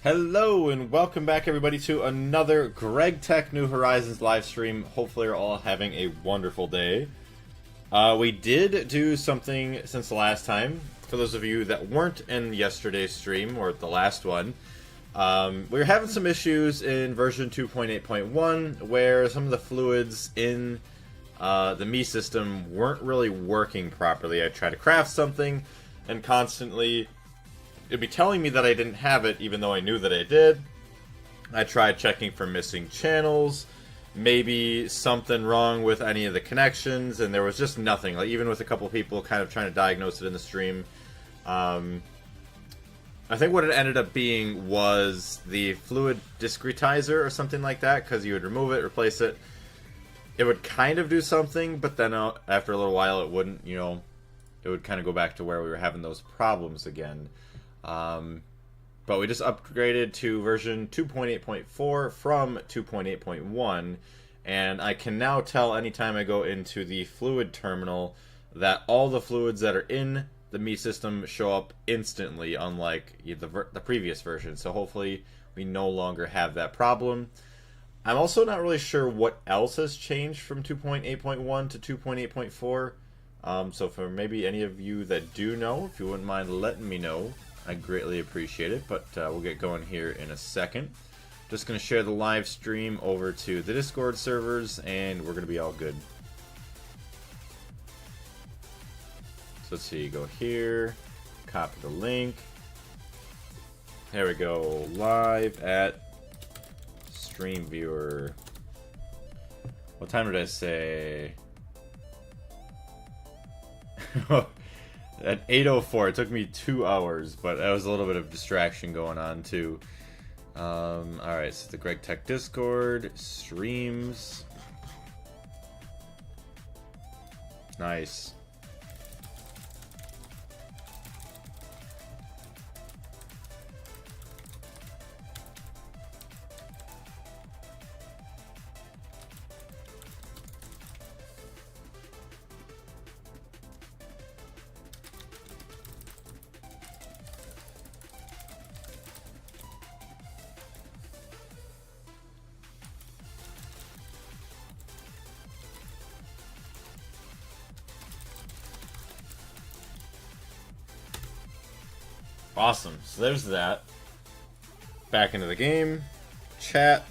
Hello and welcome back everybody to another Greg Tech New Horizons live stream. Hopefully you're all having a wonderful day. We did do something since the last time. For those of you that weren't in yesterday's stream, or the last one, we were having some issues in version 2.8.1 where some of the fluids in the Me system weren't really working properly. I tried to craft something and constantly it'd be telling me that I didn't have it, even though I knew that I did. I tried checking for missing channels, maybe something wrong with any of the connections, and there was just nothing. Like, even with a couple people kind of trying to diagnose it in the stream. I think what it ended up being was the fluid discretizer or something like that, because you would remove it, replace it. It would kind of do something, but then after a little while it wouldn't, you know, it would kind of go back to where we were having those problems again. But we just upgraded to version 2.8.4 from 2.8.1, and I can now tell anytime I go into the fluid terminal that all the fluids that are in the Me system show up instantly, unlike the previous version. So hopefully we no longer have that problem. I'm also not really sure what else has changed from 2.8.1 to 2.8.4. So for maybe any of you that do know, if you wouldn't mind letting me know, I greatly appreciate it, but we'll get going here in a second. Just going to share the live stream over to the Discord servers, and we're going to be all good. So let's see, go here, copy the link. There we go, live at Stream Viewer. What time did I say? At 8:04, it took me 2 hours, but that was a little bit of distraction going on too. Alright, so the Greg Tech Discord, streams. Nice. Awesome, so there's that. Back into the game. Chat.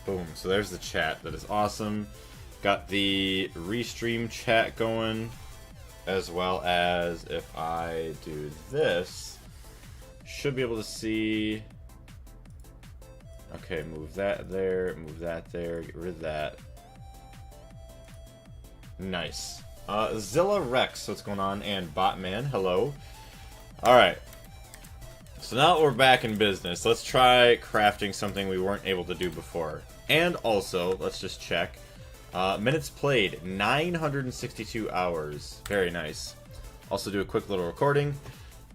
Boom, so there's the chat. That is awesome. Got the restream chat going, as well as if I do this, should be able to see. Okay, move that there, get rid of that. Nice. Zilla Rex, what's going on? And Botman, hello. Alright. So now that we're back in business, let's try crafting something we weren't able to do before. And also, let's just check. Minutes played, 962 hours. Very nice. Also do a quick little recording.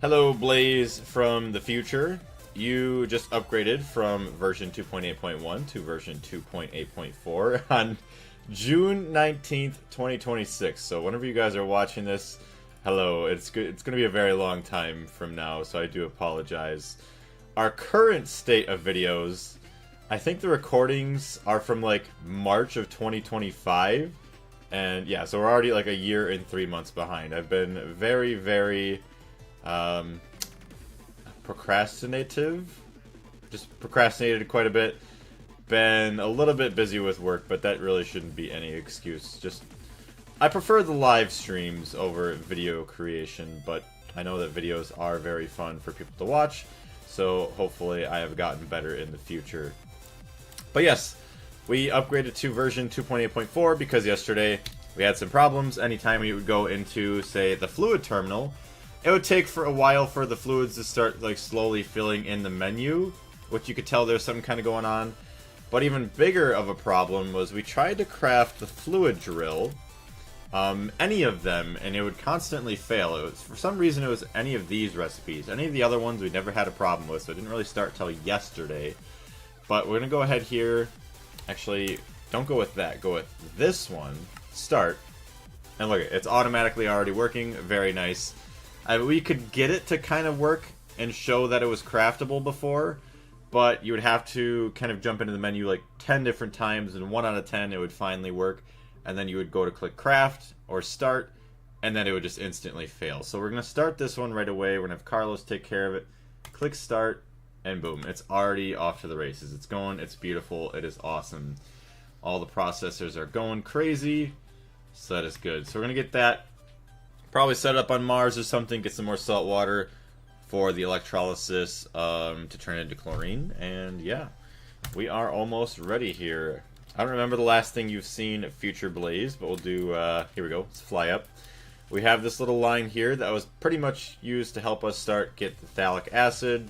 Hello, Blaze from the future. You just upgraded from version 2.8.1 to version 2.8.4 on June 19th, 2026. So whenever you guys are watching this, hello, it's going to be a very long time from now, so I do apologize. Our current state of videos, I think the recordings are from like March of 2025, and yeah, so we're already like a year and 3 months behind. I've been very, very procrastinative, just procrastinated quite a bit. Been a little bit busy with work, but that really shouldn't be any excuse. Just I prefer the live streams over video creation, but I know that videos are very fun for people to watch, so hopefully I have gotten better in the future. But yes, we upgraded to version 2.8.4 because yesterday we had some problems. Anytime we would go into, say, the fluid terminal, it would take for a while for the fluids to start like slowly filling in the menu, which you could tell there's something kind of going on. But even bigger of a problem was we tried to craft the fluid drill, any of them, and it would constantly fail. It was, for some reason, it was any of these recipes. Any of the other ones we never had a problem with, so it didn't really start till yesterday. But we're gonna go ahead here. Actually, don't go with that. Go with this one. Start. And look, it's automatically already working. Very nice. We could get it to kind of work and show that it was craftable before, but you would have to kind of jump into the menu like 10 different times, and 1 out of 10 it would finally work, and then you would go to click craft or start, and then it would just instantly fail. So we're going to start this one right away. We're going to have Carlos take care of it. Click start, and boom, it's already off to the races. It's going, it's beautiful, it is awesome. All the processors are going crazy, so that is good. So we're going to get that, probably set it up on Mars or something, get some more salt water for the electrolysis to turn it into chlorine, and yeah, we are almost ready here. I don't remember the last thing you've seen Future Blaze, but we'll do, here we go, let's fly up. We have this little line here that was pretty much used to help us get the phthalic acid,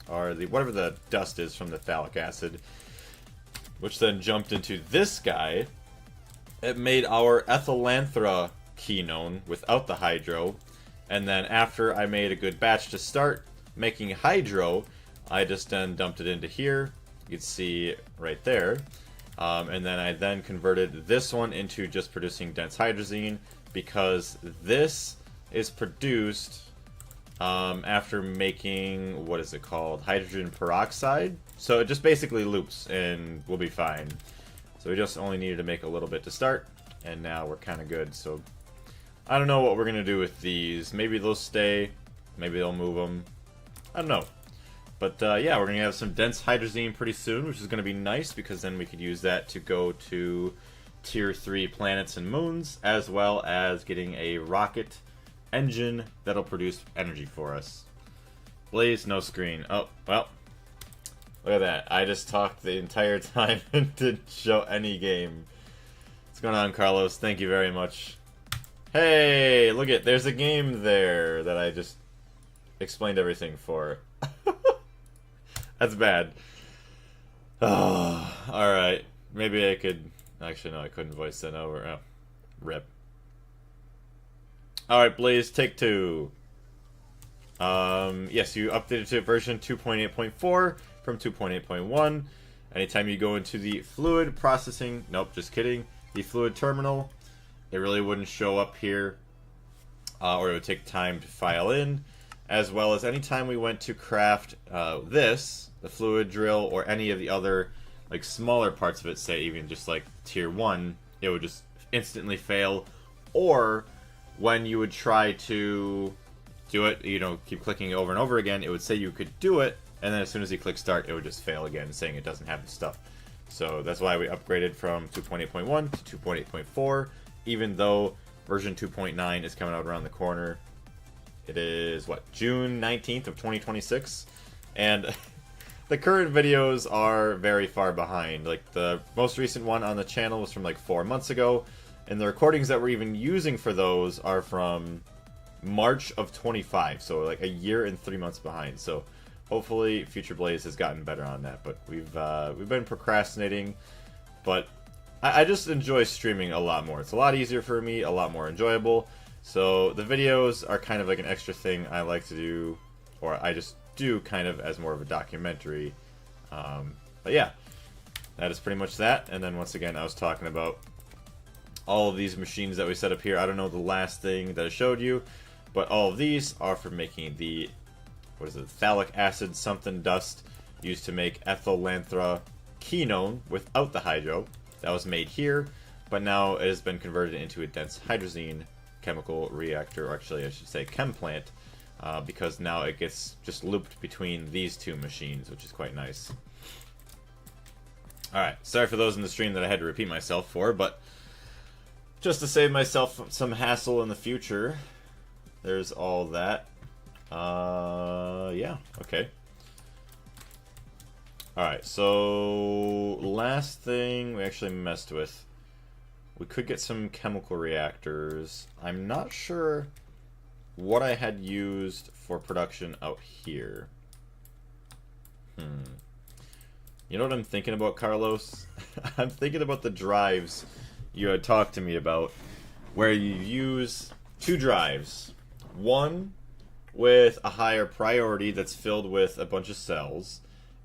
or the whatever the dust is from the phthalic acid, which then jumped into this guy. It made our ethylanthra quinone without the hydro, and then after I made a good batch to start making hydro, I just then dumped it into here. You can see right there. And then I then converted this one into just producing dense hydrazine, because this is produced after making, what is it called, hydrogen peroxide. So it just basically loops and we'll be fine. So we just only needed to make a little bit to start, and now we're kind of good. So I don't know what we're going to do with these. Maybe they'll stay, maybe they'll move them, I don't know. But yeah, we're going to have some dense hydrazine pretty soon, which is going to be nice, because then we could use that to go to Tier 3 planets and moons, as well as getting a rocket engine that'll produce energy for us. Blaze, no screen. Oh, well. Look at that. I just talked the entire time and didn't show any game. What's going on, Carlos? Thank you very much. Hey, look at, there's a game there that I just explained everything for. That's bad. Oh, alright. Maybe I could... Actually, no, I couldn't voice that over. Oh, rip. Alright, Blaze, take 2. Yes, you updated to version 2.8.4 from 2.8.1. Anytime you go into the fluid processing... Nope, just kidding. The fluid terminal, it really wouldn't show up here. Or it would take time to file in. As well as anytime we went to craft this, the fluid drill, or any of the other like smaller parts of it, say even just like tier 1, it would just instantly fail. Or when you would try to do it, you know, keep clicking over and over again, it would say you could do it, and then as soon as you click start, it would just fail again, saying it doesn't have the stuff. So that's why we upgraded from 2.8.1 to 2.8.4, even though version 2.9 is coming out around the corner. It is, what, June 19th of 2026, and the current videos are very far behind. Like, the most recent one on the channel was from like 4 months ago, and the recordings that we're even using for those are from March of 25, so like a year and 3 months behind. So hopefully Future Blaze has gotten better on that, but we've been procrastinating. But I just enjoy streaming a lot more. It's a lot easier for me, a lot more enjoyable. So the videos are kind of like an extra thing I like to do, or I just do kind of as more of a documentary. But yeah, that is pretty much that. And then once again, I was talking about all of these machines that we set up here. I don't know the last thing that I showed you, but all of these are for making the, what is it, phthalic acid something dust used to make ethylanthra quinone without the hydro. That was made here, but now it has been converted into a dense hydrazine chemical reactor, or actually I should say chem plant, because now it gets just looped between these two machines, which is quite nice. Alright, sorry for those in the stream that I had to repeat myself for, but just to save myself some hassle in the future, there's all that. Yeah, okay. Alright, so last thing we actually messed with. We could get some chemical reactors. I'm not sure what I had used for production out here. You know what I'm thinking about, Carlos? I'm thinking about the drives you had talked to me about, where you use 2 drives. One with a higher priority that's filled with a bunch of cells,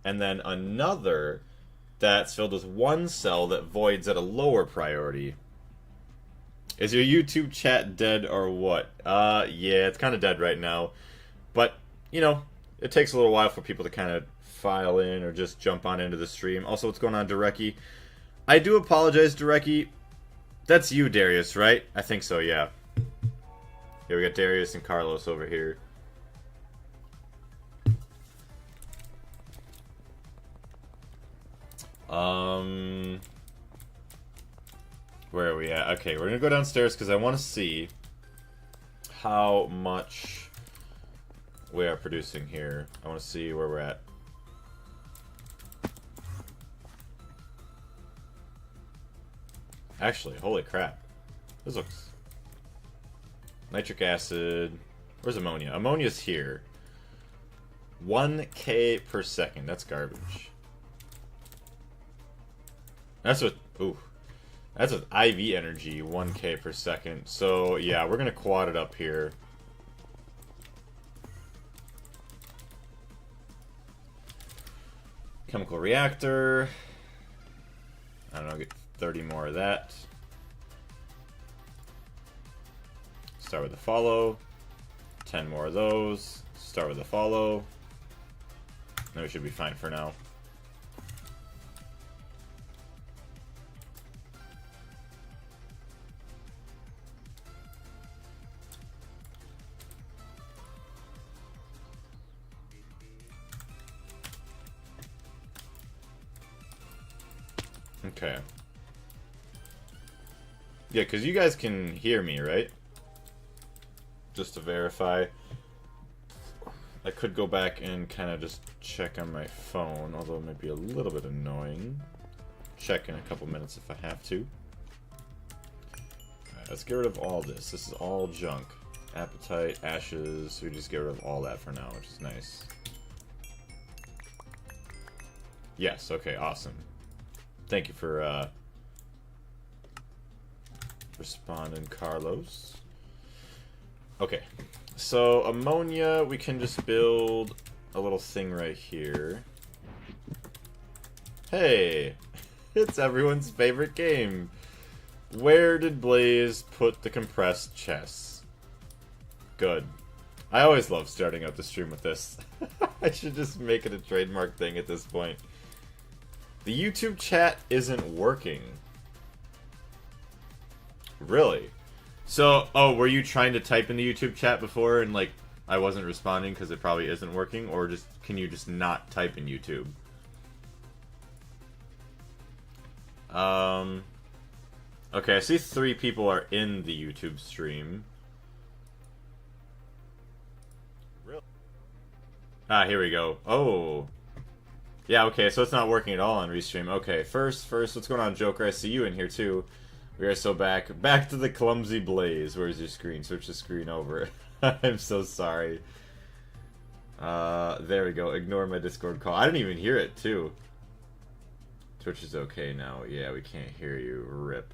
and then another that's filled with 1 cell that voids at a lower priority. Is your YouTube chat dead or what? Yeah, it's kind of dead right now. But, you know, it takes a little while for people to kind of file in or just jump on into the stream. Also, what's going on, Derecki? I do apologize, Derecki. That's you, Darius, right? I think so, yeah. Yeah, we got Darius and Carlos over here. Where are we at? Okay, we're gonna go downstairs because I want to see how much we are producing here. I want to see where we're at. Actually, holy crap. This looks... Nitric acid. Where's ammonia? Ammonia's here. 1K per second. That's garbage. That's with... Ooh. That's with IV energy. 1K per second. So, yeah, we're going to quad it up here. Chemical reactor. I don't know, get 30 more of that. Start with the follow. 10 more of those. Start with the follow. Then we should be fine for now. Okay. Yeah, because you guys can hear me, right? Just to verify. I could go back and kind of just check on my phone, although it might be a little bit annoying. Check in a couple minutes if I have to. Alright, let's get rid of all this. This is all junk. Appetite, ashes, we just get rid of all that for now, which is nice. Yes, okay, awesome. Thank you for responding, Carlos. Okay, so ammonia, we can just build a little thing right here. Hey, it's everyone's favorite game. Where did Blaze put the compressed chests? Good. I always love starting out the stream with this. I should just make it a trademark thing at this point. The YouTube chat isn't working. Really? So, oh, were you trying to type in the YouTube chat before and, like, I wasn't responding because it probably isn't working? Or just can you just not type in YouTube? Okay, I see 3 people are in the YouTube stream. Really? Ah, here we go. Oh. Yeah, okay, so it's not working at all on Restream. Okay, first, what's going on, Joker? I see you in here, too. We are so back to the clumsy Blaze. Where's your screen? Switch the screen over. I'm so sorry. There we go. Ignore my Discord call. I didn't even hear it, too. Twitch is okay now. Yeah, we can't hear you. RIP.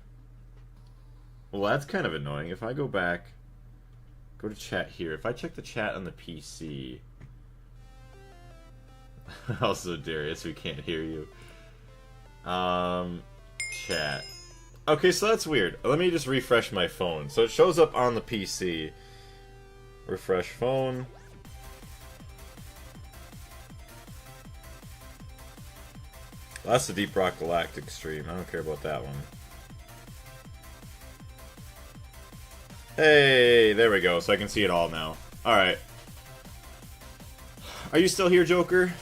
Well, that's kind of annoying. If I go back, go to chat here. If I check the chat on the PC... Also, Darius, we can't hear you. Chat. Okay, so that's weird. Let me just refresh my phone. So it shows up on the PC. Refresh phone. That's the Deep Rock Galactic stream. I don't care about that one. Hey, there we go. So I can see it all now. Alright. Are you still here, Joker?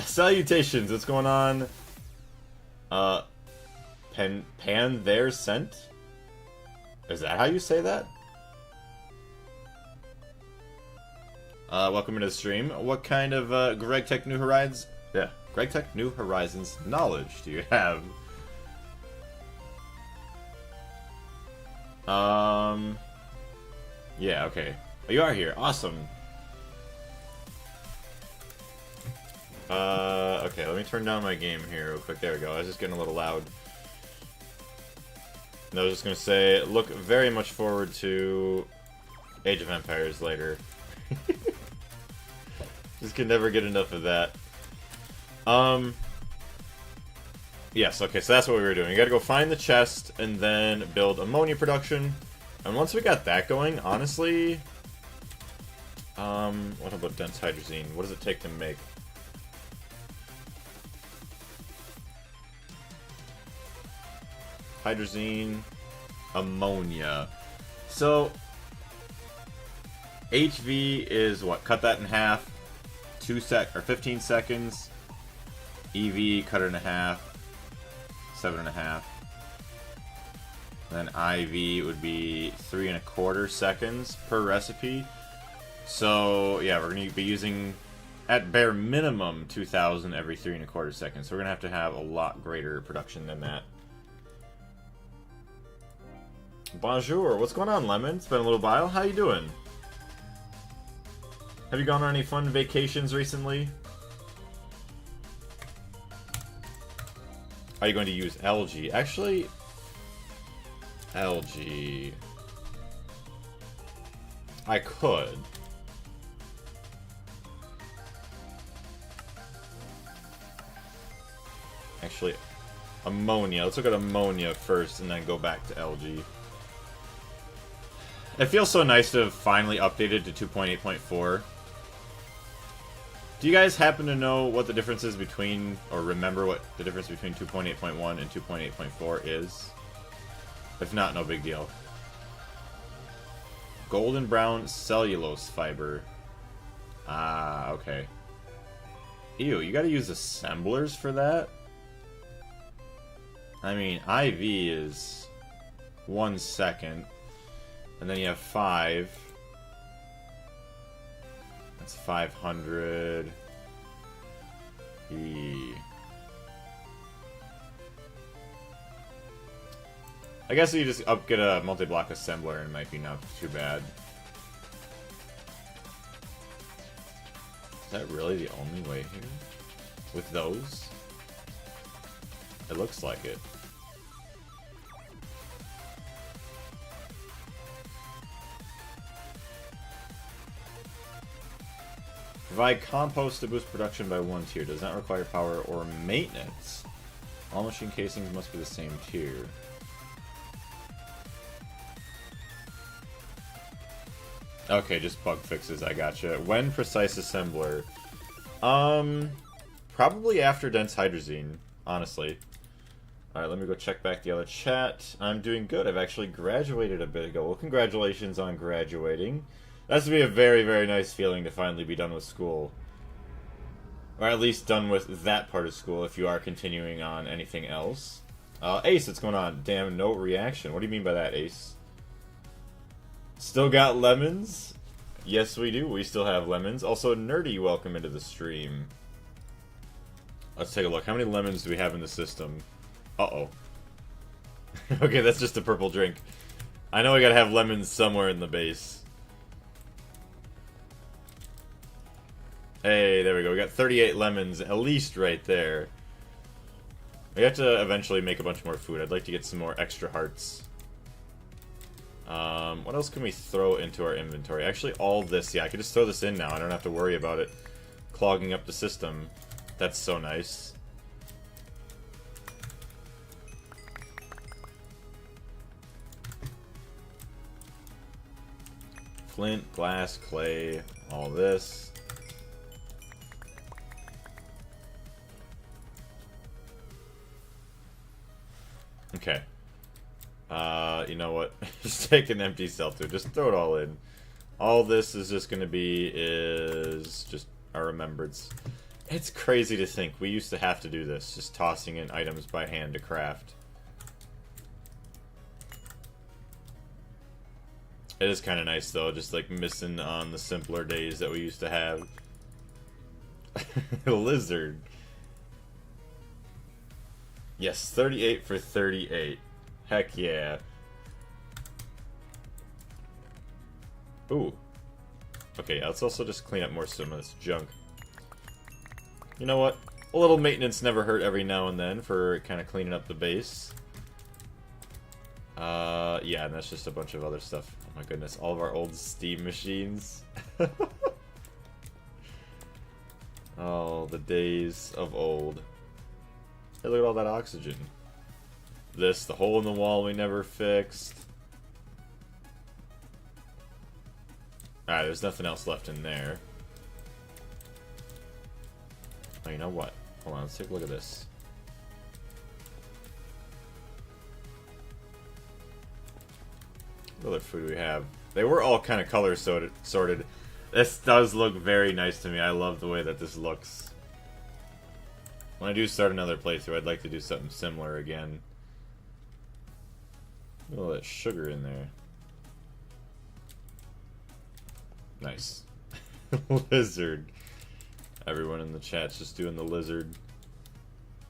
Salutations, what's going on? Pan there sent? Is that how you say that? Welcome into the stream. What kind of, Greg Tech New Horizons? Yeah, Greg Tech New Horizons knowledge do you have? Yeah, okay. Oh, you are here. Awesome. Okay, let me turn down my game here real quick. There we go. I was just getting a little loud. And I was just gonna say, look very much forward to Age of Empires later. Just can never get enough of that. Yes, okay, so that's what we were doing. You gotta go find the chest and then build ammonia production. And once we got that going, honestly, What about dense hydrazine? What does it take to make? Hydrazine, ammonia. So, HV is what? Cut that in half. 15 seconds. EV, cut it in half. 7.5. Then IV would be 3.25 seconds per recipe. So, yeah, we're going to be using, at bare minimum, 2,000 every 3.25 seconds. So we're going to have a lot greater production than that. Bonjour, what's going on, Lemon? It's been a little while. How you doing? Have you gone on any fun vacations recently? Are you going to use algae? Actually, algae. I could. Actually, ammonia. Let's look at ammonia first and then go back to algae. It feels so nice to have finally updated to 2.8.4. Do you guys happen to know what the difference is between, or remember what the difference between 2.8.1 and 2.8.4 is? If not, no big deal. Golden brown cellulose fiber. Ah, okay. Ew, you gotta use assemblers for that? I mean, IV is 1 second. And then you have 5. That's 500. I guess you just get a multi-block assembler and it might be not too bad. Is that really the only way here? With those? It looks like it. Provide compost to boost production by 1 tier. Does not require power or maintenance. All machine casings must be the same tier. Okay, just bug fixes, I gotcha. When precise assembler? Probably after dense hydrazine, honestly. Alright, let me go check back the other chat. I'm doing good. I've actually graduated a bit ago. Well, congratulations on graduating. That's to be a very, very nice feeling to finally be done with school. Or at least done with that part of school if you are continuing on anything else. Ace, what's going on? Damn, no reaction. What do you mean by that, Ace? Still got lemons? Yes, we do. We still have lemons. Also, Nerdy, welcome into the stream. Let's take a look. How many lemons do we have in the system? Uh-oh. Okay, that's just a purple drink. I know we gotta have lemons somewhere in the base. Hey, there we go. We got 38 lemons, at least right there. We have to eventually make a bunch more food. I'd like to get some more extra hearts. What else can we throw into our inventory? Actually, all this. Yeah, I could just throw this in now. I don't have to worry about it clogging up the system. That's so nice. Flint, glass, clay, all this. Okay. You know what? Just take an empty cell too. Just throw it all in. All this is just gonna be is just a remembrance. It's crazy to think we used to have to do this, just tossing in items by hand to craft. It is kind of nice though, just like missing on the simpler days that we used to have. Lizard. Yes, 38 for 38. Heck yeah. Ooh. Okay, let's also just clean up more some of this junk. You know what? A little maintenance never hurt every now and then for kind of cleaning up the base. Yeah, and that's just a bunch of other stuff. Oh my goodness, all of our old steam machines. Oh, the days of old. Hey, look at all that oxygen. This, the hole in the wall we never fixed. Alright, there's nothing else left in there. Oh, you know what? Hold on, let's take a look at this. What other food we have? They were all kind of color sorted. This does look very nice to me. I love the way that this looks. When I do start another playthrough, I'd like to do something similar again. A little that sugar in there. Nice. Lizard. Everyone in the chat's just doing the lizard.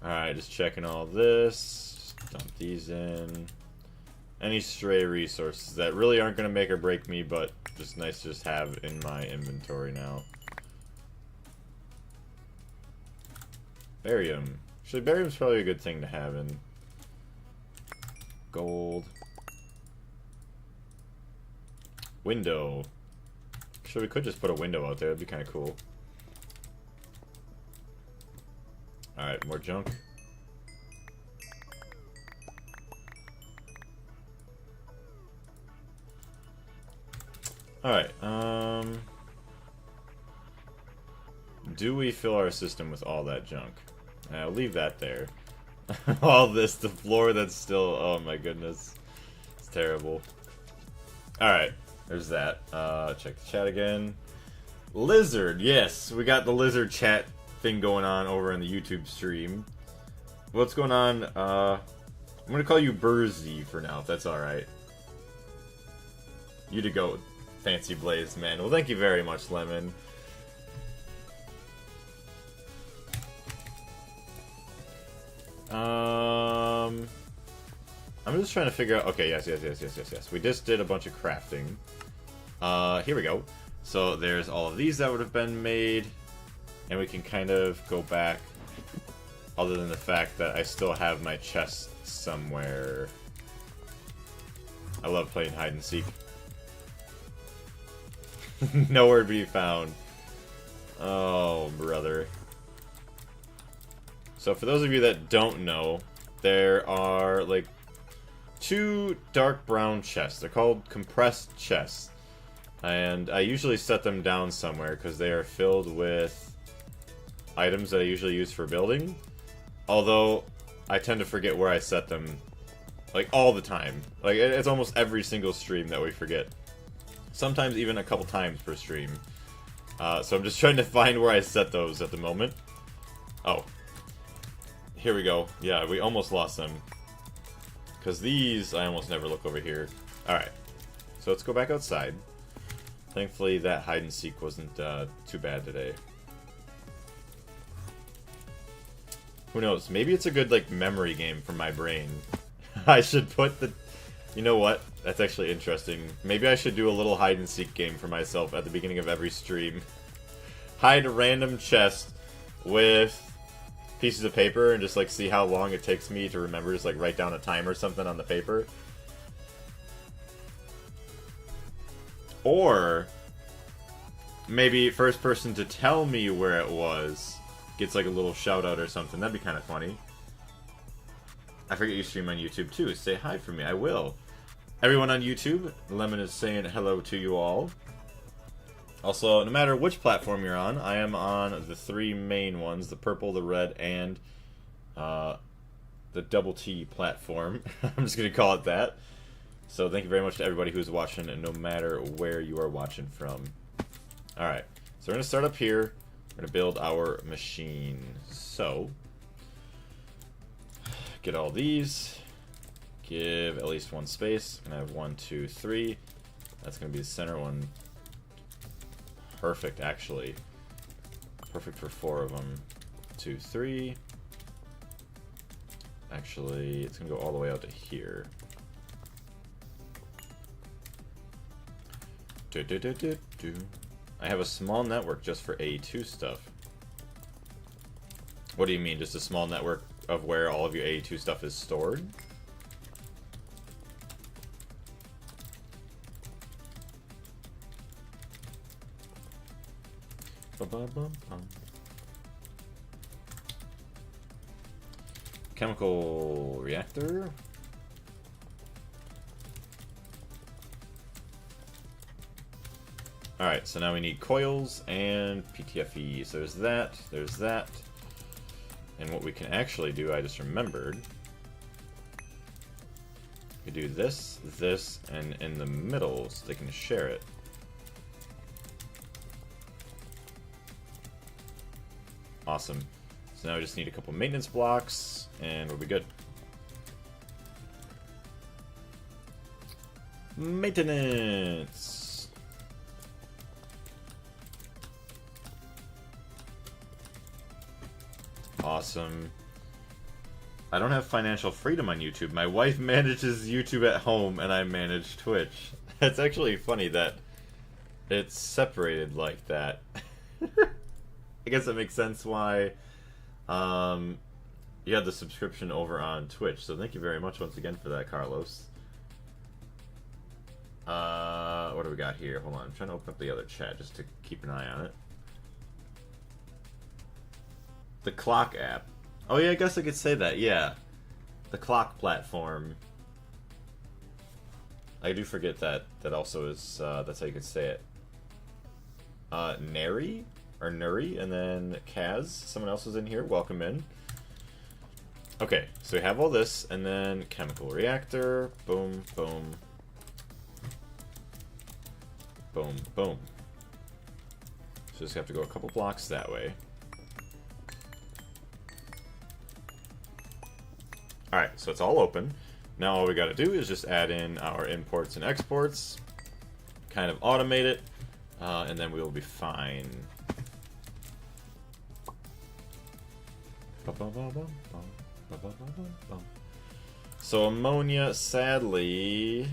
Alright, just checking all this. Just dump these in. Any stray resources that really aren't going to make or break me, but just nice to just have in my inventory now. Barium. Actually, barium's probably a good thing to have in. Gold. Window. Actually, we could just put a window out there. That'd be kind of cool. Alright, more junk. Alright, do we fill our system with all that junk? I'll leave that there. All this, the floor that's still, oh my goodness. It's terrible. Alright, there's that. Check the chat again. Lizard, yes, we got the lizard chat thing going on over in the YouTube stream. What's going on? I'm gonna call you Burzy for now, if that's alright. You to go, Fancy Blaze, man. Well, thank you very much, Lemon. I'm just trying to figure out... Okay, yes. We just did a bunch of crafting. Here we go. So there's all of these that would have been made. And we can kind of go back, other than the fact that I still have my chest somewhere. I love playing hide and seek. Nowhere to be found. Oh, brother. So for those of you that don't know, there are like 2 dark brown chests. They're called compressed chests. And I usually set them down somewhere because they are filled with items that I usually use for building. Although, I tend to forget where I set them, like, all the time. Like, it's almost every single stream that we forget. Sometimes even a couple times per stream. So I'm just trying to find where I set those at the moment. Oh. Here we go. Yeah, we almost lost them. Because these, I almost never look over here. Alright. So let's go back outside. Thankfully, that hide and seek wasn't too bad today. Who knows? Maybe it's a good, like, memory game for my brain. I should put the... You know what? That's actually interesting. Maybe I should do a little hide-and-seek game for myself at the beginning of every stream. Hide a random chest with pieces of paper and just, like, see how long it takes me to remember. Just, like, write down a time or something on the paper. Or maybe first person to tell me where it was gets like a little shout out or something. That'd be kind of funny. I forget you stream on YouTube too. Say hi for me. I will. Everyone on YouTube, Lemon is saying hello to you all. Also, no matter which platform you're on, I am on the 3 main ones, the purple, the red, and the double T platform. I'm just going to call it that. So thank you very much to everybody who's watching, and no matter where you are watching from. Alright, so we're going to start up here. We're going to build our machine. So, get all these. Give at least 1 space. I'm going to have 1, 2, 3. That's going to be the center one. Perfect, actually. Perfect for 4 of them. 2, 3. Actually, it's going to go all the way out to here. I have a small network just for AE2 stuff. What do you mean, just a small network of where all of your AE2 stuff is stored? Chemical reactor. Alright, so now we need coils and PTFE. So there's that, there's that. And what we can actually do, I just remembered. We do this, this, and in the middle so they can share it. Awesome. So now we just need a couple maintenance blocks, and we'll be good. Maintenance! Awesome. I don't have financial freedom on YouTube. My wife manages YouTube at home, and I manage Twitch. It's actually funny that it's separated like that. I guess it makes sense why you had the subscription over on Twitch. So thank you very much once again for that, Carlos. What do we got here? Hold on, I'm trying to open up the other chat just to keep an eye on it. The clock app. Oh yeah, I guess I could say that, yeah. The clock platform. I do forget that also is, that's how you could say it. Neri? Or Nuri, and then Kaz. Someone else is in here. Welcome in. Okay, so we have all this, and then chemical reactor. Boom, boom. Boom, boom. So just have to go a couple blocks that way. Alright, so it's all open. Now all we gotta do is just add in our imports and exports. Kind of automate it. And then we'll be fine. So ammonia, sadly...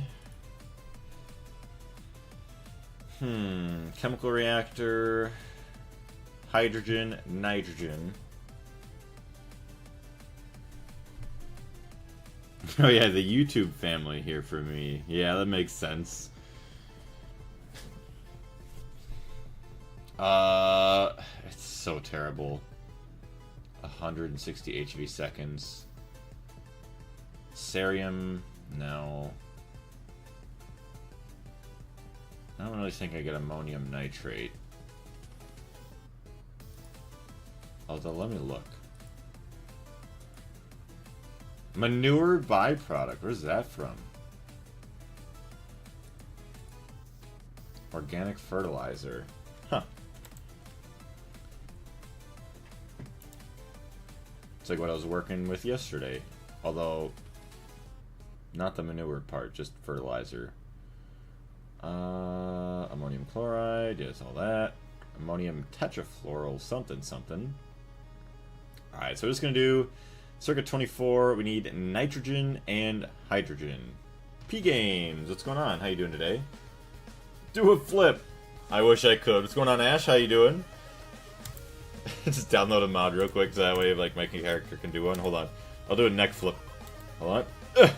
Chemical reactor... Hydrogen, nitrogen... Oh yeah, the YouTube family here for me. Yeah, that makes sense. It's so terrible. 160 HV seconds. Cerium, no. I don't really think I get ammonium nitrate. Although, let me look. Manure byproduct, where's that from? Organic fertilizer. Huh. It's like what I was working with yesterday. Although, not the manure part, just fertilizer. Ammonium chloride, yes, all that. Ammonium tetrafluoral something something. Alright, so we're just going to do circuit 24. We need nitrogen and hydrogen. P-Games, what's going on? How you doing today? Do a flip! I wish I could. What's going on, Ash? How you doing? Just download a mod real quick so that way like my character can do one. Hold on. I'll do a neck flip. Hold on.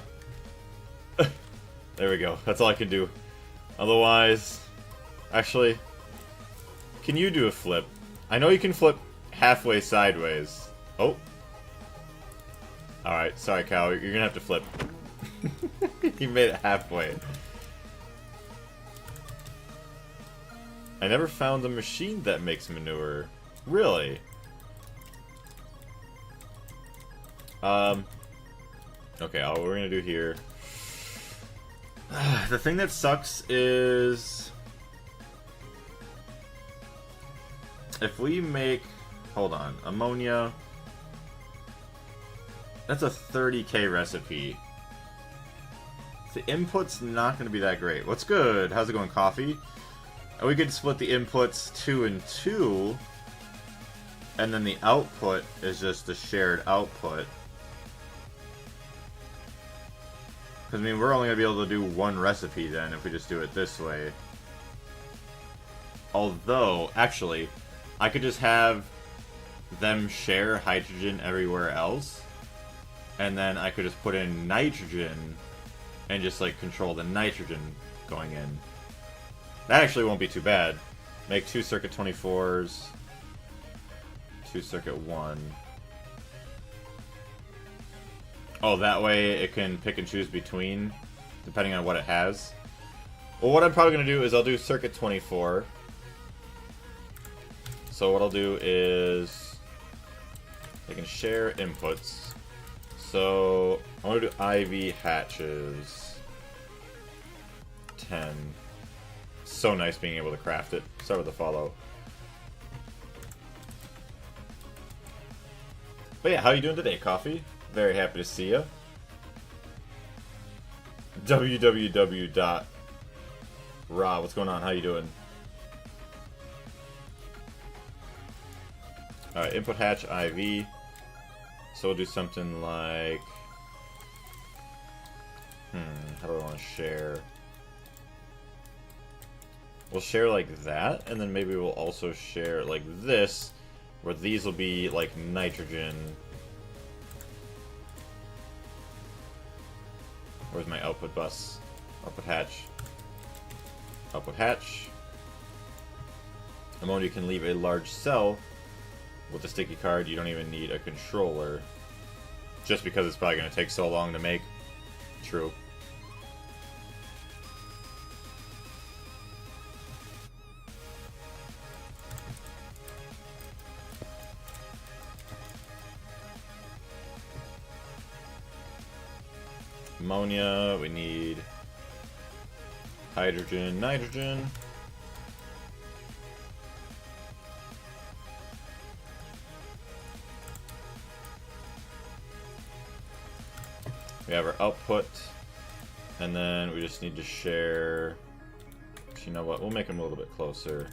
There we go. That's all I can do. Otherwise... Actually... Can you do a flip? I know you can flip halfway sideways. Oh. Alright, sorry Cal, you're gonna have to flip. He made it halfway. I never found a machine that makes manure. Really? Okay, all we're gonna do here... The thing that sucks is... If we make... Hold on. Ammonia... That's a 30k recipe. The input's not going to be that great. What's good? How's it going, Coffee? We could split the inputs 2 and 2. And then the output is just the shared output. Because, I mean, we're only going to be able to do one recipe then if we just do it this way. Although, actually, I could just have them share hydrogen everywhere else. And then I could just put in nitrogen and just, like, control the nitrogen going in. That actually won't be too bad. Make 2 circuit 24s. 2 circuit 1. Oh, that way it can pick and choose between, depending on what it has. Well, what I'm probably going to do is I'll do circuit 24. So what I'll do is I can share inputs. So I want to do IV hatches 10. So nice being able to craft it. Start with the follow. But yeah, how you doing today, Coffee? Very happy to see you. www. Ra, what's going on? How you doing? Alright, input hatch IV. So we'll do something like... how do I want to share? We'll share like that, and then maybe we'll also share like this, where these will be like nitrogen. Where's my output bus? Output hatch. Output hatch. Ammonia can leave a large cell. With the sticky card, you don't even need a controller. Just because it's probably going to take so long to make. True. Ammonia, we need hydrogen, nitrogen. We have our output, and then we just need to share. Actually, you know what? We'll make them a little bit closer.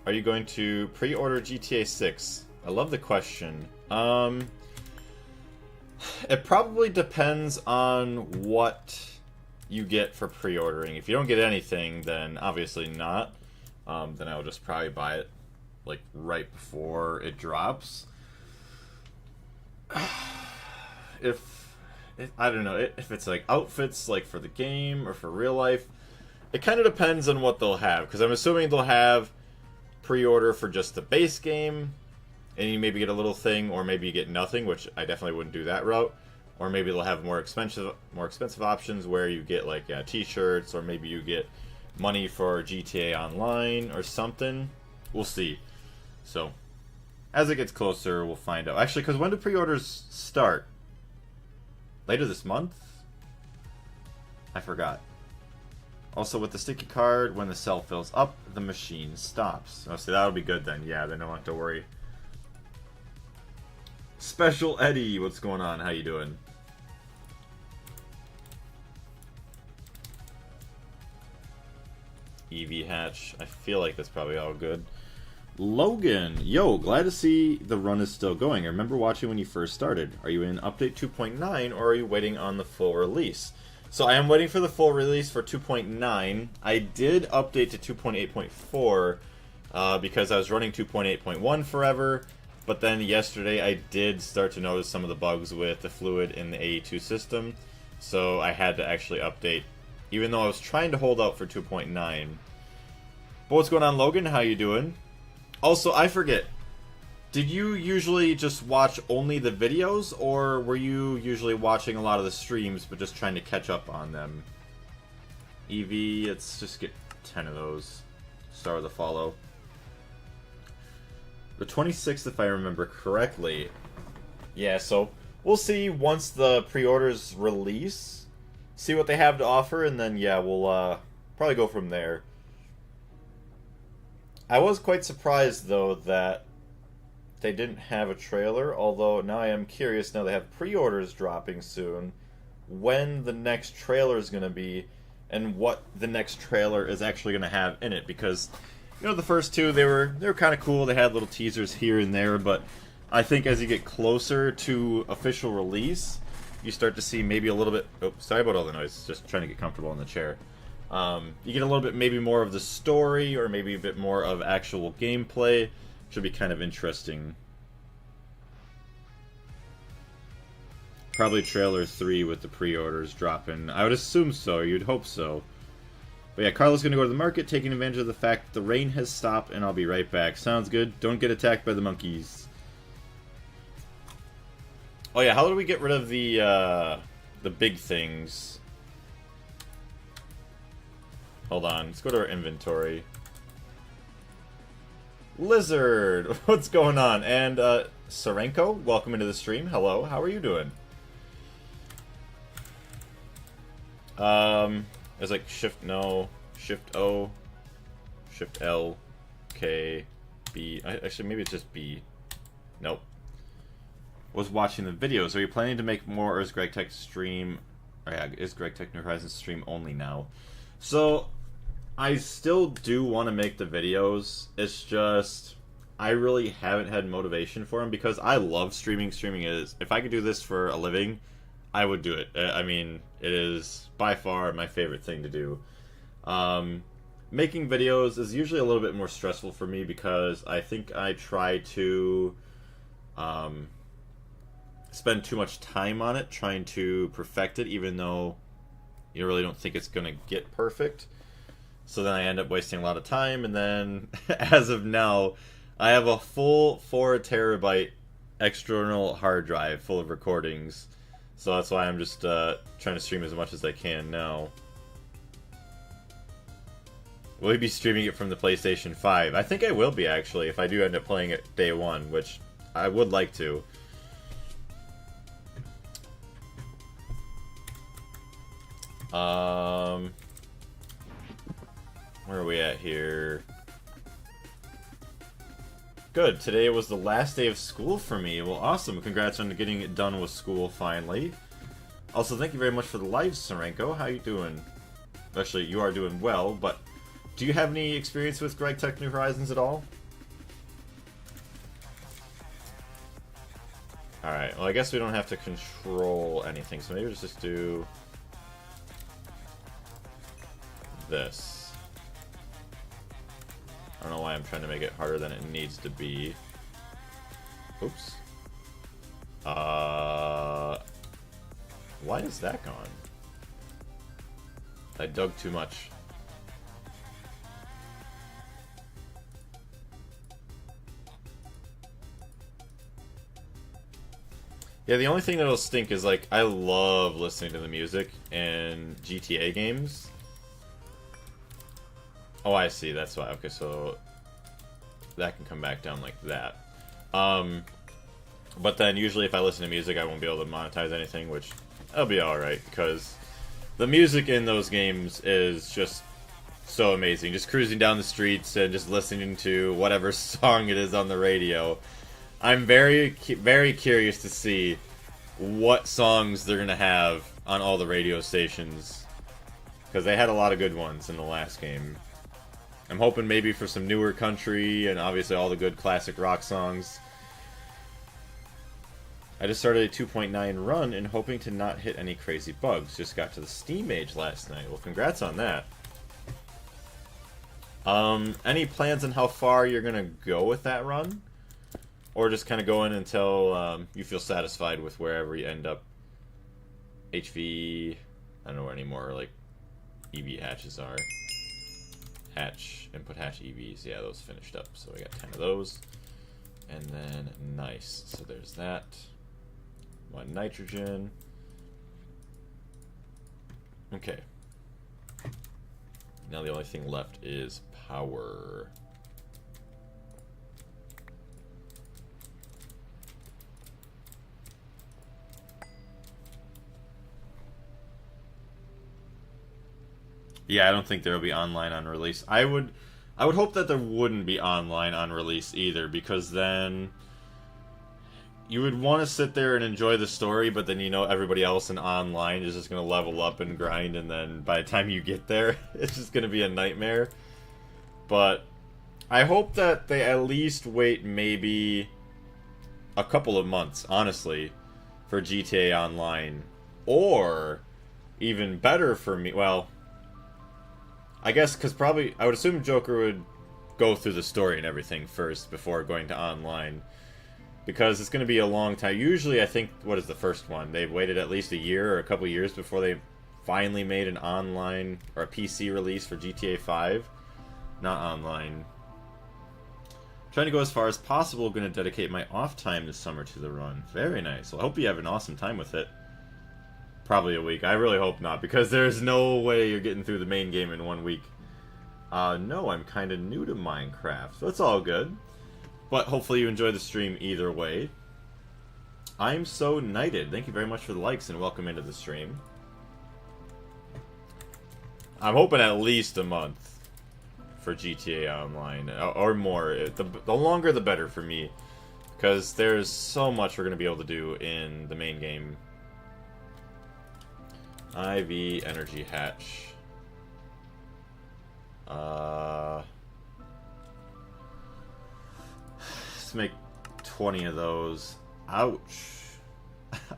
Are you going to pre-order GTA 6? I love the question. It probably depends on what you get for pre-ordering. If you don't get anything, then obviously not. Then I'll just probably buy it like right before it drops. I don't know, if it's like outfits like for the game or for real life, it kind of depends on what they'll have, because I'm assuming they'll have pre-order for just the base game, and you maybe get a little thing, or maybe you get nothing, which I definitely wouldn't do that route. Or maybe they'll have more expensive options where you get like t-shirts, or maybe you get money for GTA Online or something. We'll see. So as it gets closer, we'll find out. Actually, because when do pre-orders start? Later this month? I forgot. Also, with the sticky card, when the cell fills up, the machine stops. Oh, so that'll be good then. Yeah, then I don't have to worry. Special Eddie, what's going on? How you doing? EV hatch. I feel like that's probably all good. Logan, yo, glad to see the run is still going. I remember watching when you first started. Are you in update 2.9 or are you waiting on the full release? So I am waiting for the full release for 2.9. I did update to 2.8.4 because I was running 2.8.1 forever. But then yesterday I did start to notice some of the bugs with the fluid in the AE2 system. So I had to actually update, even though I was trying to hold out for 2.9. But what's going on, Logan? How you doing? Also, I forget, did you usually just watch only the videos, or were you usually watching a lot of the streams but just trying to catch up on them? EV, let's just get 10 of those. Start with a follow. The 26th, if I remember correctly. Yeah, so we'll see once the pre-orders release, see what they have to offer, and then, yeah, we'll probably go from there. I was quite surprised, though, that they didn't have a trailer, although now I am curious, now they have pre-orders dropping soon, when the next trailer is going to be, and what the next trailer is actually going to have in it, because, you know, the first two, they were kind of cool, they had little teasers here and there, but I think as you get closer to official release, you start to see maybe a little bit, oh, sorry about all the noise, just trying to get comfortable in the chair. You get a little bit maybe more of the story, or maybe a bit more of actual gameplay. Should be kind of interesting. Probably trailer 3 with the pre-orders dropping. I would assume so, you'd hope so. But yeah, Carla's gonna go to the market, taking advantage of the fact that the rain has stopped, and I'll be right back. Sounds good. Don't get attacked by the monkeys. Oh yeah, how do we get rid of the big things? Hold on, let's go to our inventory. Lizard, what's going on? And Sarenko, welcome into the stream. Hello, how are you doing? It's like Shift no, Shift O, Shift L, K, B. Actually, maybe it's just B. Nope. Was watching the videos. Are you planning to make more, or is Greg Tech stream? Or yeah, is Greg Tech New Horizons stream only now? So I still do want to make the videos. It's just I really haven't had motivation for them because I love streaming. Streaming is, if I could do this for a living, I would do it. I mean, it is by far my favorite thing to do. Making videos is usually a little bit more stressful for me because I think I try to spend too much time on it, trying to perfect it, even though you really don't think it's going to get perfect. So then I end up wasting a lot of time, and then, as of now, I have a full 4 terabyte external hard drive full of recordings. So that's why I'm just trying to stream as much as I can now. Will you be streaming it from the PlayStation 5? I think I will be, actually, if I do end up playing it day one, which I would like to. Where are we at here? Good. Today was the last day of school for me. Well, awesome. Congrats on getting it done with school finally. Also, thank you very much for the live, Sarenko. How you doing? Actually, you are doing well, but do you have any experience with Greg Tech New Horizons at all? Alright, well, I guess we don't have to control anything, so maybe let's just do this. I don't know why I'm trying to make it harder than it needs to be. Oops. Why is that gone? I dug too much. Yeah, the only thing that'll stink is, like, I love listening to the music in GTA games. Oh, I see, that's why. Okay, so that can come back down like that. But then usually if I listen to music, I won't be able to monetize anything, which I'll be alright, because the music in those games is just so amazing. Just cruising down the streets and just listening to whatever song it is on the radio. I'm very curious to see what songs they're going to have on all the radio stations, because they had a lot of good ones in the last game. I'm hoping maybe for some newer country, and obviously all the good classic rock songs. I just started a 2.9 run and hoping to not hit any crazy bugs. Just got to the Steam age last night. Well, congrats on that. Any plans on how far you're going to go with that run? Or just kind of go in until you feel satisfied with wherever you end up? HV... I don't know where any more, like, EV hatches are. Hatch, input hatch EVs, yeah, those finished up, so we got 10 of those. And then, nice, so there's that. 1 nitrogen. Okay. Now the only thing left is power. Yeah, I don't think there will be online on release. I would hope that there wouldn't be online on release either, because then you would want to sit there and enjoy the story, but then you know everybody else in online is just going to level up and grind, and then by the time you get there, it's just going to be a nightmare. But I hope that they at least wait maybe a couple of months, honestly, for GTA Online. Or, even better for me, well, I guess, because probably, I would assume Joker would go through the story and everything first before going to online. Because it's going to be a long time. Usually, I think, what is the first one? They've waited at least a year or a couple years before they finally made an online, or a PC release for GTA 5. Not online. Trying to go as far as possible. Going to dedicate my off time this summer to the run. Very nice. Well, I hope you have an awesome time with it. Probably a week. I really hope not, because there's no way you're getting through the main game in 1 week. No, I'm kind of new to Minecraft, so it's all good. But hopefully you enjoy the stream either way. I'm so knighted. Thank you very much for the likes and welcome into the stream. I'm hoping at least a month for GTA Online, or more. The longer the better for me, because there's so much we're going to be able to do in the main game. IV energy hatch. Let's make 20 of those. Ouch.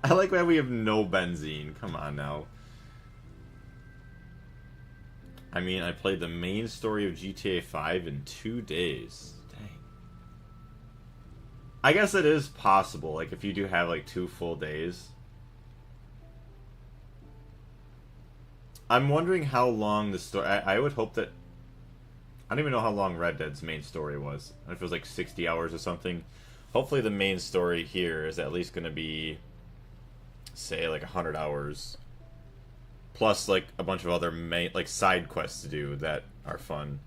I like that we have no benzene. Come on now. I mean, I played the main story of GTA 5 in 2 days. Dang. I guess it is possible, like, if you do have, like, 2 full days. I'm wondering how long the story... I would hope that... I don't even know how long Red Dead's main story was. If it was, like, 60 hours or something. Hopefully the main story here is at least going to be, say, like, 100 hours. Plus, like, a bunch of other like side quests to do that are fun.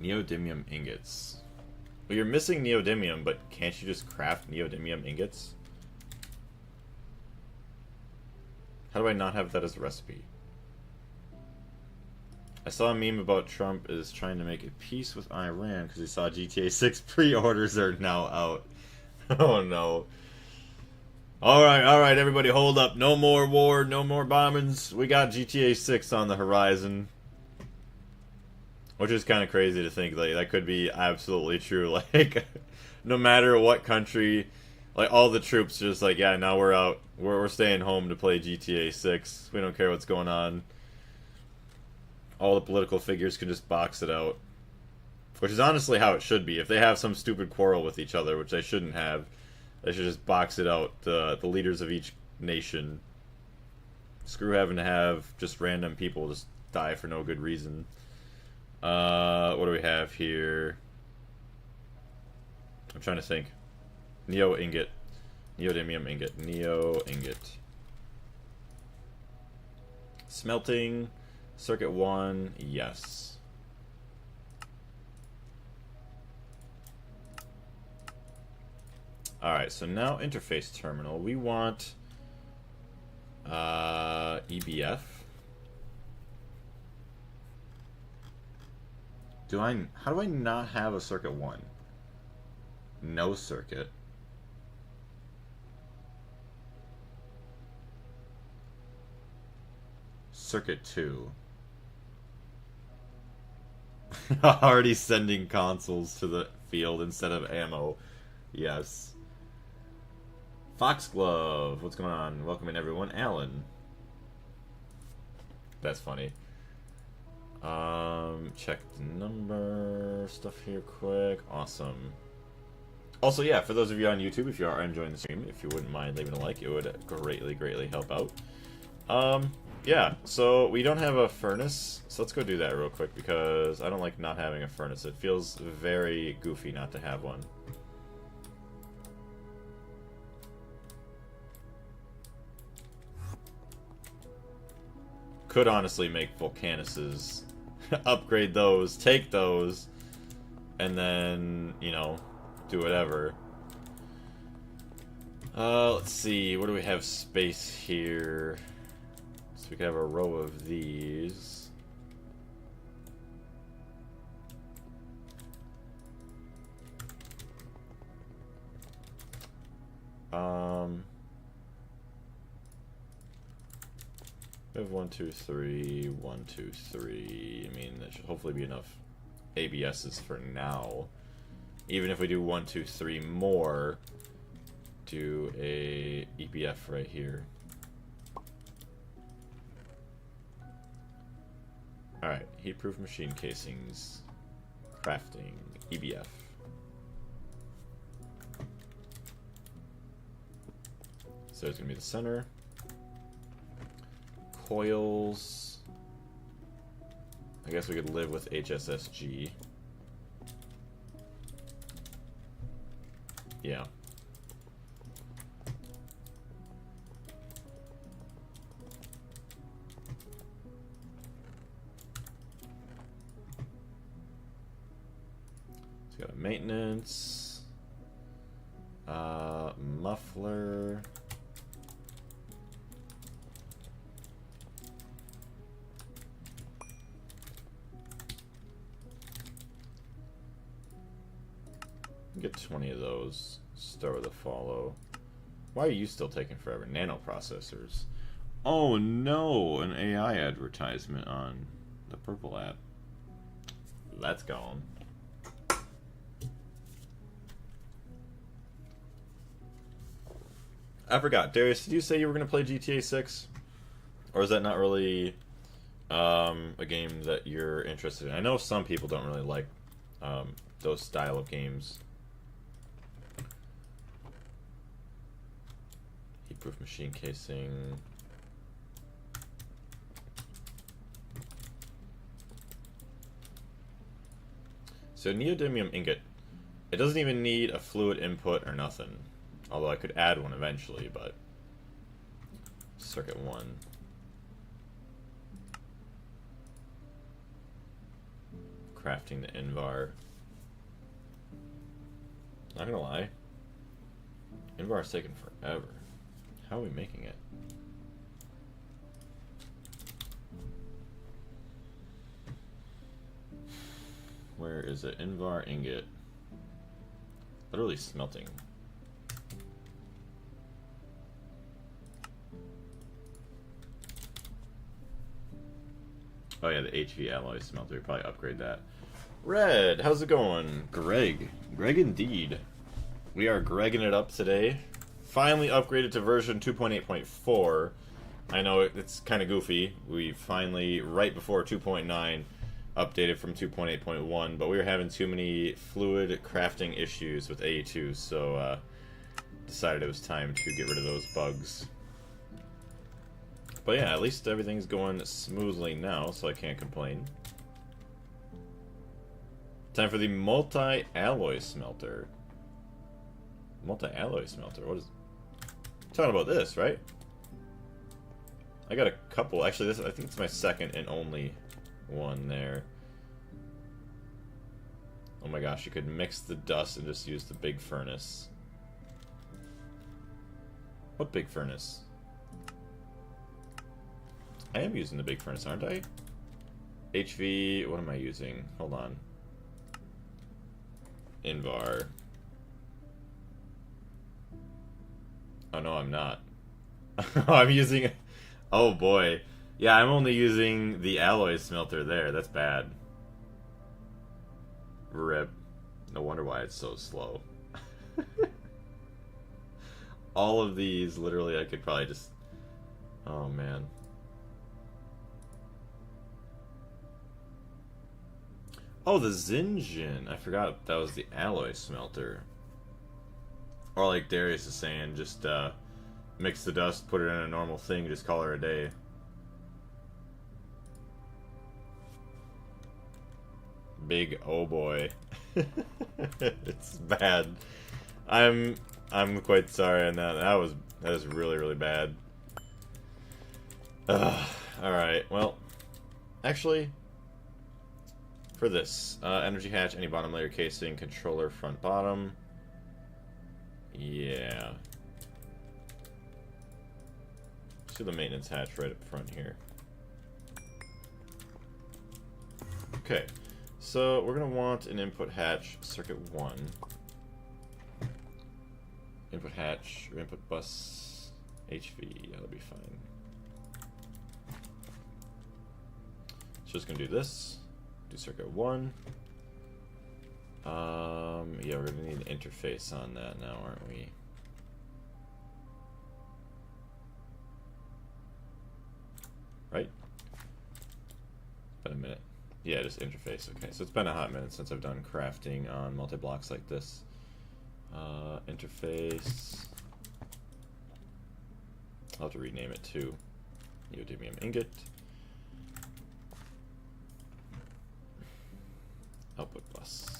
Neodymium ingots. Well, you're missing neodymium, but can't you just craft neodymium ingots? How do I not have that as a recipe? I saw a meme about Trump is trying to make a peace with Iran because he saw GTA 6 pre-orders are now out. Oh no. Alright, everybody hold up. No more war, no more bombings. We got GTA 6 on the horizon. Which is kind of crazy to think, like, that could be absolutely true. Like, no matter what country, like, all the troops just like, yeah, now we're out. We're staying home to play GTA 6. We don't care what's going on. All the political figures can just box it out. Which is honestly how it should be. If they have some stupid quarrel with each other, which they shouldn't have, they should just box it out, the leaders of each nation. Screw having to have just random people just die for no good reason. What do we have here? I'm trying to think. Neo ingot. Neodymium ingot. Neo ingot. Smelting. Circuit 1. Yes. Alright, so now interface terminal. We want EBF. How do I not have a circuit 1? No circuit. Circuit 2. Already sending consoles to the field instead of ammo. Yes. Foxglove, what's going on? Welcome in, everyone. Alan. That's funny. Check the number stuff here quick. Awesome. Also, yeah, for those of you on YouTube, if you are enjoying the stream, if you wouldn't mind leaving a like, it would greatly help out. Yeah, so we don't have a furnace, so let's go do that real quick, because I don't like not having a furnace. It feels very goofy not to have one. Could honestly make Volcanuses. Upgrade those, take those, and then, you know, do whatever. Let's see, what do we have space here? So we could have a row of these. We have 1, 2, 3, 1, 2, 3. I mean, that should hopefully be enough ABSs for now. Even if we do 1, 2, 3 more, do a EBF right here. Alright, heat-proof machine casings. Crafting. EBF. So it's going to be the center. Coils. I guess we could live with HSSG. Yeah. got a maintenance, muffler. Get 20 of those. Start with a follow. Why are you still taking forever? Nanoprocessors. Oh no, an AI advertisement on the purple app. That's gone. I forgot. Darius, did you say you were going to play GTA 6? Or is that not really a game that you're interested in? I know some people don't really like those style of games. Heatproof machine casing. So neodymium ingot. It doesn't even need a fluid input or nothing. Although I could add one eventually, but... Circuit 1. Crafting the Invar. Not gonna lie. Invar's taking forever. How are we making it? Where is it? Invar ingot. Literally smelting. Oh yeah, the HV alloy smelter. We probably upgrade that. Red, how's it going? Greg. Greg indeed. We are Gregging it up today. Finally upgraded to version 2.8.4. I know it's kind of goofy. We finally, right before 2.9, updated from 2.8.1, but we were having too many fluid crafting issues with AE2, so decided it was time to get rid of those bugs. But yeah, at least everything's going smoothly now, so I can't complain. Time for the multi-alloy smelter. Multi-alloy smelter? What is... I'm talking about this, right? I got a couple. Actually, this I think it's my second and only one there. Oh my gosh, you could mix the dust and just use the big furnace. What big furnace? I am using the big furnace, aren't I? HV, what am I using? Hold on. Invar. Oh no, I'm not. I'm using... Oh boy. Yeah, I'm only using the alloy smelter there. That's bad. RIP. No wonder why it's so slow. All of these, literally, I could probably just... Oh man. Oh, the Zinjin. I forgot that was the alloy smelter. Or like Darius is saying, just mix the dust, put it in a normal thing, just call her a day. Big oh boy. It's bad. I'm quite sorry on that. That is really, really bad. Alright, well, actually, for this, energy hatch, any bottom layer casing, controller front bottom. Yeah. Let's do the maintenance hatch right up front here. Okay, so we're going to want an input hatch, circuit 1. Input hatch, or input bus, HV, that'll be fine. So just going to do this, do circuit 1. Yeah, we're gonna need an interface on that now, aren't we? Right? Been a minute. Yeah, just interface. Okay, so it's been a hot minute since I've done crafting on multi-blocks like this. Interface. I'll have to rename it too. Neodymium ingot. Output bus.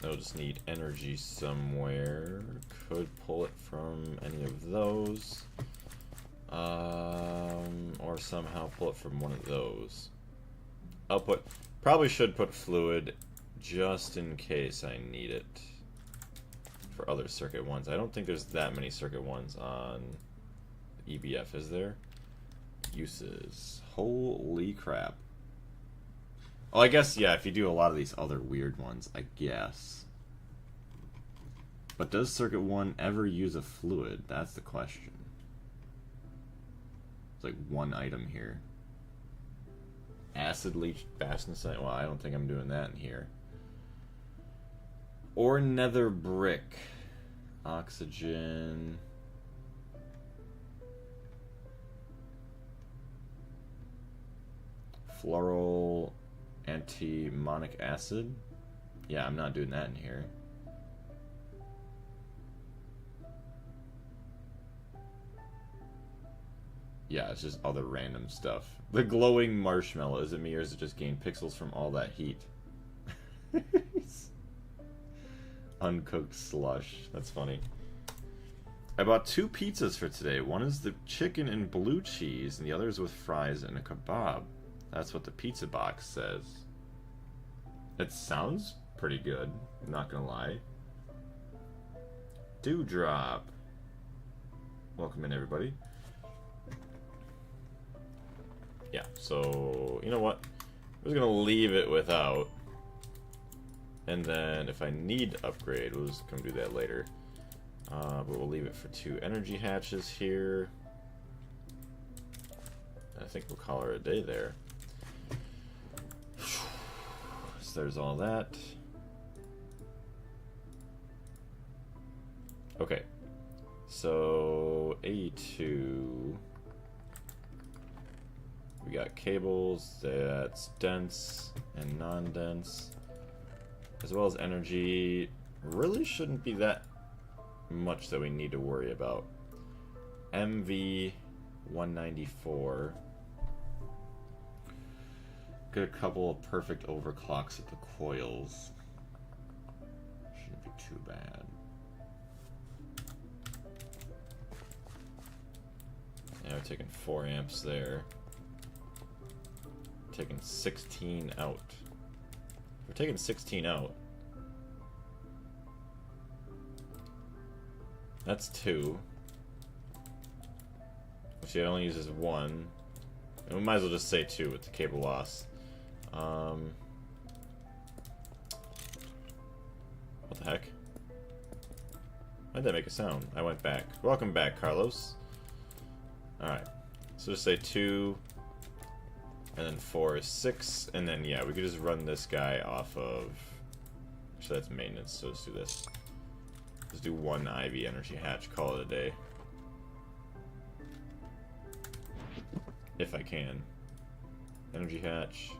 I'll just need energy somewhere. Could pull it from any of those. Or somehow pull it from one of those. output. Probably should put fluid just in case I need it for other circuit ones. I don't think there's that many circuit ones on EBF, is there? Uses. Holy crap. Oh, I guess, yeah, if you do a lot of these other weird ones, I guess. But does circuit 1 ever use a fluid? That's the question. It's like one item here. Acid leach fastness. Well, I don't think I'm doing that in here. Or nether brick. Oxygen. Floral antimonic acid. Yeah, I'm not doing that in here. Yeah, it's just other random stuff. The glowing marshmallow, is it me or is it just gain pixels from all that heat? Uncooked slush. That's funny. I bought 2 pizzas for today. One is the chicken and blue cheese, and the other is with fries and a kebab. That's what the pizza box says. It sounds pretty good, I'm not gonna lie. Dewdrop. Welcome in, everybody. Yeah, so, you know what? I'm just gonna leave it without. And then if I need to upgrade, we'll just come do that later. But we'll leave it for 2 energy hatches here. I think we'll call her a day there. So there's all that. Okay. So A2. We got cables, that's dense and non-dense, as well as energy. Really shouldn't be that much that we need to worry about. MV 194. Get a couple of perfect overclocks at the coils. Shouldn't be too bad. Yeah, we're taking 4 amps there. Taking 16 out. We're taking 16 out. That's 2. Which it only uses 1. And we might as well just say 2 with the cable loss. What the heck? Why'd that make a sound? I went back. Welcome back, Carlos. Alright. So just say 2. And then 4 is 6, and then yeah, we could just run this guy off of. Actually, that's maintenance, so let's do this. Let's do 1 IV energy hatch, call it a day. If I can. Energy hatch.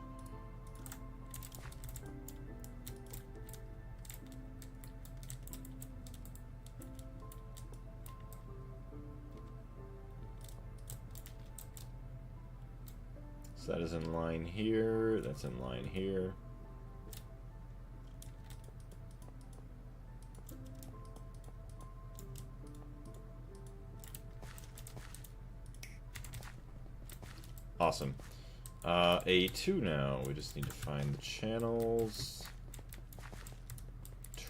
So that is in line here, that's in line here. Awesome. A2 now, we just need to find the channels.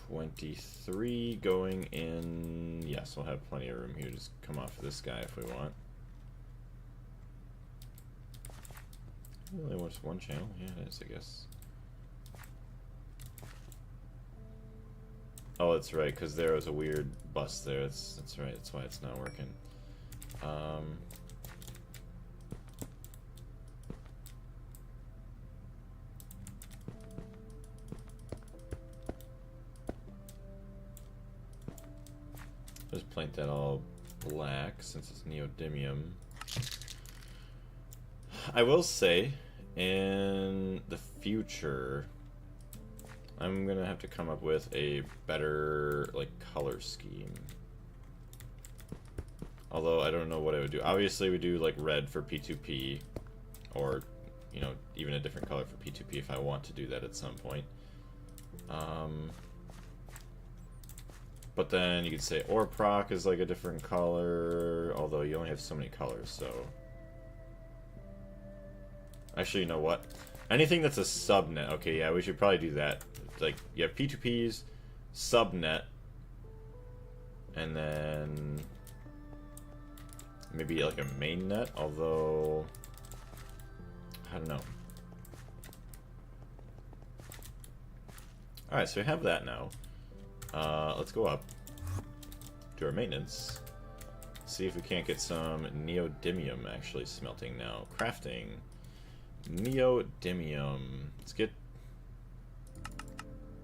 23 going in, yes, we'll have plenty of room here, just come off of this guy if we want. Only wants 1 channel? Yeah, it is, I guess. Oh, that's right, because there was a weird bus there. That's right, that's why it's not working. Just paint that all black since it's neodymium. I will say, in the future, I'm gonna have to come up with a better, like, color scheme. Although, I don't know what I would do. Obviously, we do, like, red for P2P, or, you know, even a different color for P2P if I want to do that at some point. But then you could say ore proc is, like, a different color, although you only have so many colors, so... Actually, you know what? Anything that's a subnet. Okay, yeah, we should probably do that. Like, you have P2Ps, subnet, and then maybe like a mainnet, although I don't know. Alright, so we have that now. Let's go up to our maintenance. See if we can't get some neodymium actually smelting now. Crafting. Neodymium. Let's get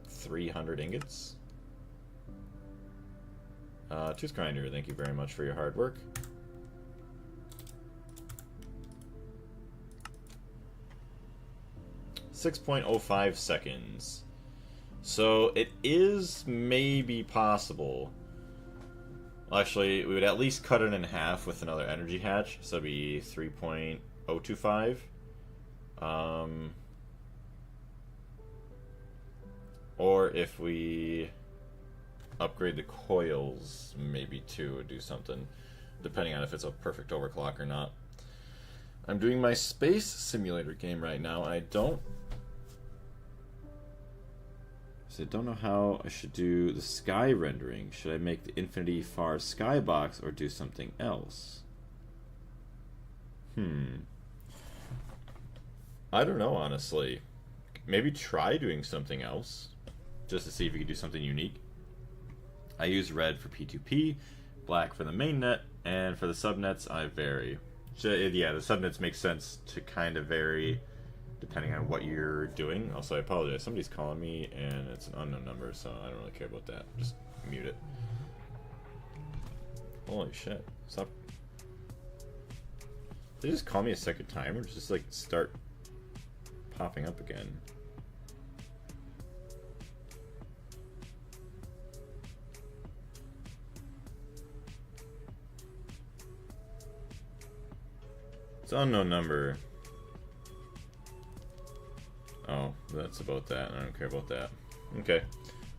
300 ingots. Tooth Grinder, thank you very much for your hard work. .05 seconds. So it is maybe possible. Well, actually, we would at least cut it in half with another energy hatch, so it'd be 3.025. Or if we upgrade the coils, maybe too, would do something, depending on if it's a perfect overclock or not. I'm doing my space simulator game right now. I don't know how I should do the sky rendering. Should I make the Infinity Far skybox or do something else? I don't know, honestly. Maybe try doing something else, just to see if you can do something unique. I use red for P2P, black for the mainnet, and for the subnets I vary. So, yeah, the subnets make sense to kind of vary depending on what you're doing. Also, I apologize. Somebody's calling me, and it's an unknown number, so I don't really care about that. Just mute it. Holy shit. Stop. Did they just call me a second time, or just, like, start popping up again? It's an unknown number. Oh, that's about that. I don't care about that. Okay.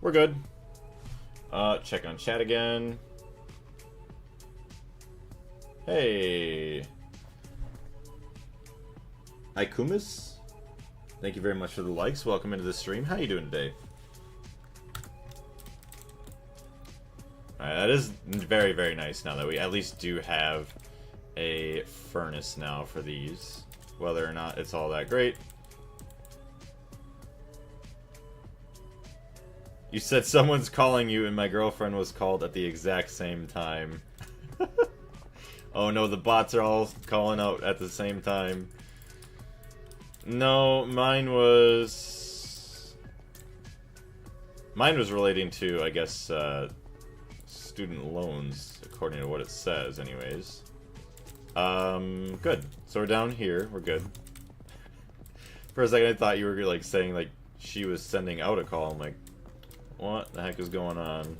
We're good. Check on chat again. Hey. Ikumis. Thank you very much for the likes. Welcome into the stream. How you doing today? Alright, that is very, very nice now that we at least do have a furnace now for these. Whether or not it's all that great. You said someone's calling you and my girlfriend was called at the exact same time. Oh no, the bots are all calling out at the same time. No, mine was relating to, I guess, student loans, according to what it says anyways. Good. So we're down here, we're good. For a second I thought you were like saying like she was sending out a call. I'm like, what the heck is going on?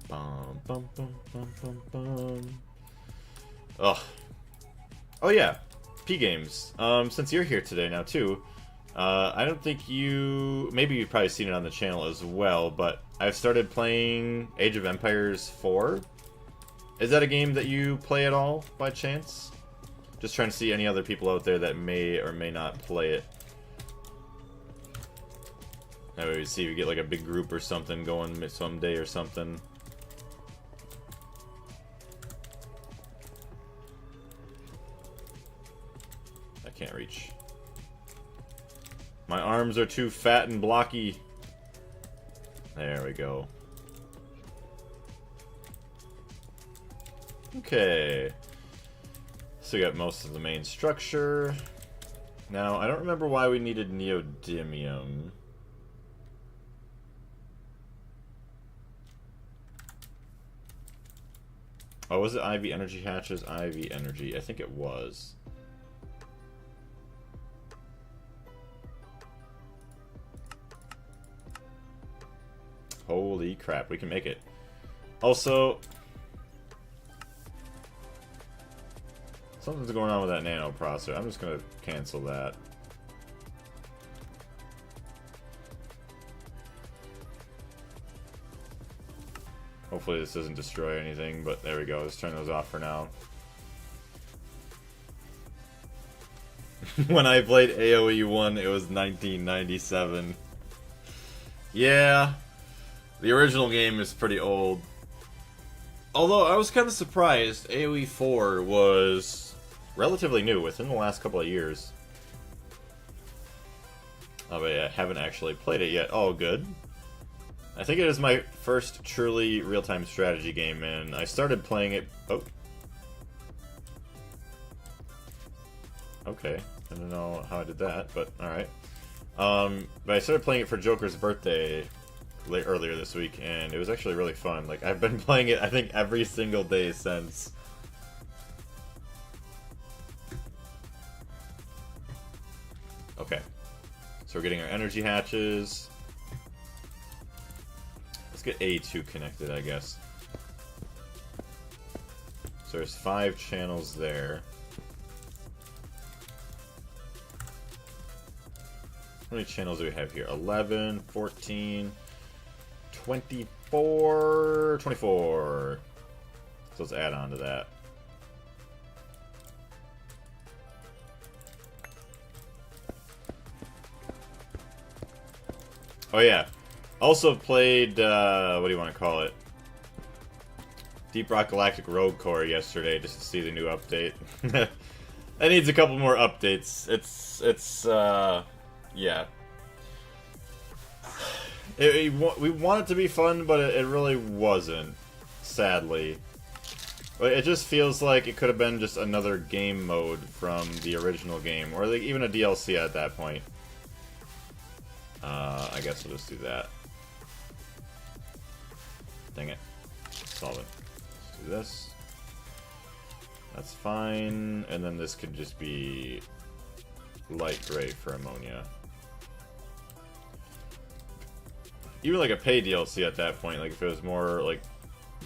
Bum, bum, bum, bum, bum, bum. Ugh. Oh yeah, P Games. Since you're here today now too, I don't think maybe you've probably seen it on the channel as well, but I've started playing Age of Empires 4. Is that a game that you play at all, by chance? Just trying to see any other people out there that may or may not play it. That way we see if we get like a big group or something going someday or something. I can't reach. My arms are too fat and blocky. There we go. Okay. So we got most of the main structure. Now, I don't remember why we needed neodymium. Oh, was it IV energy hatches? IV energy. I think it was. Holy crap, we can make it. Also, something's going on with that nano processor. I'm just gonna cancel that. Hopefully this doesn't destroy anything, but there we go. Let's turn those off for now. When I played AoE 1, it was 1997. Yeah, the original game is pretty old. Although, I was kind of surprised, AoE 4 was relatively new, within the last couple of years. Oh, but yeah, I haven't actually played it yet. Oh, good. I think it is my first truly real-time strategy game, and I started playing it... Oh. Okay. I don't know how I did that, but alright. But I started playing it for Joker's birthday earlier this week, and it was actually really fun. Like, I've been playing it, I think, every single day since. Okay. So we're getting our energy hatches. Let's get A2 connected, I guess. So there's 5 channels there. How many channels do we have here? 11, 14, 24, 24. So let's add on to that. Oh yeah. Also played, what do you want to call it? Deep Rock Galactic Rogue Core yesterday just to see the new update. It needs a couple more updates. Yeah. We want it to be fun, but it really wasn't, sadly. It just feels like it could have been just another game mode from the original game, or like even a DLC at that point. I guess we'll just do that. Dang it. Solve it. Let's do this. That's fine. And then this could just be light gray for ammonia. Even like a pay DLC at that point, like if it was more like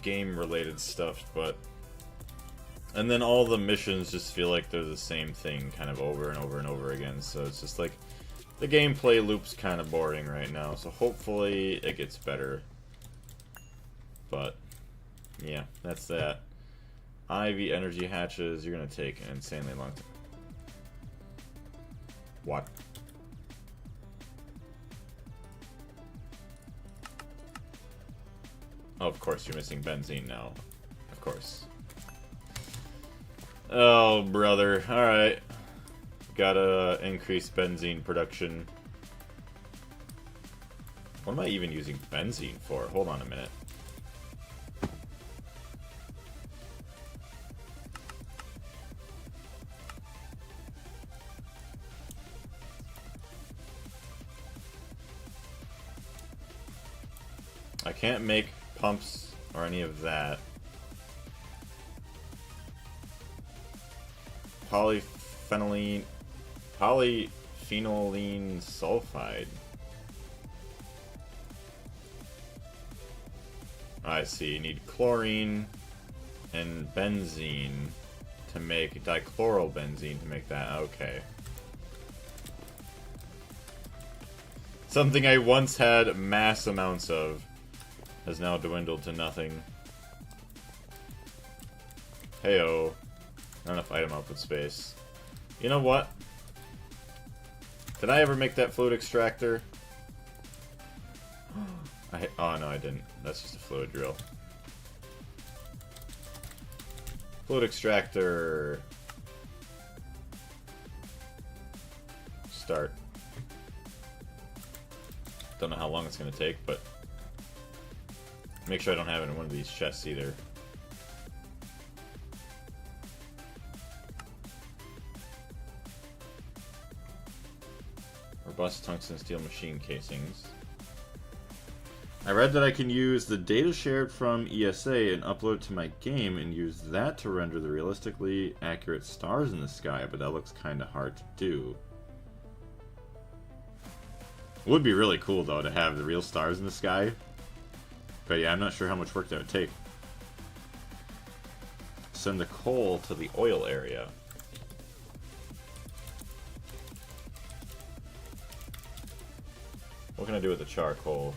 game related stuff, but... And then all the missions just feel like they're the same thing kind of over and over and over again, so it's just like... The gameplay loop's kind of boring right now, so hopefully it gets better. But, yeah, that's that. IV energy hatches, you're gonna take an insanely long time. What? Oh, of course, you're missing benzene now. Of course. Oh, brother. Alright. Gotta increase benzene production. What am I even using benzene for? Hold on a minute. I can't make pumps or any of that. Polyphenylene sulfide. I see. You need chlorine and benzene to make dichlorobenzene to make that. Okay. Something I once had mass amounts of has now dwindled to nothing. Heyo. Not enough item output space. You know what? Did I ever make that fluid extractor? Oh no, I didn't. That's just a fluid drill. Fluid extractor. Start. Don't know how long it's gonna take, but make sure I don't have it in one of these chests either. Robust tungsten steel machine casings. I read that I can use the data shared from ESA and upload it to my game and use that to render the realistically accurate stars in the sky, but that looks kinda hard to do. It would be really cool though to have the real stars in the sky. But yeah, I'm not sure how much work that would take. Send the coal to the oil area. What can I do with the charcoal?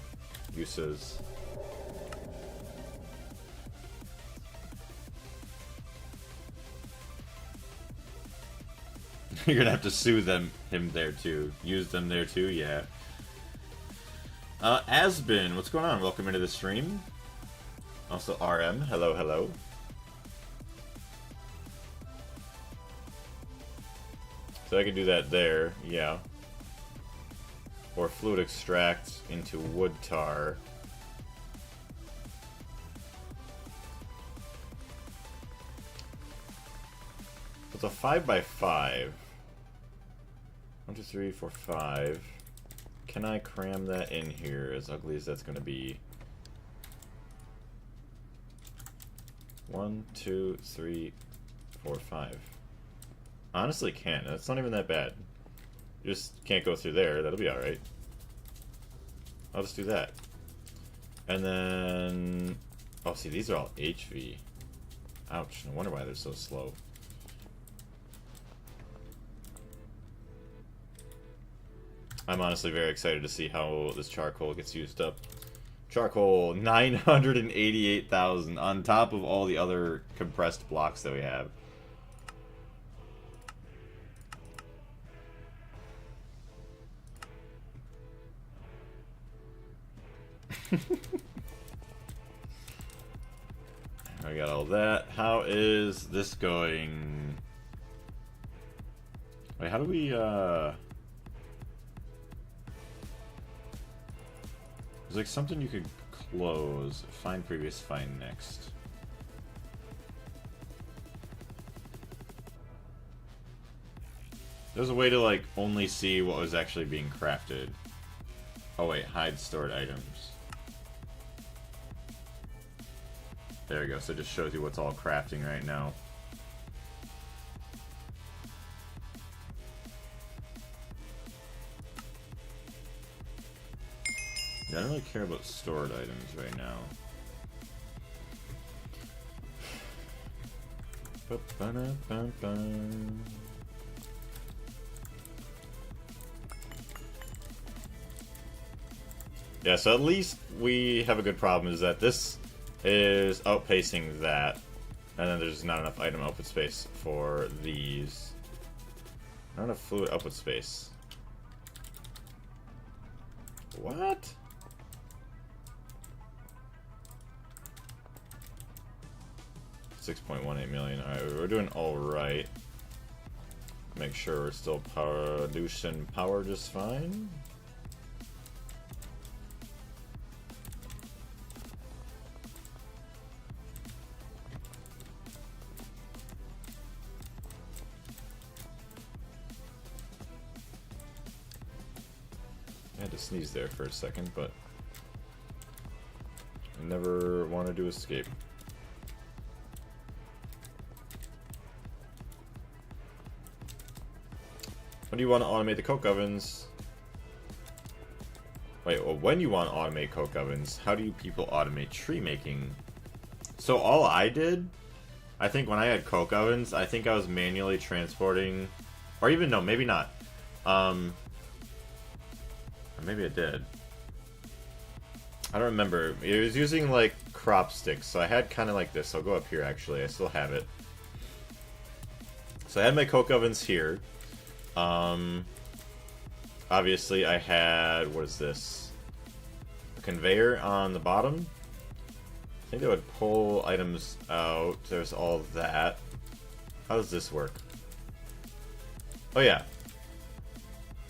Uses. You're gonna have to sue him there too. Use them there too, yeah. Asbin, what's going on? Welcome into the stream. Also RM, hello, hello. So I can do that there, yeah. Or fluid extract into wood tar. It's a 5x5. 1, 2, 3, 4, 5. Can I cram that in here, as ugly as that's going to be? 1, 2, 3, 4, 5. Honestly, can't. That's not even that bad. You just can't go through there. That'll be alright. I'll just do that. And then... Oh, see, these are all HV. Ouch. No wonder why they're so slow. I'm honestly very excited to see how this charcoal gets used up. Charcoal, 988,000 on top of all the other compressed blocks that we have. I got all that. How is this going? Wait, how do we, There's like something you could close. Find previous, find next. There's a way to like only see what was actually being crafted. Oh wait, hide stored items. There we go, so it just shows you what's all crafting right now. Yeah, I don't really care about stored items right now. Yeah, so at least we have a good problem is that this is outpacing that, and then there's not enough item output space for these. Not enough fluid output space. What? $6.18 million. Alright, we're doing alright. Make sure we're still producing power just fine. I had to sneeze there for a second, but I never wanted to escape. When do you want to automate the coke ovens? Wait, well, when you want to automate coke ovens, how do you people automate tree making? So all I did, I think when I had coke ovens, I think I was manually transporting, or even no, maybe not. Or maybe I did. I don't remember. It was using like crop sticks, so I had kind of like this. I'll go up here actually. I still have it. So I had my coke ovens here. Obviously I had, what is this? A conveyor on the bottom. I think they would pull items out. There's all that. How does this work? Oh yeah.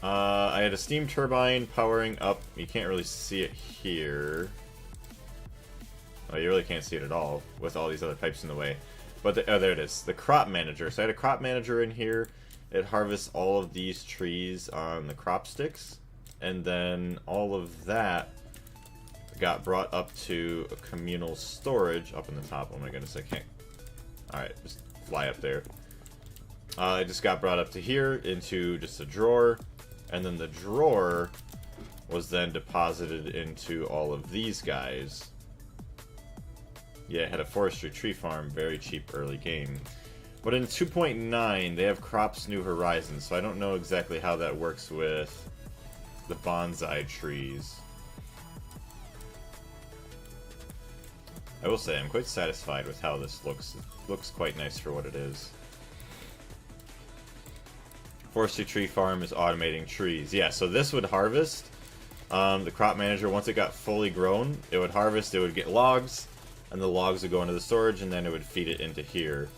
I had a steam turbine powering up. You can't really see it here. Oh, you really can't see it at all with all these other pipes in the way. But oh, there it is. The crop manager. So I had a crop manager in here. It harvests all of these trees on the crop sticks, and then all of that got brought up to a communal storage up in the top. Oh my goodness, I can't. Alright, just fly up there. It just got brought up to here into just a drawer, and then the drawer was then deposited into all of these guys. Yeah, it had a forestry tree farm, very cheap early game. But in 2.9, they have Crops New Horizons, so I don't know exactly how that works with the bonsai trees. I will say, I'm quite satisfied with how this looks. It looks quite nice for what it is. Forestry tree farm is automating trees. Yeah, so this would harvest. The crop manager, once it got fully grown, it would harvest, it would get logs, and the logs would go into the storage, and then it would feed it into here.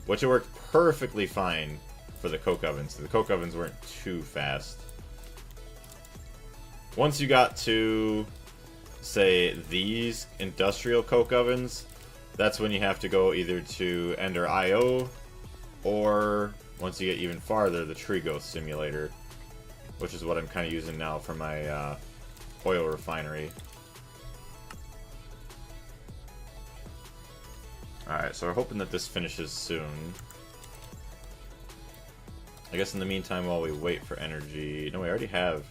Which it worked perfectly fine for the coke ovens. The coke ovens weren't too fast. Once you got to, say, these industrial coke ovens, that's when you have to go either to Ender IO, or once you get even farther, the Tree Ghost Simulator, which is what I'm kind of using now for my oil refinery. Alright, so we're hoping that this finishes soon. I guess in the meantime, while we wait for energy... No, we already have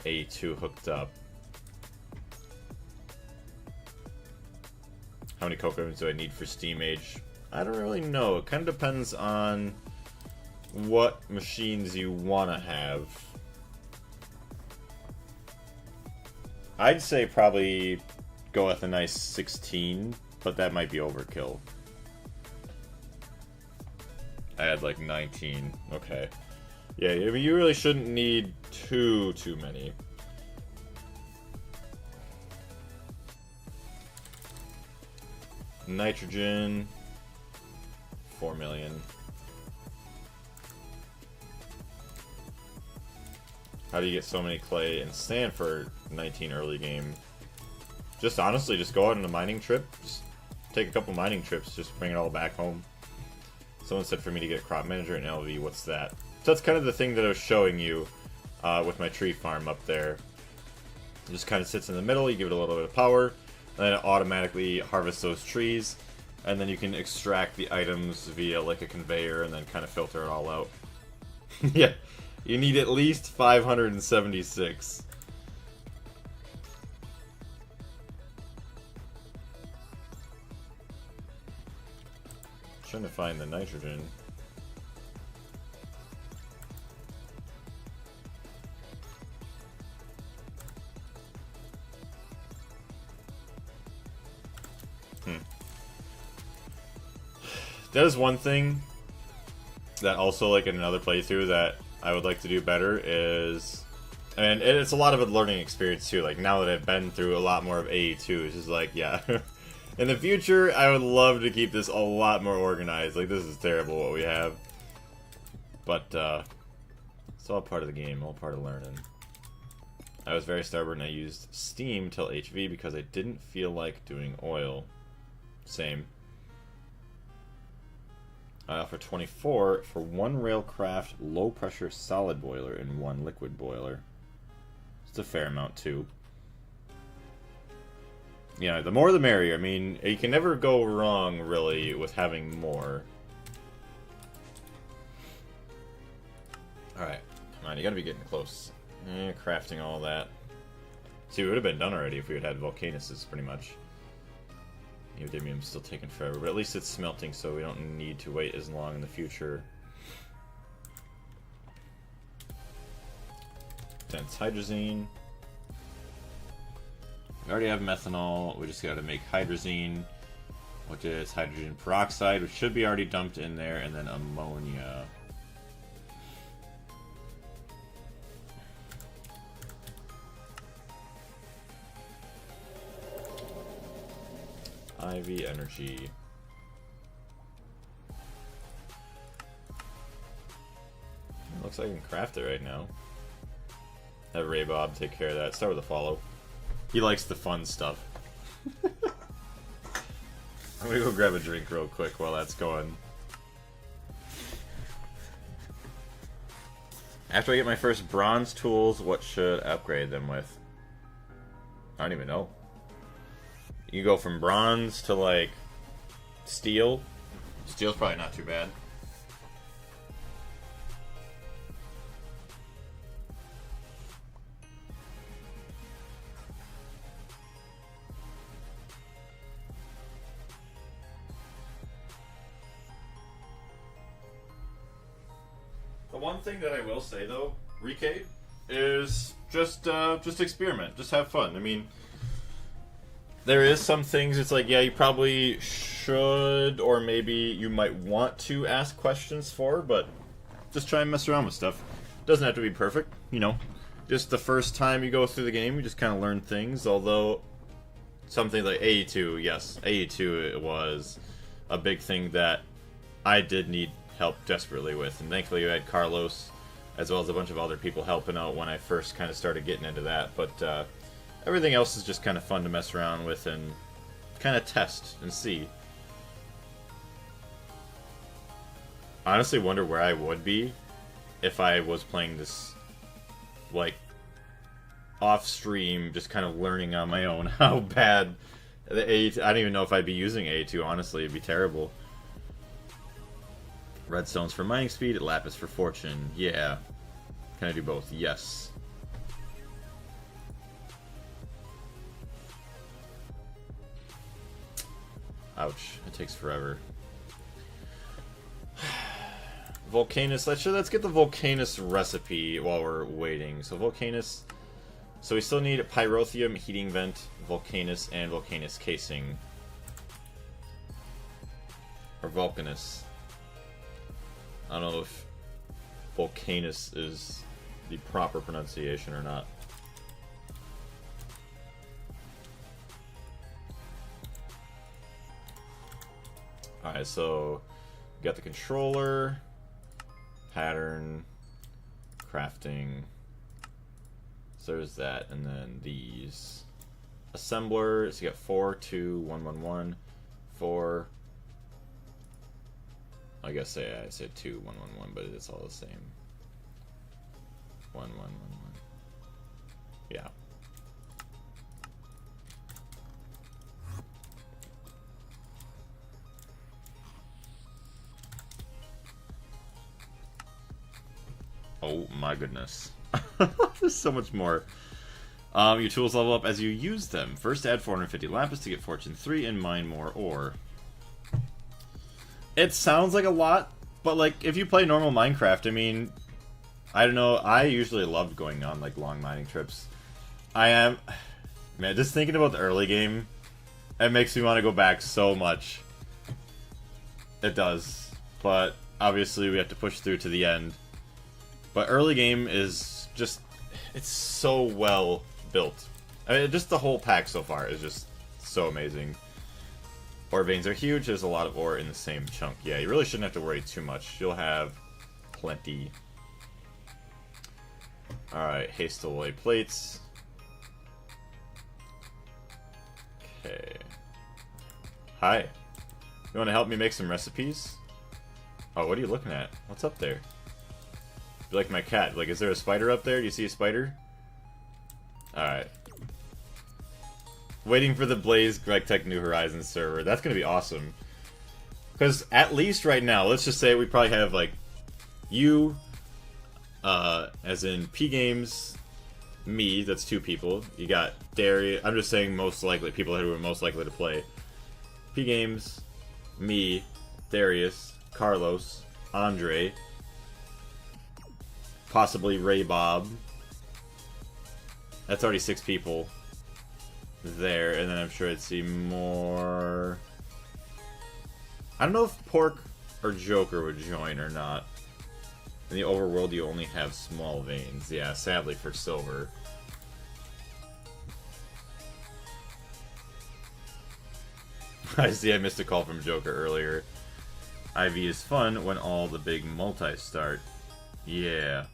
A2 hooked up. How many coke ovens do I need for Steam Age? I don't really know. It kind of depends on what machines you want to have. I'd say probably go with a nice 16, but that might be overkill. I had like 19. Okay. Yeah, I mean, you really shouldn't need too many. Nitrogen, 4 million. How do you get so many clay and sand for 19 early game? Just honestly, just go out on a mining trip. Just take a couple mining trips, just bring it all back home. Someone said for me to get crop manager and LV, what's that? So that's kind of the thing that I was showing you with my tree farm up there. It just kind of sits in the middle, you give it a little bit of power, and then it automatically harvests those trees, and then you can extract the items via like a conveyor and then kind of filter it all out. Yeah, you need at least 576. Trying to find the nitrogen. That is one thing that also, like, in another playthrough that I would like to do better is, and it's a lot of a learning experience too, like, now that I've been through a lot more of AE2, it's just like, yeah, in the future, I would love to keep this a lot more organized. Like, this is terrible what we have, but, it's all part of the game, all part of learning. I was very stubborn, I used Steam till HV because I didn't feel like doing oil. Same. For 24, for one Railcraft low pressure solid boiler and one liquid boiler. It's a fair amount too. Yeah, the more the merrier. I mean, you can never go wrong really with having more. Alright, come on, you gotta be getting close. Crafting all that. See, it would have been done already if we had had Volcanuses, pretty much. Neodymium's still taking forever, but at least it's smelting, so we don't need to wait as long in the future. Dense hydrazine. We already have methanol, we just gotta make hydrazine, which is hydrogen peroxide, which should be already dumped in there, and then ammonia. IV energy. Looks like I can craft it right now. Have Ray Bob take care of that. Start with a follow. He likes the fun stuff. I'm gonna go grab a drink real quick while that's going. After I get my first bronze tools, what should I upgrade them with? I don't even know. You go from bronze to, like, steel. Steel's probably not too bad. The one thing that I will say, though, Rike, is just experiment. Just have fun. I mean, there is some things, it's like, yeah, you probably should, or maybe you might want to ask questions for, but just try and mess around with stuff. Doesn't have to be perfect, you know. Just the first time you go through the game, you just kind of learn things. Although something like AE2, yes, AE2 it was a big thing that I did need help desperately with, and thankfully you had Carlos as well as a bunch of other people helping out when I first kind of started getting into that. But everything else is just kind of fun to mess around with and kind of test and see. I honestly wonder where I would be if I was playing this, like, off-stream, just kind of learning on my own how bad the A2... I don't even know if I'd be using A2, honestly. It'd be terrible. Redstones for mining speed, lapis for fortune. Yeah. Can I do both? Yes. Ouch. It takes forever. Volcanus. Let's get the Volcanus recipe while we're waiting. So Volcanus. So we still need Pyrotheum, Heating Vent, Volcanus, and Volcanus Casing. Or Volcanus. I don't know if Volcanus is the proper pronunciation or not. Alright, so we got the controller, pattern, crafting. So there's that, and then these assemblers. You got 4, 2, 1, 1, 1, 4. I guess I said 2, 1, 1, 1, but it's all the same. 1, 1, 1, 1. Yeah. Oh my goodness. There's so much more. Your tools level up as you use them. First add 450 lapis to get fortune 3 and mine more ore. It sounds like a lot, but like if you play normal Minecraft, I mean, I don't know, I usually loved going on like long mining trips. Man, just thinking about the early game, it makes me want to go back so much. It does, but obviously we have to push through to the end. But early game is just, it's so well built. I mean, just the whole pack so far is just so amazing. Ore veins are huge, there's a lot of ore in the same chunk. Yeah, you really shouldn't have to worry too much. You'll have plenty. Alright, haste alloy plates. Okay. Hi. You want to help me make some recipes? Oh, what are you looking at? What's up there? You're like my cat. Like, is there a spider up there? Do you see a spider? Alright. Waiting for the Blaze GregTech New Horizons server. That's going to be awesome. Because at least right now, let's just say we probably have, like, you, as in P Games, me, that's 2 people. You got Darius, I'm just saying most likely, people who are most likely to play. P Games, me, Darius, Carlos, Andre, possibly Ray Bob. That's already 6 people there, and then I'm sure I'd see more. I don't know if Pork or Joker would join or not. In the overworld, you only have small veins. Yeah, sadly for silver. I see I missed a call from Joker earlier. IV is fun when all the big multis start. Yeah.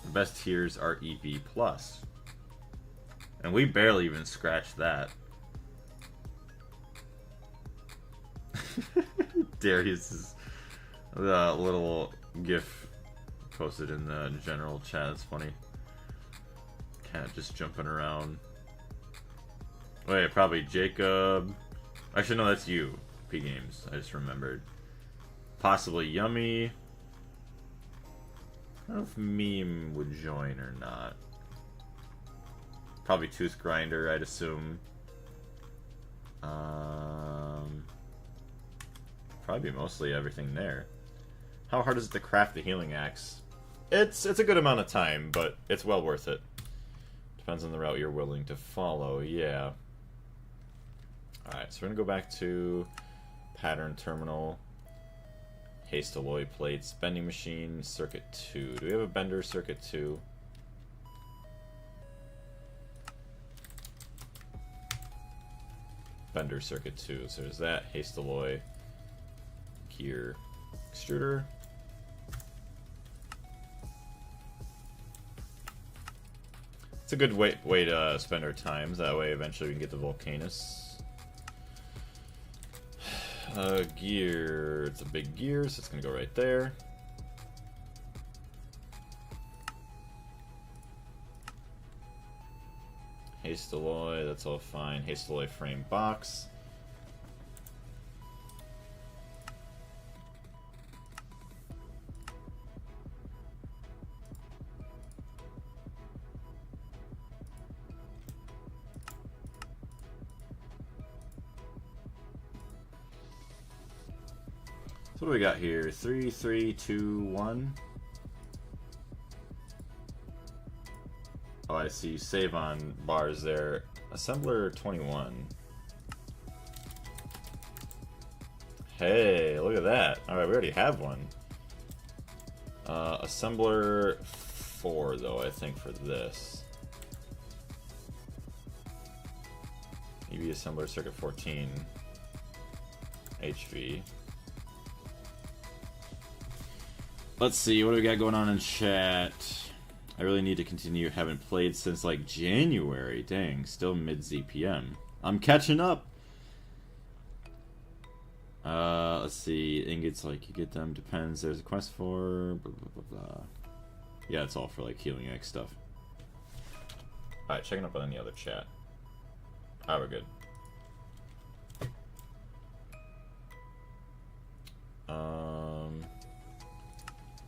The best tiers are EP+. And we barely even scratched that. Darius's little gif posted in the general chat. It's funny. Cat just jumping around. Wait, probably Jacob. Actually, no, that's you. P Games. I just remembered. Possibly Yummy. I don't know if Meme would join or not. Probably Tooth Grinder, I'd assume. Probably mostly everything there. How hard is it to craft the healing axe? It's a good amount of time, but it's well worth it. Depends on the route you're willing to follow, yeah. Alright, so we're gonna go back to Pattern Terminal. Haste alloy plates, bending machine, circuit 2. Do we have a bender circuit 2? Bender circuit 2. So there's that. Haste alloy, gear, extruder. It's a good way to spend our times. That way eventually we can get the Volcanus. Gear. It's a big gear, so it's going to go right there. Haste alloy, that's all fine. Haste alloy frame box. So what do we got here? 3, 3, 2, 1. Oh, I see save on bars there. Assembler 21. Hey, look at that. Alright, we already have one. Assembler 4, though, I think, for this. EV assembler circuit 14. HV. Let's see, what do we got going on in chat? I really need to continue. Haven't played since like January. Dang, still mid ZPM. I'm catching up. Let's see. Ingots, like you get them. Depends. There's a quest for blah blah blah blah. Yeah, it's all for like healing X stuff. Alright, checking up on any other chat. Ah, we're good.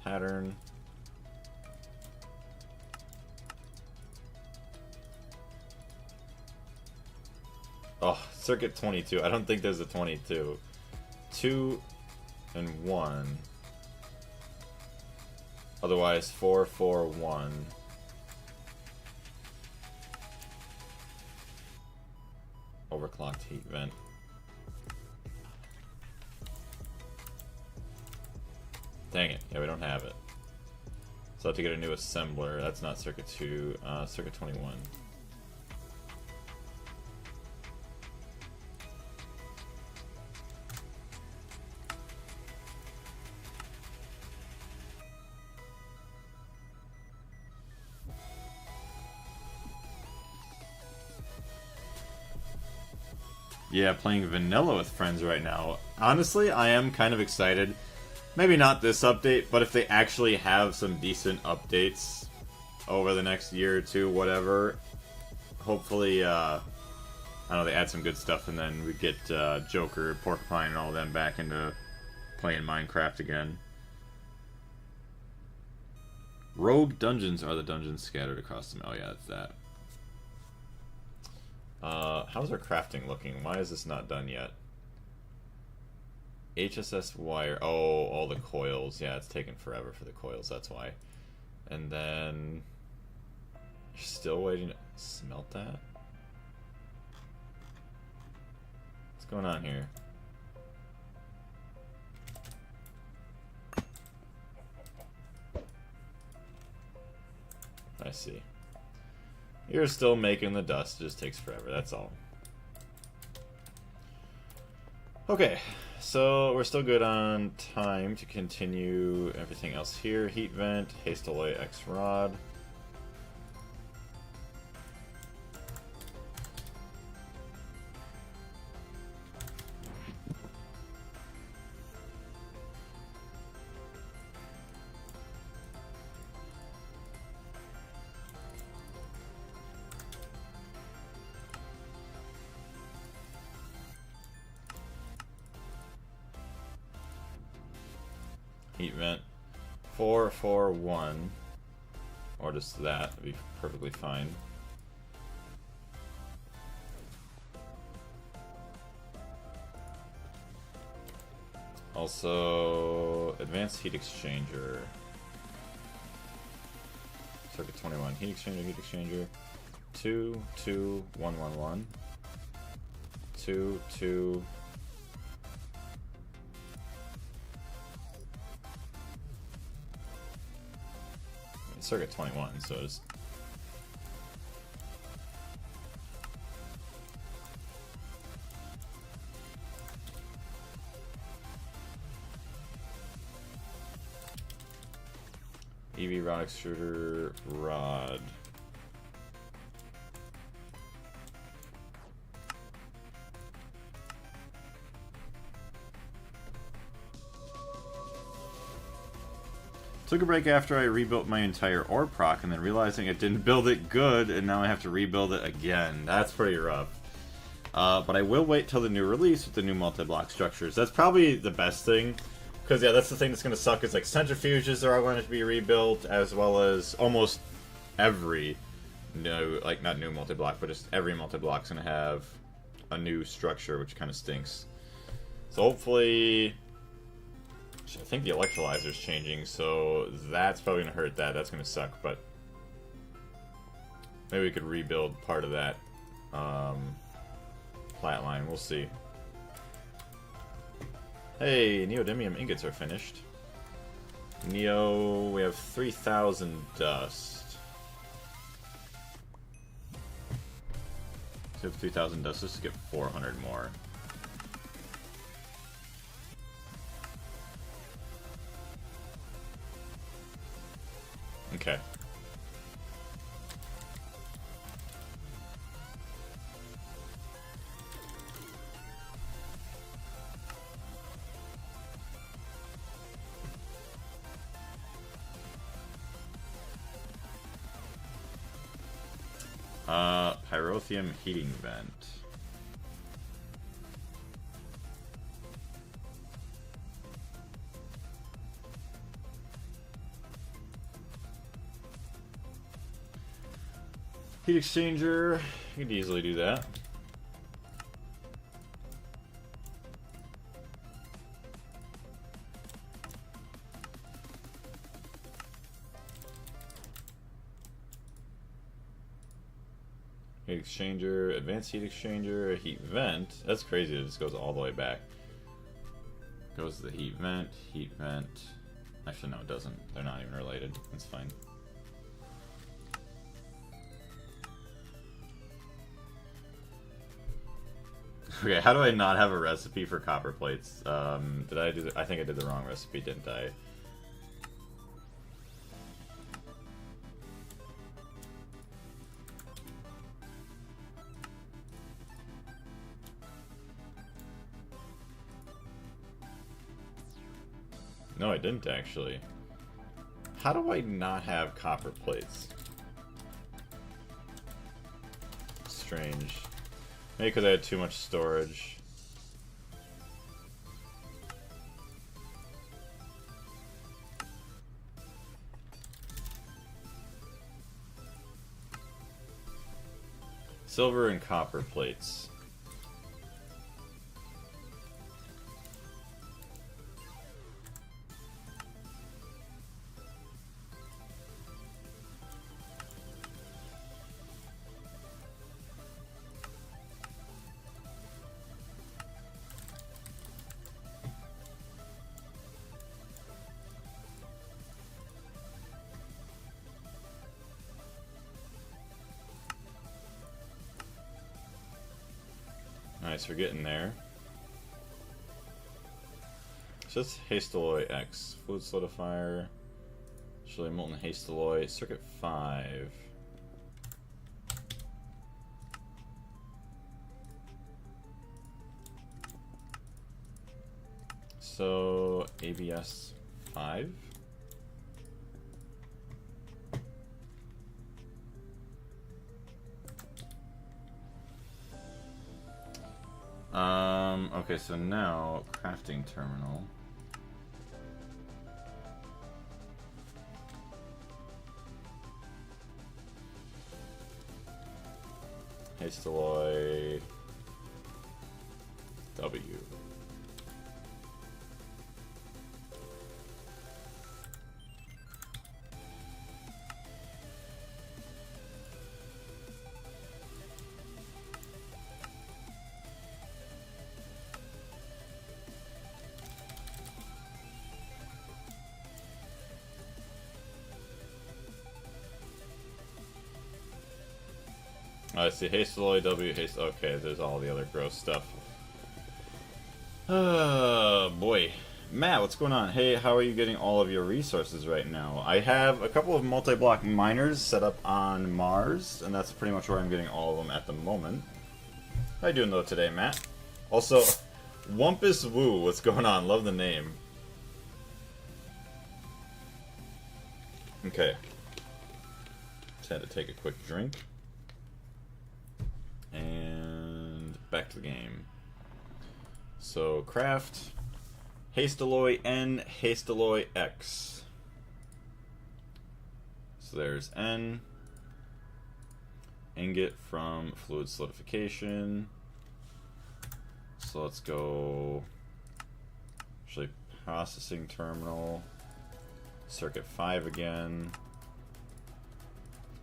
Pattern. Oh, circuit 22. I don't think there's a 22. 2 and 1. Otherwise, 4, 4, 1. Overclocked heat vent. Dang it. Yeah, we don't have it. So I have to get a new assembler. That's not circuit 2. Circuit 21. Yeah, playing vanilla with friends right now. Honestly, I am kind of excited. Maybe not this update, but if they actually have some decent updates over the next year or two, whatever. Hopefully, I don't know, they add some good stuff and then we get Joker, Porcupine, and all them back into playing Minecraft again. Rogue dungeons are the dungeons scattered across them. Oh yeah, that's that. How's our crafting looking? Why is this not done yet? HSS wire. Oh, all the coils. Yeah, it's taking forever for the coils, that's why. And then... You're still waiting to smelt that? What's going on here? I see. You're still making the dust, it just takes forever, that's all. Okay, so we're still good on time to continue everything else here. Heat vent, haste alloy X rod. Heat vent 441, or just that would be perfectly fine. Also, advanced heat exchanger. Circuit 21, heat exchanger. 2, 2, 1, 1, 1. 2, 2. It's circuit 21, so it's... EV rod extruder rod. Took a break after I rebuilt my entire ore proc and then realizing it didn't build it good and now I have to rebuild it again. That's pretty rough. But I will wait till the new release with the new multi-block structures. That's probably the best thing. Because, yeah, that's the thing that's going to suck is, like, centrifuges are all going to be rebuilt, as well as almost every new, like, not new multi-block, but just every multi-block is going to have a new structure, which kind of stinks. So hopefully, I think the electrolyzer's changing, so that's probably going to hurt that. That's going to suck, but maybe we could rebuild part of that plat line. We'll see. Hey, neodymium ingots are finished. Neo, we have 3,000 dust. So we have 3,000 dust just to get 400 more. Okay. Pyrotheum heating vent. Heat exchanger, you could easily do that. Heat exchanger, advanced heat exchanger, heat vent. That's crazy, it just goes all the way back. Goes to the heat vent, heat vent. Actually, no, it doesn't. They're not even related. That's fine. Okay, how do I not have a recipe for copper plates? Did I do? I think I did the wrong recipe, didn't I? No, I didn't actually. How do I not have copper plates? Strange. Maybe because I had too much storage. Silver and copper plates. Nice, we're getting there. So it's Hastalloy X. Fluid solidifier. Chili molten Hastalloy. Circuit 5. So ABS 5. Okay, so now crafting terminal. Hastalloy W. I see. Hastily W. Haste. Okay, there's all the other gross stuff. Oh boy. Matt, what's going on? Hey, how are you getting all of your resources right now? I have a couple of multi-block miners set up on Mars, and that's pretty much where I'm getting all of them at the moment. How you doing though today, Matt? Also, Wumpus Woo, what's going on? Love the name. Okay. Just had to take a quick drink. And back to the game. So, craft Hastalloy N, Hastalloy X. So there's N. Ingot from fluid solidification. So let's go. Actually, processing terminal. Circuit 5 again.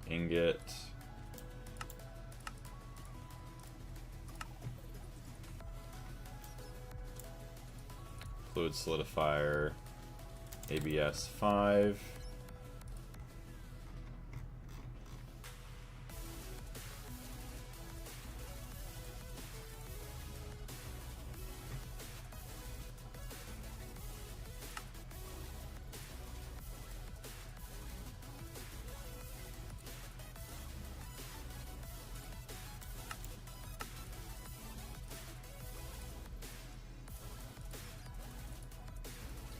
Ingot. Fluid solidifier. ABS 5.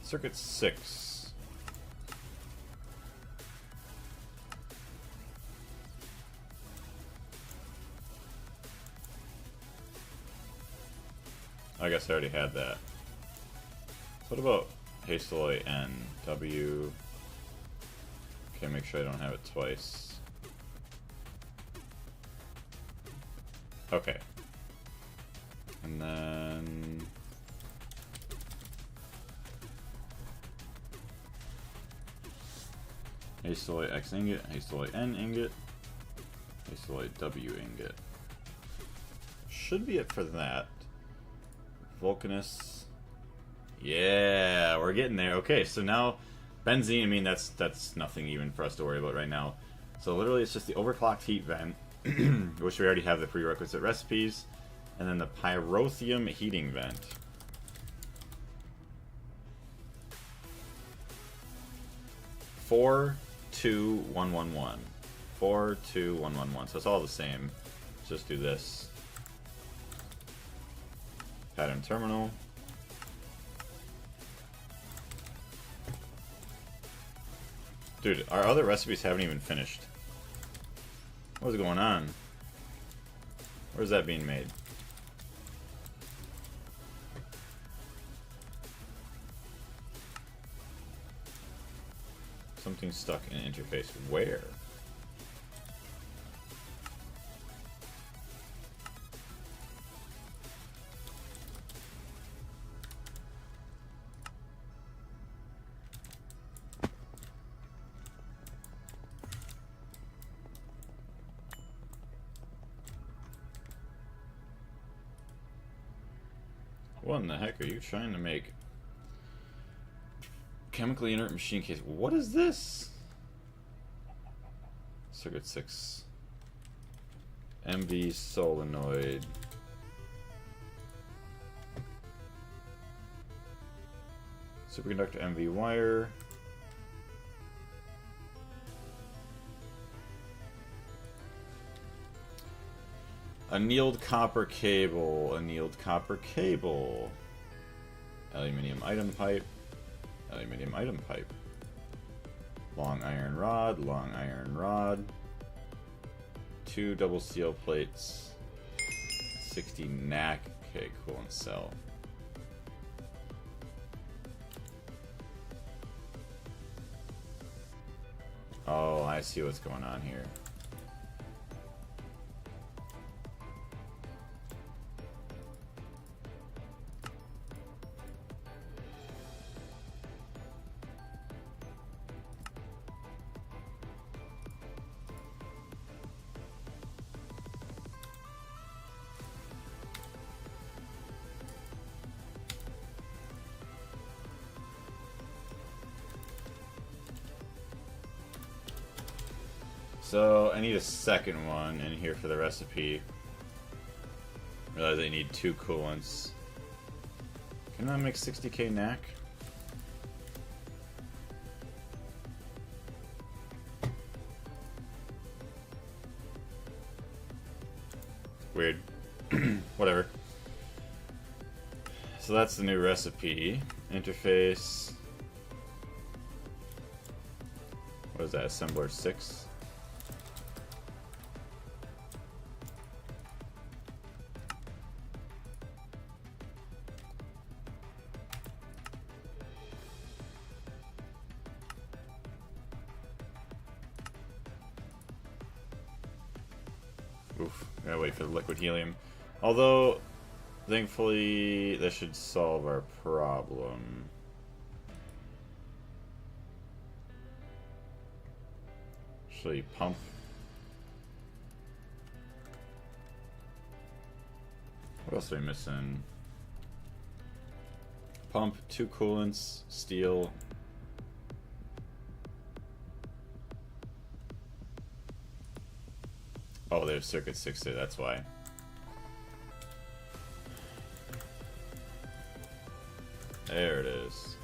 Circuit 6. I guess I already had that. So what about Hastalloy N? W. Okay, make sure I don't have it twice. Okay. And then Hastalloy X ingot, Hastalloy N ingot, Hastalloy W ingot. Should be it for that. Vulcanus. Yeah, we're getting there. Okay, so now benzene, I mean that's nothing even for us to worry about right now. So literally it's just the overclocked heat vent, which we already have the prerequisite recipes, and then the pyrotheum heating vent. Four, 2, 1, 1, 1. 4, 2, 1, 1, 1. So it's all the same. Let's just do this. Pattern terminal. Dude, our other recipes haven't even finished. What's going on? Where's that being made? Something stuck in interface. Where? What in the heck are you trying to make? Chemically inert machine case. What is this? Circuit 6. MV solenoid. Superconductor MV wire. Annealed copper cable. Annealed copper cable. Aluminium item pipe. Aluminium item pipe. Long iron rod. Long iron rod. 2 double steel plates. 60 knack. Okay, cool, and sell. Oh, I see what's going on here. So I need a second one in here for the recipe. Realize I need 2 coolants. Can I make 60k knack? Weird. Whatever. So that's the new recipe. Interface. What is that? Assembler 6? Oof, gotta wait for the liquid helium. Although, thankfully, that should solve our problem. Actually, pump. What else are we missing? Pump, 2 coolants, steel. Oh, there's circuit 6 there, that's why. There it is.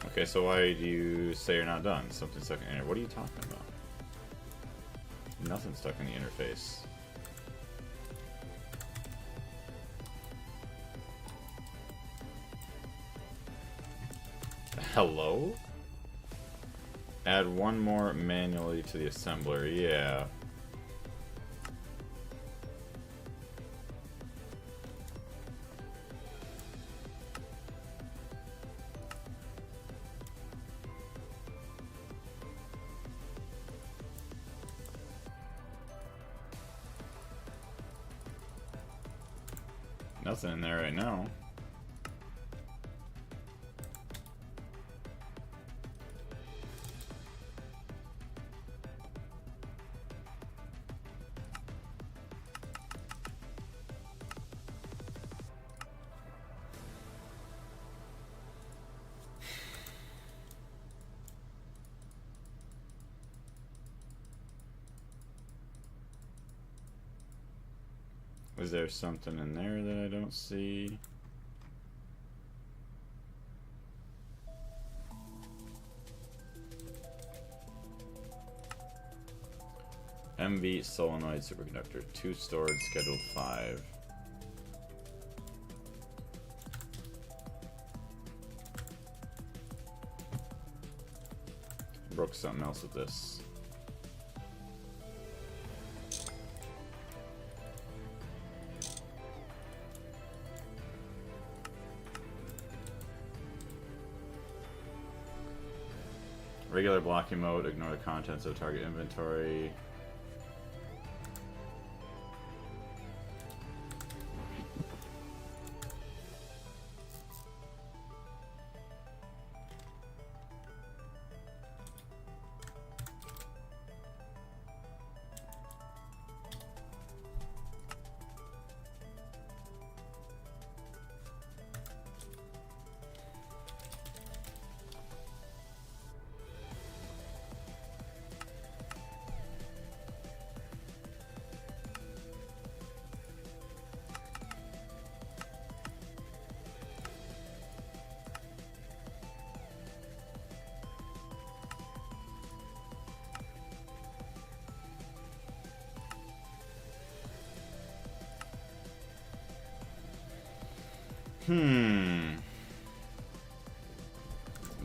Okay, so why do you say you're not done? Something's stuck in here. What are you talking about? Nothing's stuck in the interface. Hello? Add 1 more manually to the assembler. Yeah. Nothing in there right now. Was there something in there that I don't see? MV solenoid superconductor, 2 stored, scheduled 5. Broke something else with this. Regular blocking mode, ignore the contents of target inventory.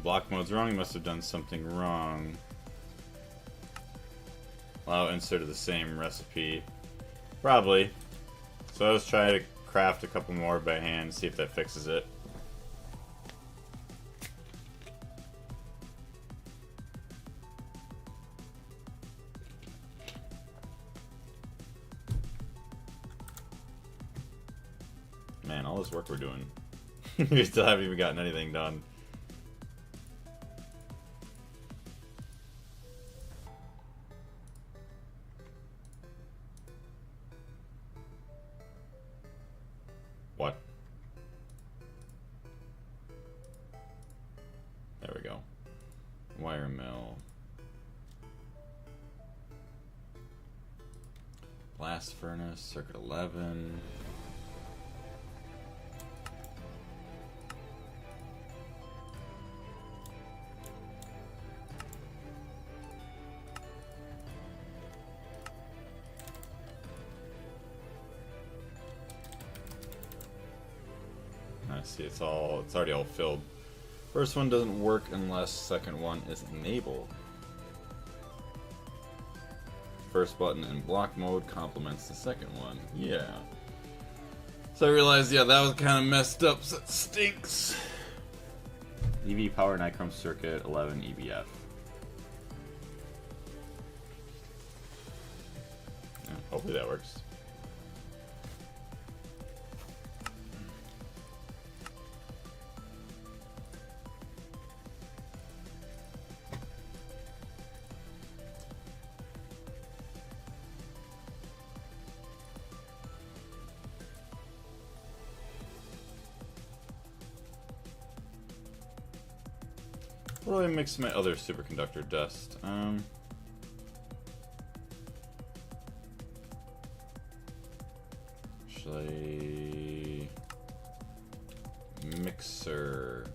Block mode's wrong, you must have done something wrong. Allow insert of the same recipe. Probably. So let's try to craft a couple more by hand, see if that fixes it. Man, all this work we're doing. We still haven't even gotten anything done. blast furnace, circuit 11. I see, it's already all filled. First one doesn't work unless second one is enabled. First button in block mode complements the second one. Yeah. So I realized, yeah, that was kind of messed up, so it stinks. EV power nichrome circuit 11 EBF. Yeah, hopefully that works. What do I mix my other superconductor dust? Actually, mixer.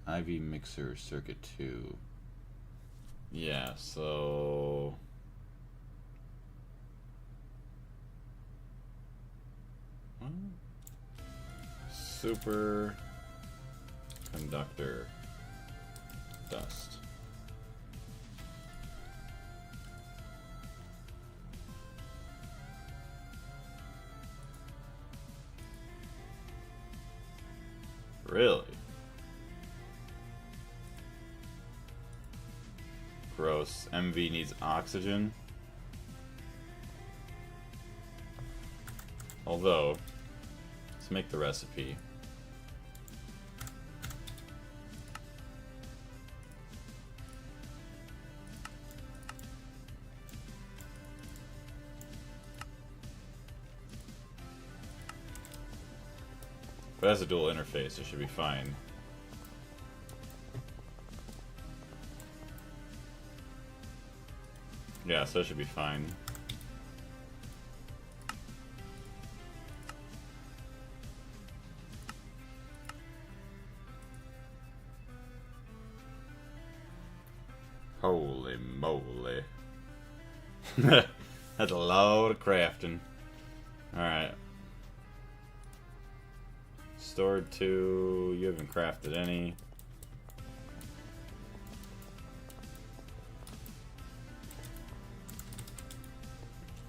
IV mixer circuit 2. Yeah, so super conductor dust. Really? Gross. MV needs oxygen. Although, let's make the recipe. But it has a dual interface, it should be fine. Yeah, so it should be fine. Holy moly. That's a load of crafting. Alright. Stored 2, you haven't crafted any.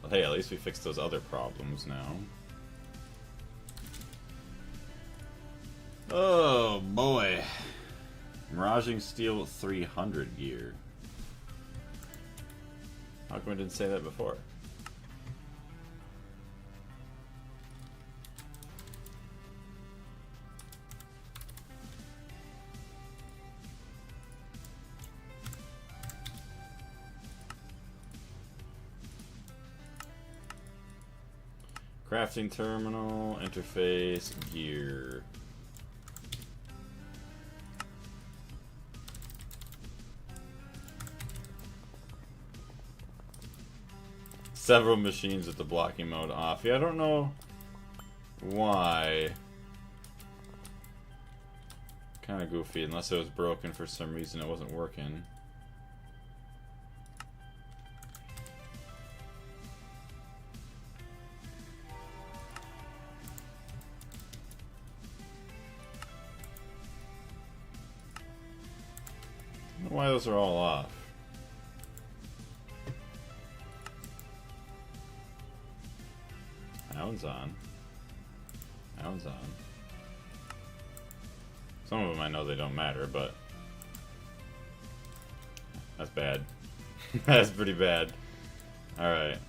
Well, hey, at least we fixed those other problems now. Oh boy. Miraging Steel 300 gear. How come I didn't say that before? Crafting terminal, interface, gear. Several machines with the blocking mode off. Yeah, I don't know why. Kind of goofy, unless it was broken for some reason it wasn't working. I don't know why those are all off. That one's on. That one's on. Some of them I know they don't matter, but that's bad. That's pretty bad. Alright.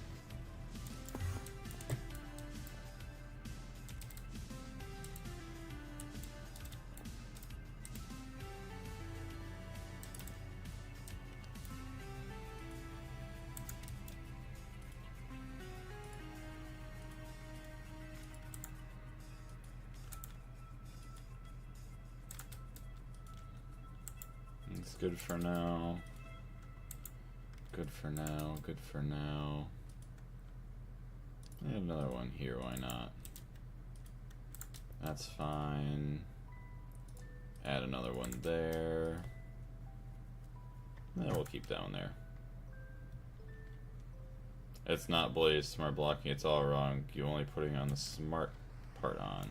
It's good for now. Good for now, good for now. Add another one here, why not? That's fine. Add another one there. And we'll keep that one there. It's not Blaze smart blocking, it's all wrong. You're only putting on the smart part on.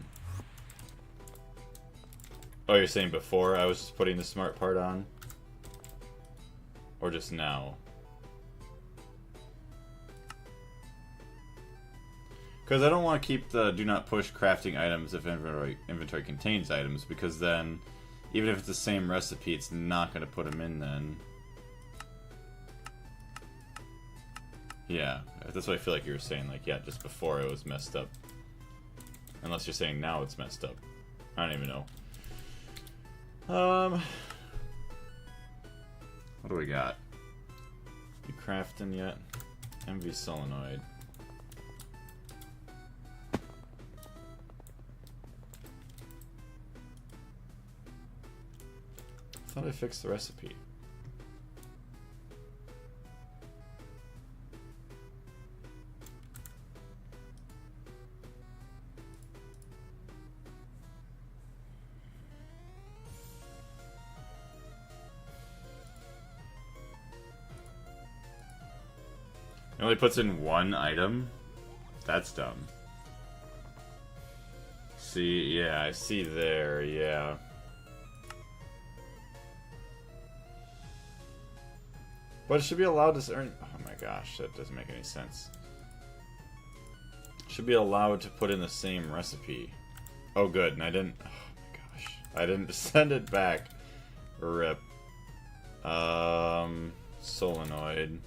Oh, you're saying before I was just putting the smart part on? Or just now? Because I don't want to keep the do not push crafting items if inventory contains items, because then, even if it's the same recipe, it's not going to put them in then. Yeah, that's what I feel like you were saying, like, yeah, just before it was messed up. Unless you're saying now it's messed up. I don't even know. What do we got? You crafting yet? MV solenoid. I thought I fixed the recipe. It only puts in one item? That's dumb. See, yeah, I see there, yeah. But it should be allowed to earn... Oh my gosh, that doesn't make any sense. It should be allowed to put in the same recipe. Oh good, and I didn't... Oh my gosh. I didn't send it back. Rip. Solenoid.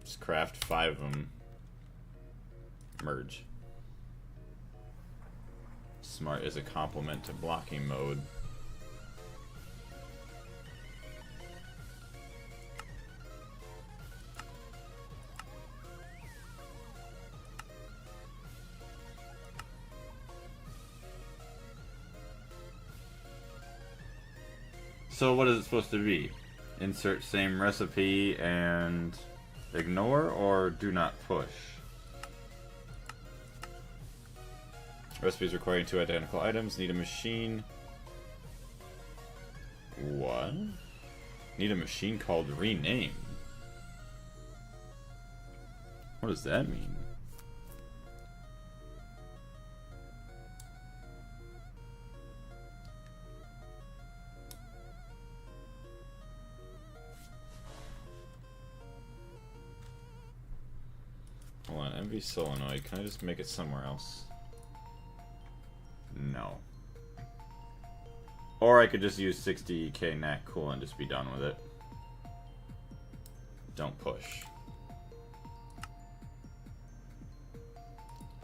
Just craft 5 of them. Merge. Smart is a complement to blocking mode. So what is it supposed to be? Insert same recipe and ignore, or do not push? Recipes requiring 2 identical items. Need a machine. What? Need a machine called rename. What does that mean? Hold on, MV solenoid. Can I just make it somewhere else? No. Or I could just use 60k nat cool and just be done with it. Don't push.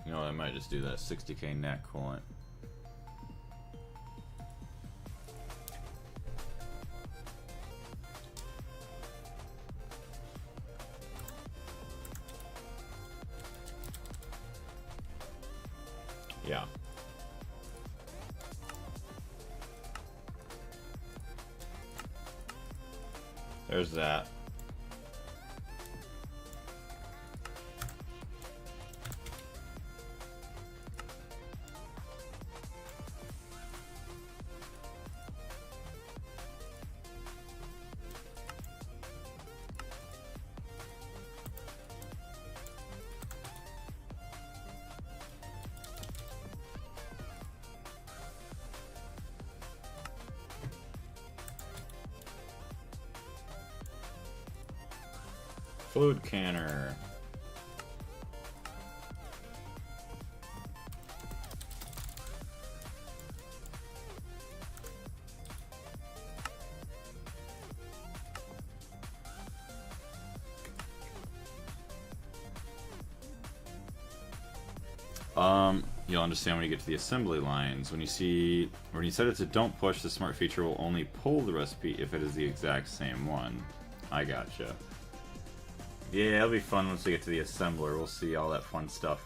You know what, I might just do that. 60k nat coolant. Yeah. There's that. Fluid canner. You'll understand when you get to the assembly lines. When you set it to don't push, the smart feature will only pull the recipe if it is the exact same one. I gotcha. Yeah, it'll be fun once we get to the assembler. We'll see all that fun stuff.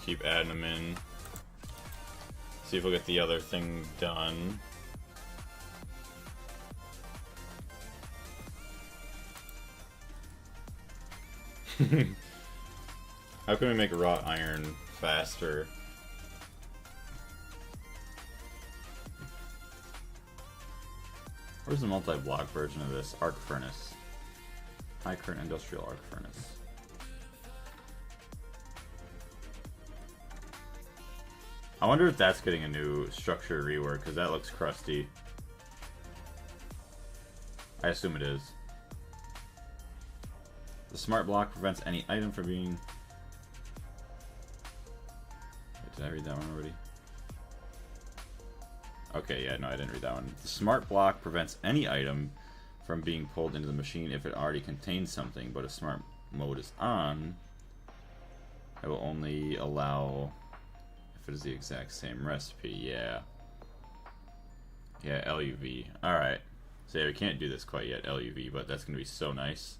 keep adding them in. See if we'll get the other thing done. How can we make wrought iron faster? Where's the multi-block version of this? Arc furnace. High current industrial arc furnace. I wonder if that's getting a new structure rework, because that looks crusty. I assume it is. The smart block prevents any item from being... Wait, did I read that one already? Okay, yeah, no, I didn't read that one. The smart block prevents any item from being pulled into the machine if it already contains something, but if smart mode is on, it will only allow if it is the exact same recipe. Yeah. Yeah, LUV. Alright. So yeah, we can't do this quite yet, LUV, but that's going to be so nice.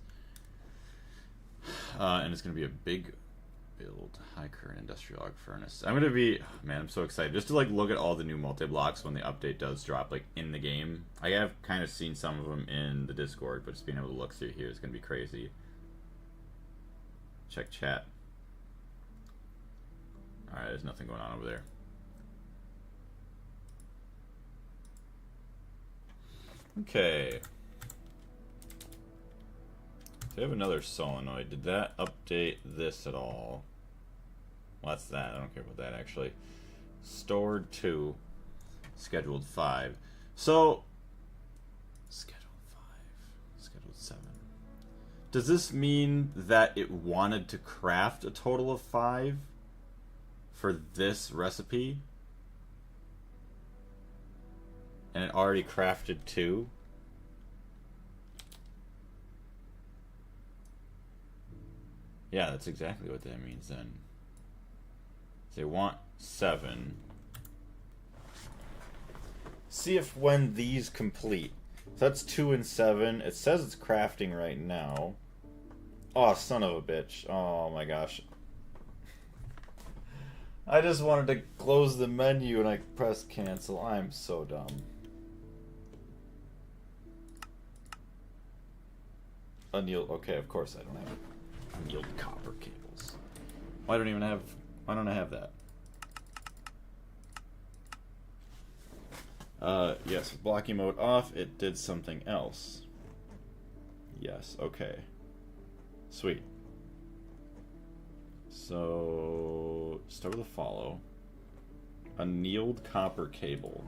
And it's going to be a big build, high current industrial arc furnace. I'm going to be, oh, man, I'm so excited just to like look at all the new multi-blocks when the update does drop, like in the game. I have kind of seen some of them in the Discord, but just being able to look through here is going to be crazy. Check chat. Alright, there's nothing going on over there. Okay. So we have another solenoid. Did that update this at all? Well, that's that. I don't care about that, actually. Stored 2. Scheduled 5. So, scheduled 5. Scheduled 7. Does this mean that it wanted to craft a total of 5 for this recipe? And it already crafted 2? Yeah, that's exactly what that means then. They want 7. See if when these complete. So that's 2 and 7. It says it's crafting right now. Oh, son of a bitch. Oh my gosh. I just wanted to close the menu and I pressed cancel. I'm so dumb. Annealed. Okay, of course I don't have annealed copper cables. Why don't I have that? Yes, with blocking mode off, it did something else. Yes, okay. Sweet. So, start with a follow. Annealed copper cable.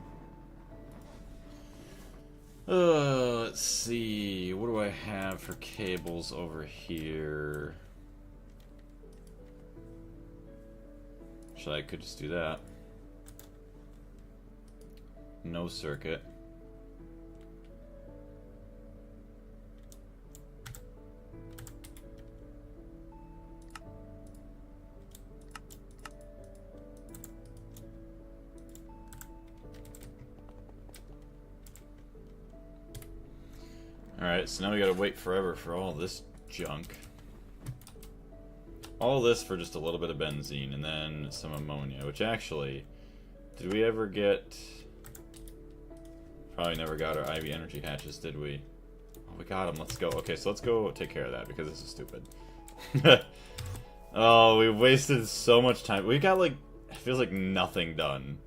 Let's see. What do I have for cables over here? I could just do that. No circuit. Alright, so now we gotta wait forever for all this junk. All this for just a little bit of benzene and then some ammonia, which actually, did we ever get... Probably never got our IV energy hatches, did we? Oh, we got them. Let's go. Okay, so let's go take care of that because this is stupid. Oh, we wasted so much time. We got like, it feels like nothing done.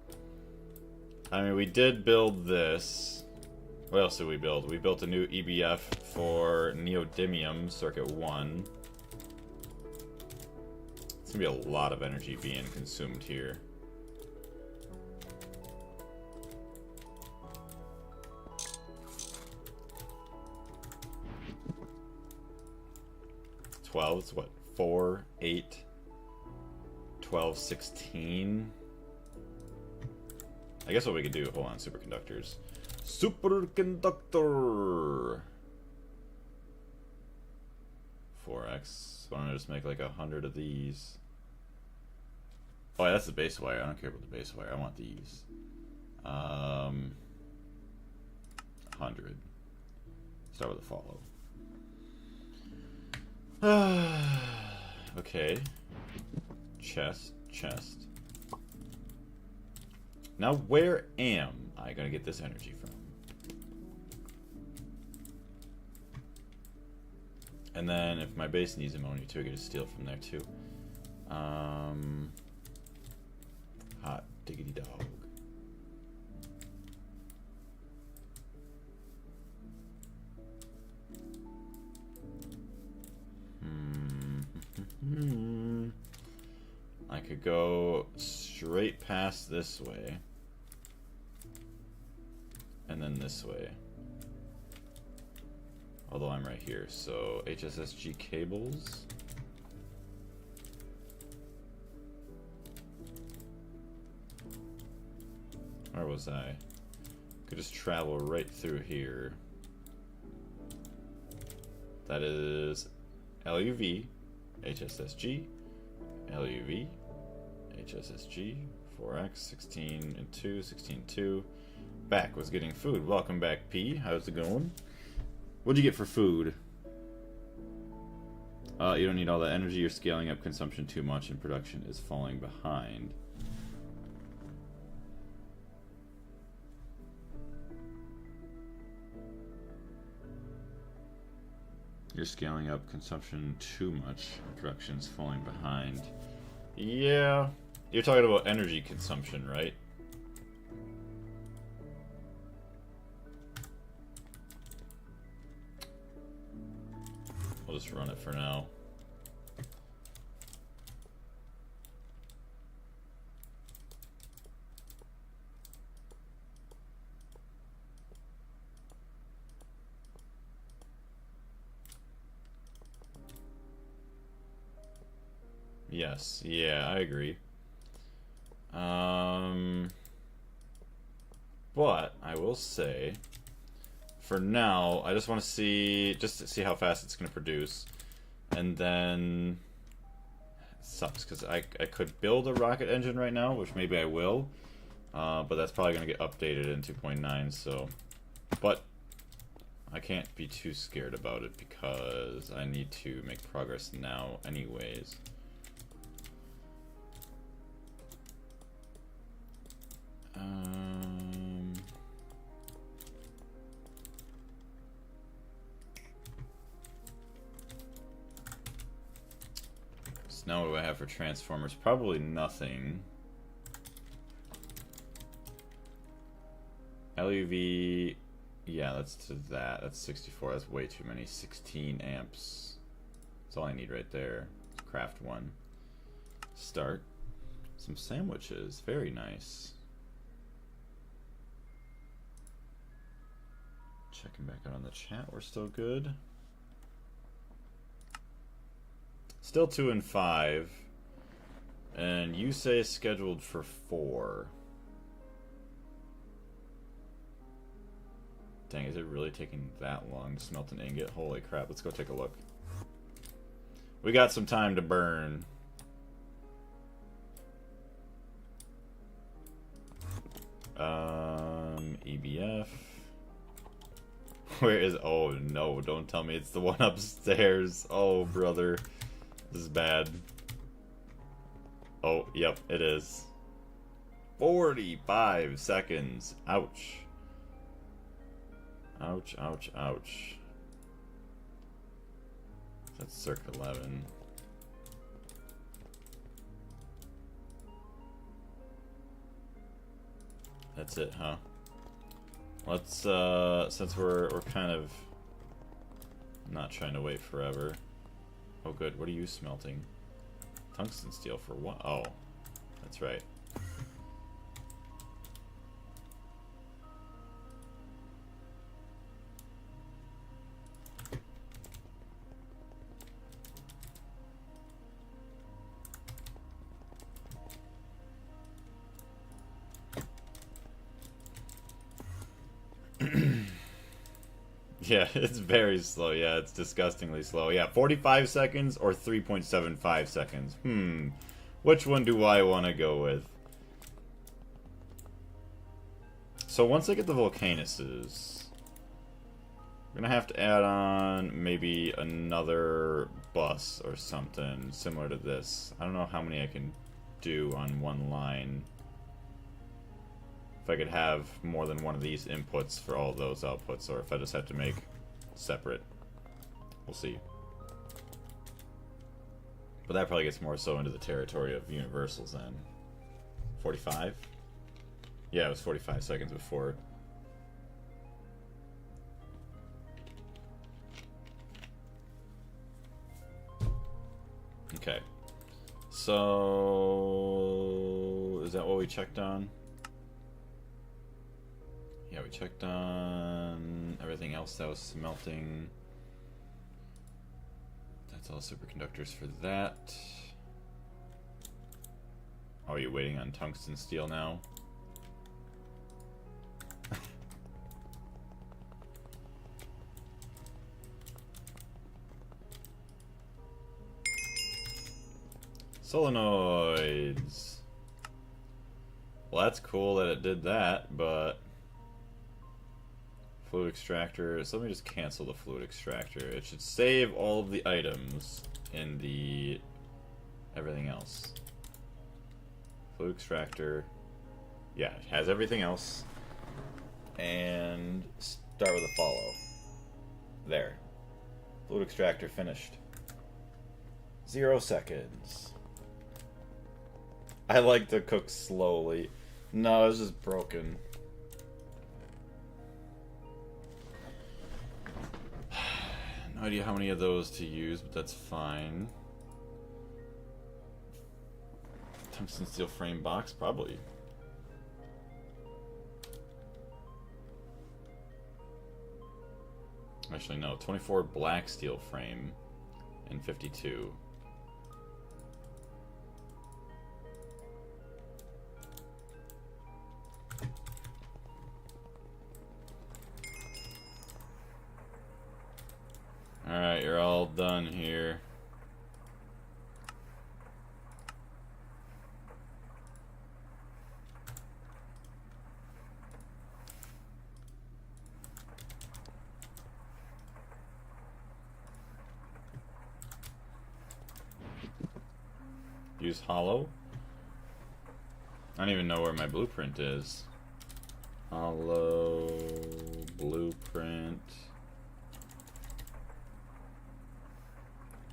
I mean, we did build this. What else did we build? We built a new EBF for neodymium circuit 1. It's gonna be a lot of energy being consumed here. It's what? 4, 8, 12, 16. I guess what we could do, hold on, superconductors. Superconductor! 4x. Why don't I just make like 100 of these? Oh, yeah, that's the base wire. I don't care about the base wire. I want these. 100. Start with a follow. Okay. Chest. chest. Now, where am I gonna get this energy from? And then, if my base needs ammonia too, I get to steal from there too. Hot diggity dog. I could go straight past this way. And then this way. Although I'm right here, so HSSG cables. Where was I? Could just travel right through here. That is LUV, HSSG, LUV, HSSG, 4X, 16 and 2, 16 2. Back was getting food. Welcome back, P. How's it going? What'd you get for food? You don't need all that energy. You're scaling up consumption too much and production is falling behind. You're scaling up consumption too much. Production's falling behind. Yeah. You're talking about energy consumption, right? We'll just run it for now. Yes, yeah, I agree. But I will say, for now, I just want to see, just to see how fast it's going to produce, and then it sucks because I could build a rocket engine right now, which maybe I will, but that's probably going to get updated in 2.9. So, but I can't be too scared about it because I need to make progress now, anyways. So now what do I have for transformers? Probably nothing. LUV, yeah, that's to that. That's 64. That's way too many. 16 amps. That's all I need right there. Craft one. Start. Some sandwiches. Very nice. Checking back out on the chat. We're still good. Still 2 and 5. And you say scheduled for 4. Dang, is it really taking that long to smelt an ingot? Holy crap, let's go take a look. We got some time to burn. EBF. Where is... Oh, no, don't tell me it's the one upstairs. Oh, brother. This is bad. Oh, yep, it is. 45 seconds. Ouch. Ouch, ouch, ouch. That's circa 11. That's it, huh? Let's, since we're kind of not trying to wait forever. Oh, good. What are you smelting? Tungsten steel for what? Oh, that's right. Yeah, it's very slow. Yeah, it's disgustingly slow. Yeah, 45 seconds or 3.75 seconds. Which one do I want to go with? So once I get the Volcanuses, I'm going to have to add on maybe another bus or something similar to this. I don't know how many I can do on one line if I could have more than one of these inputs for all of those outputs, or if I just have to make separate. We'll see. But that probably gets more so into the territory of universals then. 45? Yeah, it was 45 seconds before. Okay. So is that what we checked on? Yeah, we checked on everything else that was smelting. That's all superconductors for that. Oh, are you waiting on tungsten steel now? Solenoids. Well, that's cool that it did that, but fluid extractor. So let me just cancel the fluid extractor. It should save all of the items in the everything else. Fluid extractor. Yeah, it has everything else. And start with a follow. There. Fluid extractor finished. 0 seconds. I like to cook slowly. No, it's just broken. No idea how many of those to use, but that's fine. Tungsten steel frame box, probably. Actually, no. 24 black steel frame and 52. Alright, you're all done here. Use hollow? I don't even know where my blueprint is. Hollow blueprint.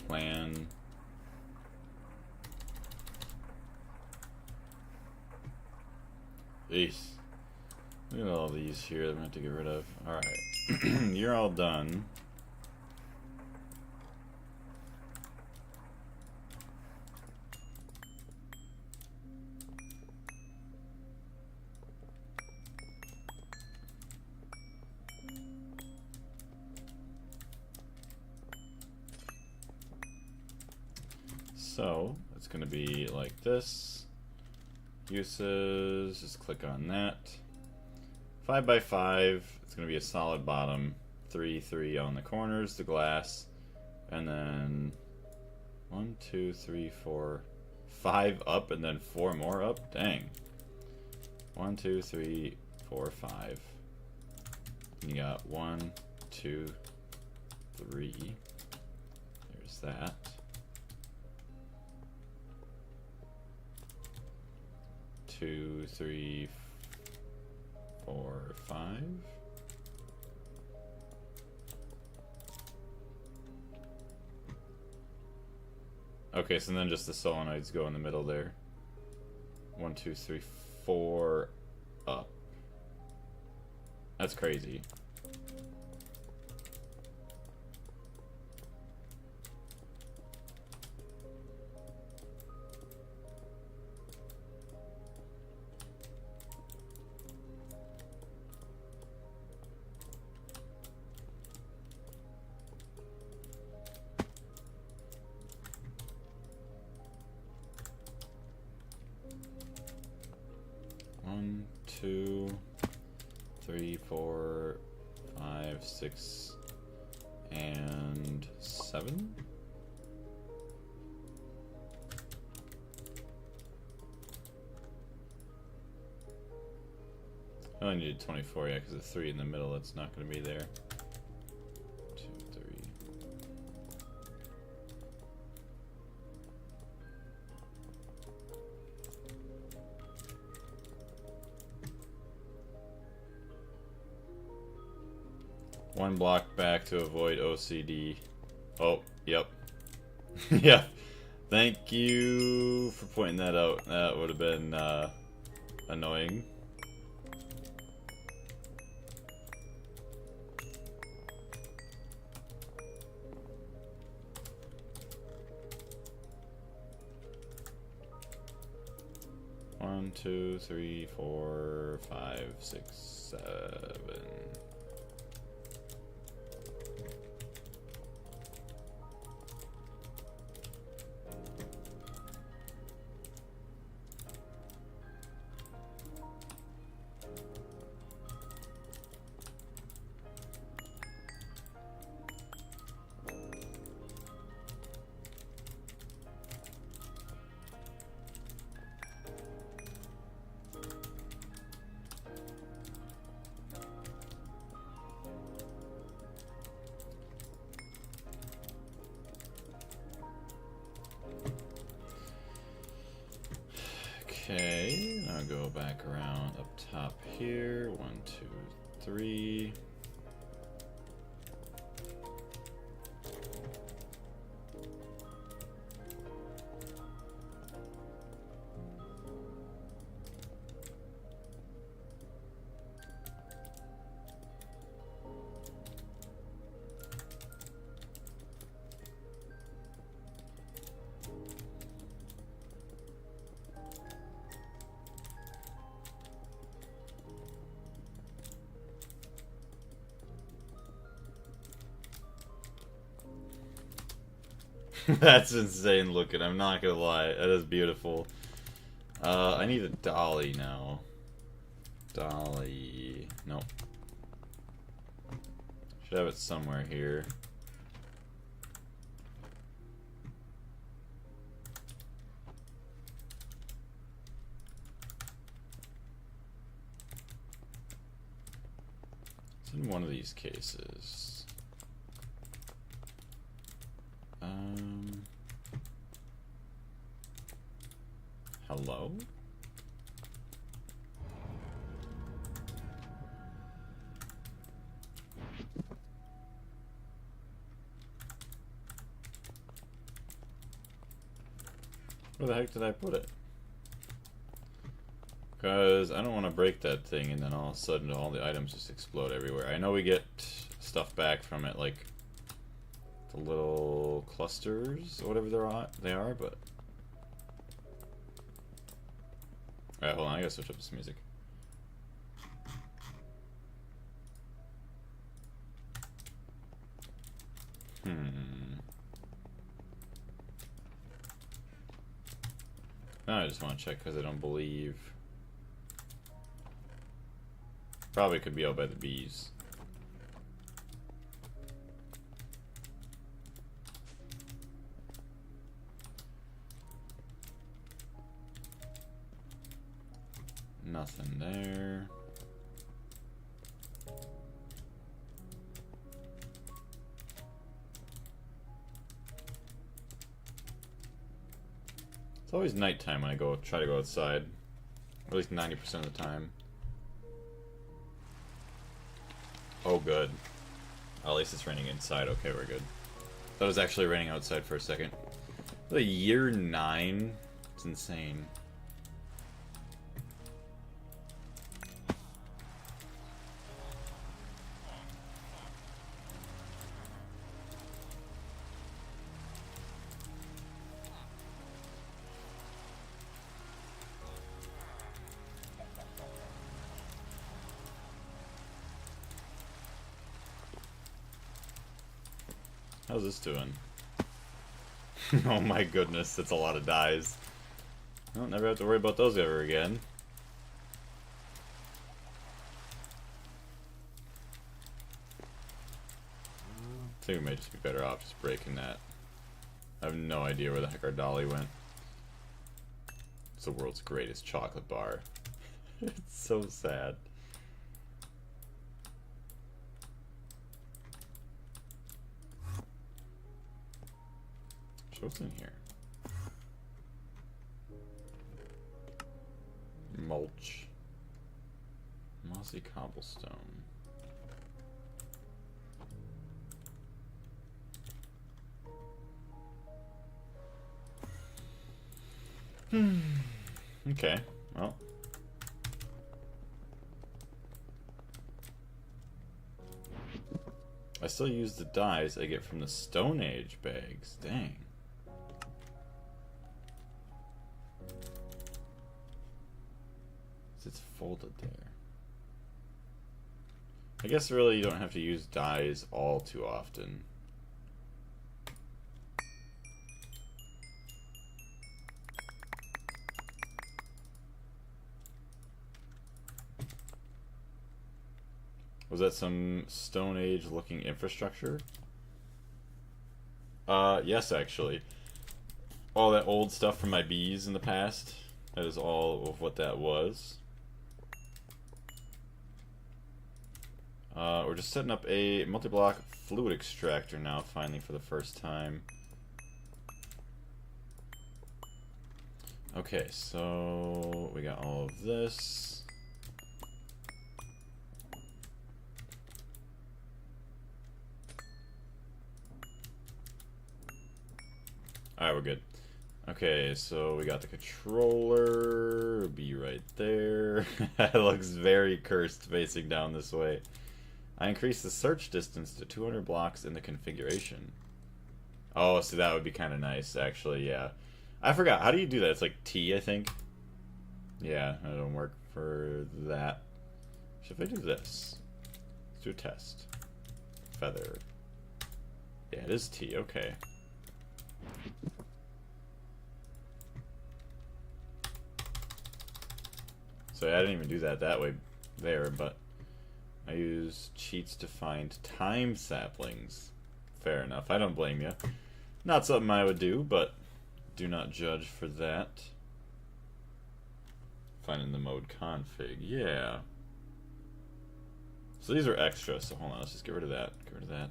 Plan. Jeez. Look at all these here that I'm going to have to get rid of. Alright. You're all done. So, it's going to be like this. Uses, just click on that. 5x5, it's going to be a solid bottom. 3, 3 on the corners, the glass. And then 1, 2, 3, 4, 5 up, and then 4 more up? Dang. 1, 2, 3, 4, 5. And you got 1, 2, 3. There's that. 2, 3, 4, 5. Okay, so then just the solenoids go in the middle there. 1, 2, 3, 4 up. That's crazy. One, 2, 3, 4, 5, 6, and 7. I only needed 24, yeah, because the 3 in the middle, that's not going to be there. 2, 3. One block back to avoid OCD. Oh, yep. Yeah. Thank you for pointing that out. That would have been annoying. One, two, three, 4, 5, 6, 7. Okay, I'll go back around up top here. 1, 2, 3. That's insane looking, I'm not gonna lie. That is beautiful. I need a dolly now. Dolly. Nope. Should have it somewhere here. It's in one of these cases. Hello? Where the heck did I put it? Because I don't want to break that thing and then all of a sudden all the items just explode everywhere. I know we get stuff back from it, like the little clusters or whatever they are, but... Alright, hold on, I gotta switch up this music. Now I just want to check because I don't believe... Probably could be out by the bees. Nothing there. It's always nighttime when I try to go outside. Or at least 90% of the time. Oh, good. At least it's raining inside. Okay, we're good. Thought it was actually raining outside for a second. The year 9? It's insane. How's this doing? Oh my goodness, that's a lot of dies. I'll never have to worry about those ever again. I think we might just be better off just breaking that. I have no idea where the heck our dolly went. It's the world's greatest chocolate bar. It's so sad. What's in here? Mulch. Mossy cobblestone. Okay, well. I still use the dyes I get from the Stone Age bags. Dang. It's folded there. I guess really you don't have to use dyes all too often. Was that some Stone Age looking infrastructure? Yes, actually. All that old stuff from my bees in the past. That is all of what that was. We're just setting up a multi-block fluid extractor now, finally, for the first time. Okay, so we got all of this. Alright, we're good. Okay, so we got the controller, be right there. It looks very cursed facing down this way. I increased the search distance to 200 blocks in the configuration. Oh, so that would be kind of nice, actually, yeah. I forgot, how do you do that? It's like T, I think? Yeah, that don't work for that. Should I do this? Let's do a test. Feather. Yeah, it is T, okay. So I didn't even do that way there, but I use cheats to find time saplings. Fair enough, I don't blame you. Not something I would do, but do not judge for that. Finding the mode config, yeah. So these are extra, so hold on, let's just get rid of that. Get rid of that.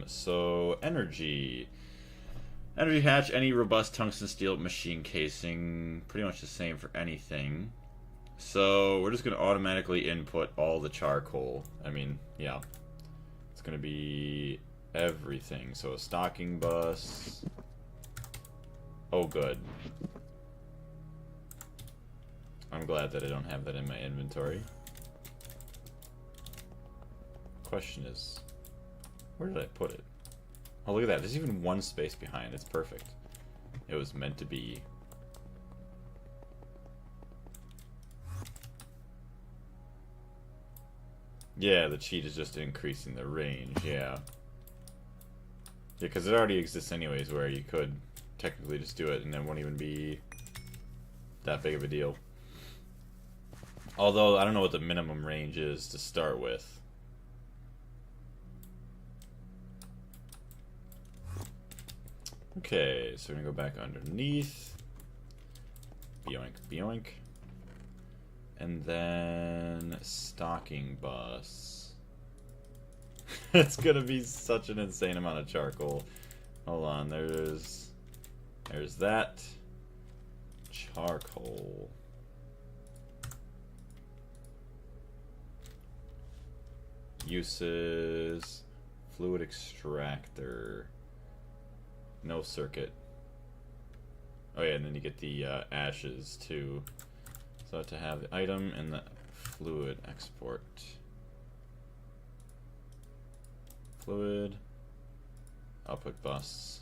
So energy. Energy hatch, any robust tungsten steel machine casing, pretty much the same for anything. So we're just going to automatically input all the charcoal. I mean, yeah. It's going to be everything. So a stocking bus. Oh, good. I'm glad that I don't have that in my inventory. Question is, where did I put it? Oh, look at that. There's even one space behind. It's perfect. It was meant to be. Yeah, the cheat is just increasing the range, yeah. Yeah, because it already exists anyways where you could technically just do it and it won't even be that big of a deal. Although, I don't know what the minimum range is to start with. Okay, so we're gonna go back underneath. Boink, boink. And then stocking bus. It's gonna be such an insane amount of charcoal. Hold on, there's that. Charcoal. Uses. Fluid extractor. No circuit. Oh yeah, and then you get the ashes too. So to have the item and the fluid export. Fluid. Output bus.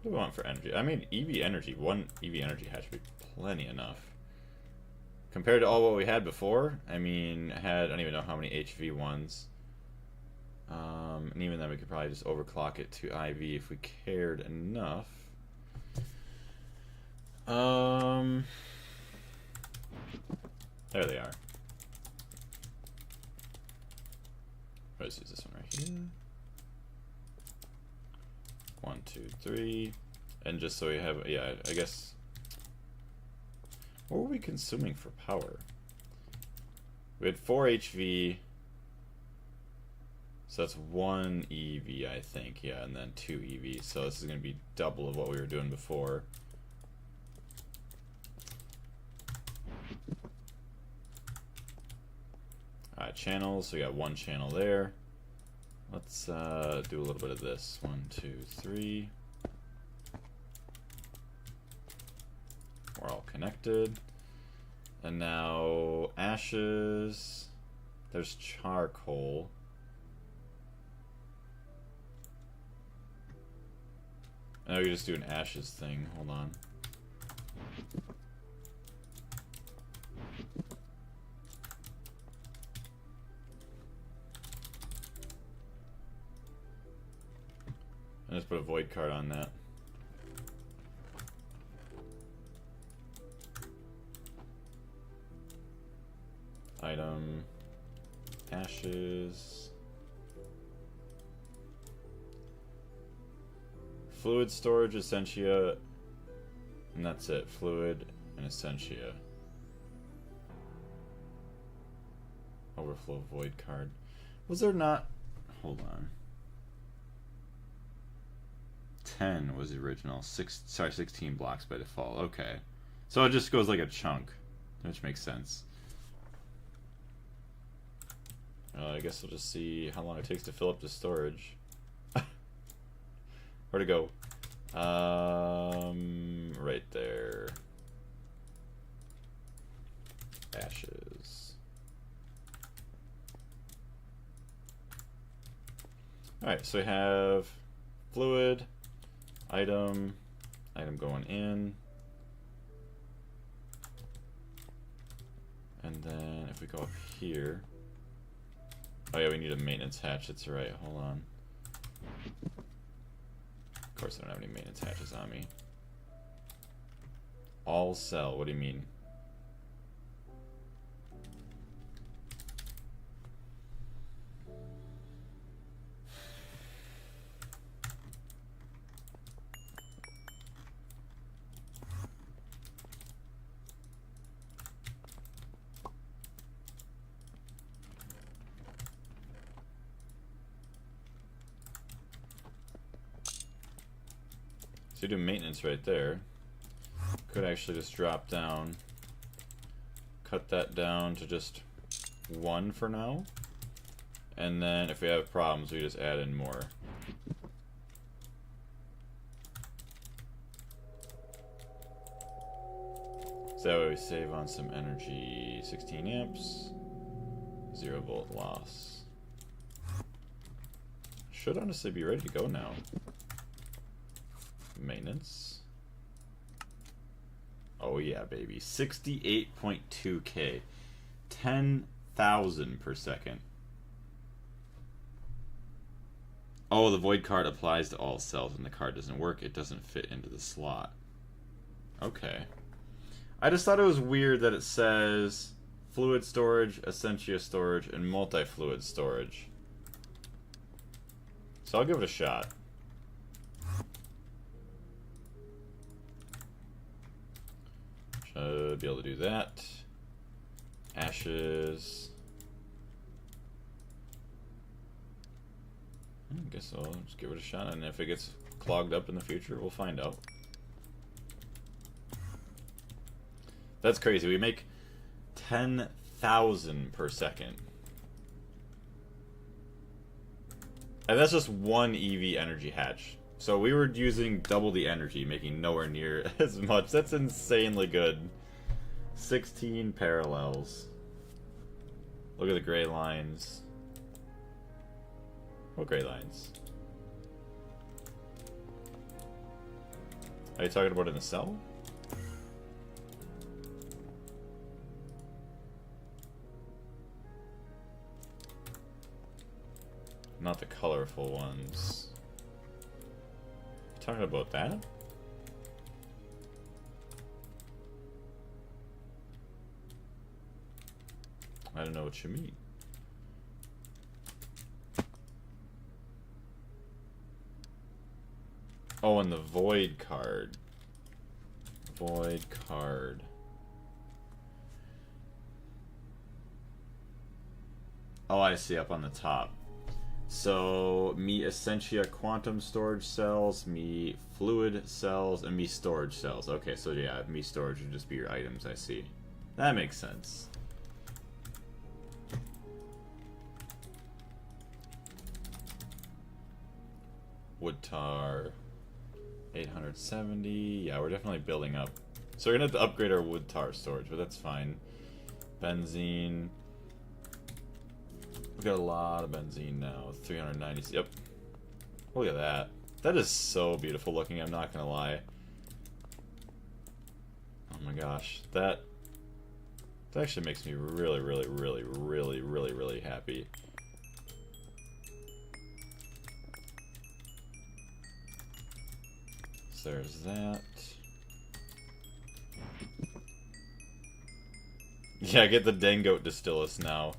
What do we want for energy? I mean, EV energy. One EV energy hatch would be plenty enough. Compared to all what we had before, I mean, I don't even know how many HV ones. And even then, we could probably just overclock it to IV if we cared enough. There they are. Let's use this one right here. 1, 2, 3. And just so we have, yeah, I guess. What were we consuming for power? We had 4 HV. So that's 1 EV, I think. Yeah, and then 2 EV. So this is going to be double of what we were doing before. channels. So we got one channel there. Let's do a little bit of this. 1, 2, 3. We're all connected. And now ashes. There's charcoal. And we can just do an ashes thing. Hold on. And just put a void card on that. Item, ashes, fluid storage, essentia, and that's it. Fluid and essentia. Overflow void card. Was there not? Hold on. 10 was the original. 16 blocks by default. Okay, so it just goes like a chunk, which makes sense. I guess we'll just see how long it takes to fill up the storage. Where'd it go? Right there. Ashes. Alright, so we have fluid, item going in. And then if we go up here. Oh yeah, we need a maintenance hatch, that's right, hold on. Of course I don't have any maintenance hatches on me. All cell, what do you mean? So you do maintenance right there. Could actually just drop down, cut that down to just 1 for now, and then if we have problems we just add in more. So that way we save on some energy. 16 amps, 0 volt loss. Should honestly be ready to go now. Maintenance. Oh yeah, baby. 68.2k. 10,000 per second. Oh, the void card applies to all cells. When the card doesn't work, it doesn't fit into the slot. Okay. I just thought it was weird that it says fluid storage, essentia storage, and multi-fluid storage. So I'll give it a shot. Should be able to do that. Ashes. I guess I'll just give it a shot, and if it gets clogged up in the future, we'll find out. That's crazy. We make 10,000 per second. And that's just one EV energy hatch. So we were using double the energy, making nowhere near as much. That's insanely good. 16 parallels. Look at the gray lines. What gray lines? Are you talking about in the cell? Not the colorful ones. Talking about that? I don't know what you mean. Oh, and the void card. Void card. Oh, I see, up on the top. So, me essentia quantum storage cells, me fluid cells, and me storage cells. Okay, so yeah, me storage would just be your items, I see. That makes sense. Wood tar. 870. Yeah, we're definitely building up. So we're gonna have to upgrade our wood tar storage, but that's fine. Benzene. We've got a lot of benzene now. 390. Yep. Look at that. That is so beautiful looking, I'm not gonna lie. Oh my gosh. That actually makes me really, really, really, really, really, really happy. So there's that. Yeah, get the Dangote Distillus now.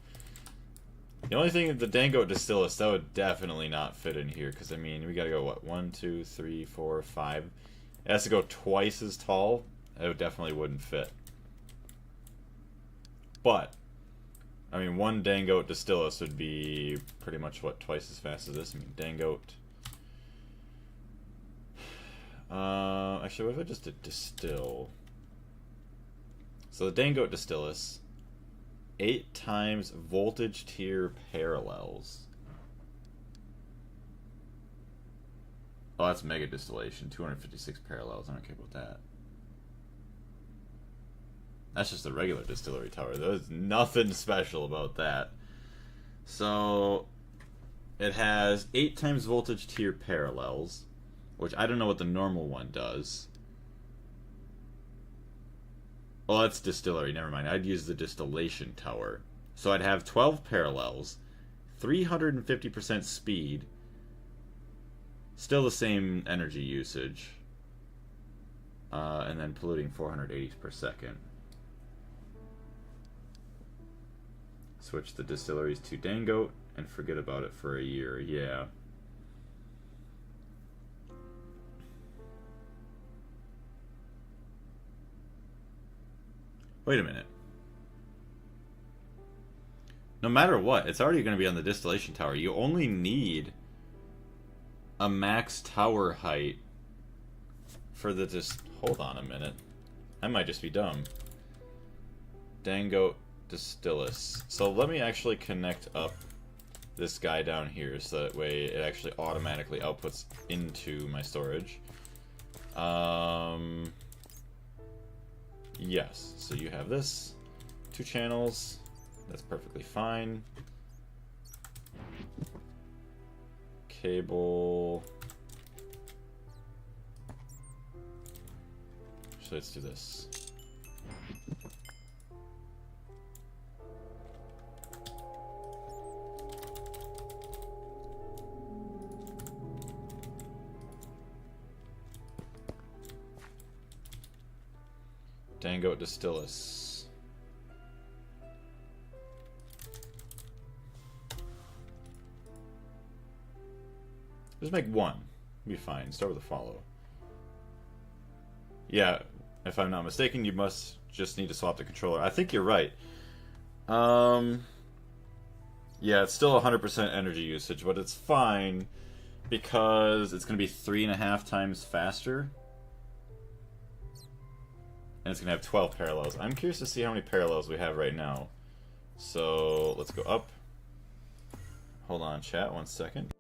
The only thing, the Dangote Distillus, that would definitely not fit in here, because, I mean, we gotta go, what, 1, 2, 3, 4, 5. It has to go twice as tall. It definitely wouldn't fit. But, I mean, one Dangote Distillus would be pretty much, what, twice as fast as this? I mean, Dangote. Actually, what if I just did distill? So the Dangote Distillus, 8 times voltage tier parallels. Oh, that's mega distillation, 256 parallels. I don't care about that. That's just a regular distillery tower. There's nothing special about that. So it has 8 times voltage tier parallels, which I don't know what the normal one does. Well, that's distillery, never mind. I'd use the distillation tower. So I'd have 12 parallels, 350% speed, still the same energy usage, and then polluting 480 per second. Switch the distilleries to Dangote and forget about it for a year, yeah. Wait a minute. No matter what, it's already going to be on the distillation tower. You only need a max tower height for the hold on a minute. I might just be dumb. Dangote Distillus. So let me actually connect up this guy down here so that way it actually automatically outputs into my storage. Yes, so you have this, 2 channels, that's perfectly fine. Cable. So let's do this. Dangote Distillus. Just make 1. Be fine. Start with a follow. Yeah, if I'm not mistaken, you must just need to swap the controller. I think you're right. Yeah, it's still 100% energy usage, but it's fine because it's going to be 3.5 times faster. And it's going to have 12 parallels. I'm curious to see how many parallels we have right now. So, let's go up. Hold on, chat, 1 second.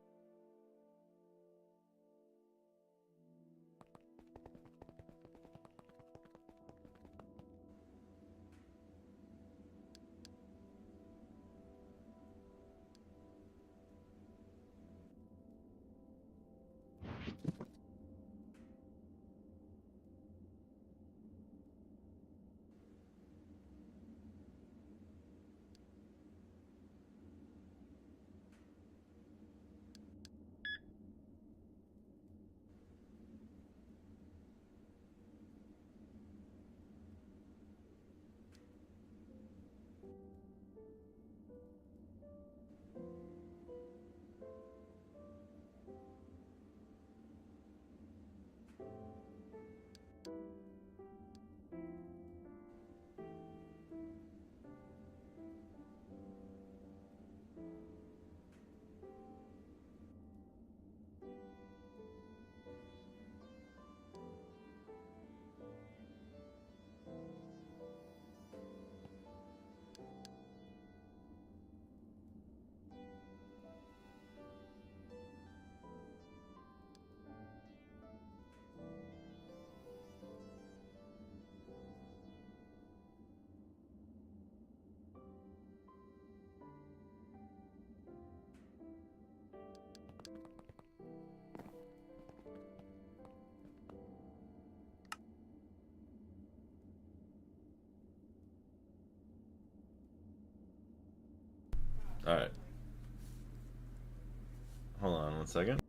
Alright. Hold on 1 second.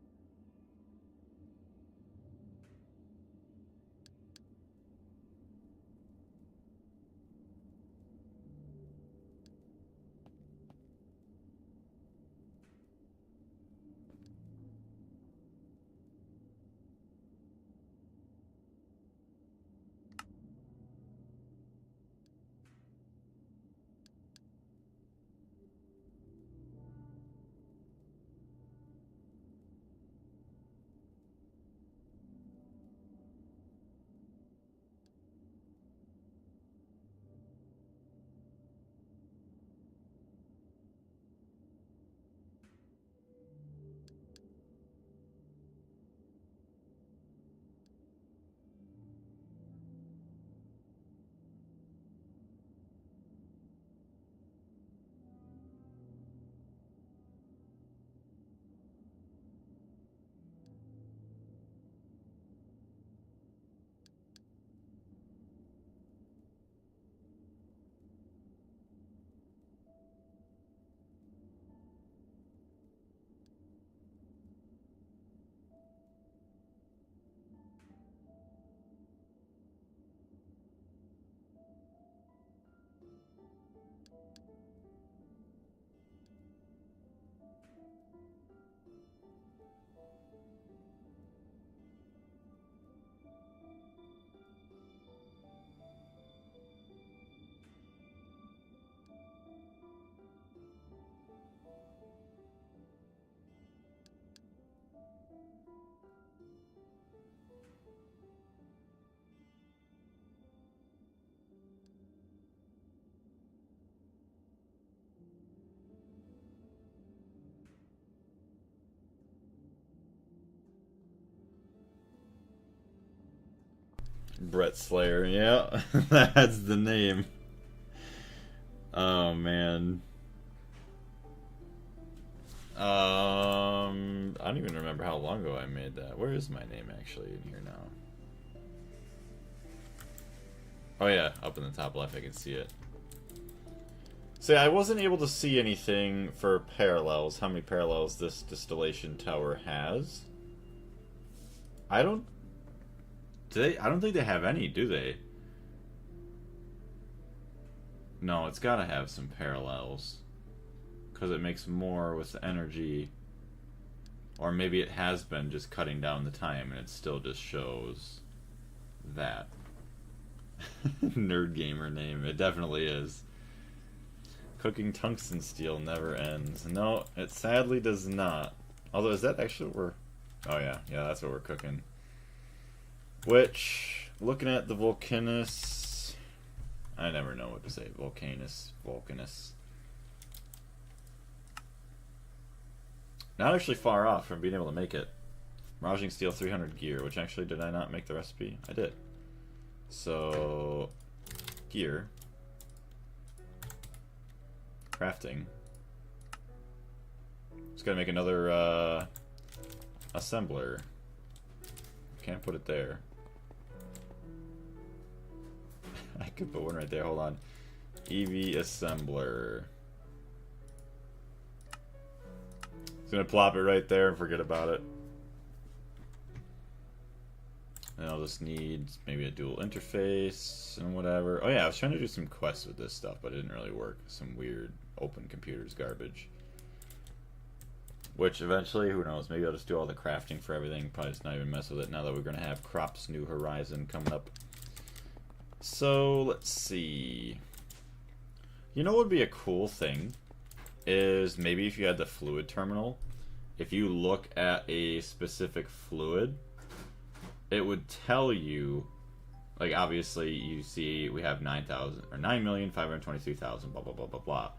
Brett Slayer, yeah. That's the name. Oh man. I don't even remember how long ago I made that. Where is my name actually in here now? Oh yeah, up in the top left I can see it. See, I wasn't able to see anything for parallels, how many parallels this distillation tower has. I don't think they have any, do they? No, it's gotta have some parallels. Because it makes more with the energy. Or maybe it has been just cutting down the time and it still just shows that. Nerd gamer name. It definitely is. Cooking tungsten steel never ends. No, it sadly does not. Although, is that actually what we're... Oh yeah, that's what we're cooking. Which, looking at the Volcanus... I never know what to say. Volcanus. Not actually far off from being able to make it. Miraging steel 300 gear, which actually, did I not make the recipe? I did. So, gear. Crafting. Just gotta make another assembler. Can't put it there. I could put one right there, hold on. EV assembler. Just gonna plop it right there and forget about it. And I'll just need maybe a dual interface and whatever. Oh yeah, I was trying to do some quests with this stuff, but it didn't really work. Some weird open computers garbage. Which eventually, who knows, maybe I'll just do all the crafting for everything. Probably just not even mess with it now that we're gonna have Crops New Horizon coming up. So, let's see. You know what would be a cool thing? Is maybe if you had the fluid terminal, if you look at a specific fluid, it would tell you, like obviously you see we have 9,000 or 9,523,000 blah blah blah blah blah.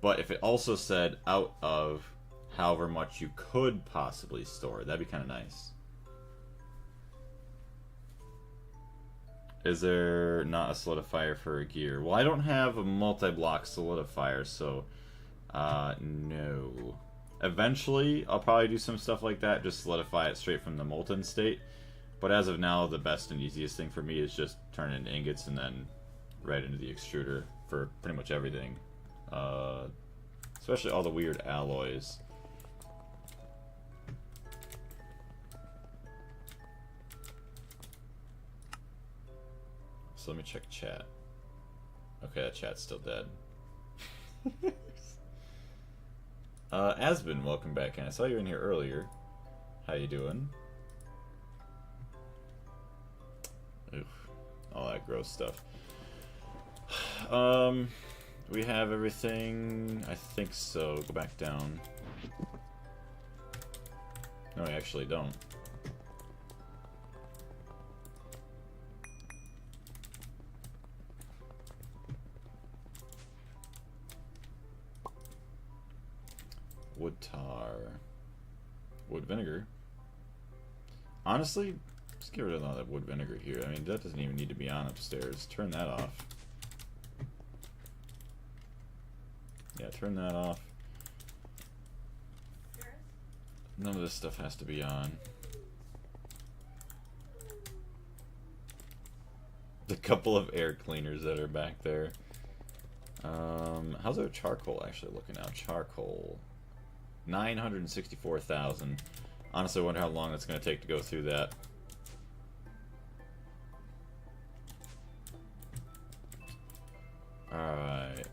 But if it also said out of however much you could possibly store, that'd be kind of nice. Is there not a solidifier for a gear? Well, I don't have a multi-block solidifier, so no. Eventually, I'll probably do some stuff like that, just solidify it straight from the molten state. But as of now, the best and easiest thing for me is just turn it into ingots and then right into the extruder for pretty much everything. Especially all the weird alloys. So let me check chat. Okay, that chat's still dead. Asbin, welcome back in. I saw you in here earlier. How you doing? Oof, all that gross stuff. We have everything. I think so. Go back down. No, we actually don't. Wood tar. Wood vinegar. Honestly, just get rid of all that wood vinegar here. I mean, that doesn't even need to be on upstairs. Turn that off. Yeah, turn that off. None of this stuff has to be on. The couple of air cleaners that are back there. How's our charcoal actually looking now? Charcoal. 964,000. Honestly, I wonder how long it's going to take to go through that. Alright.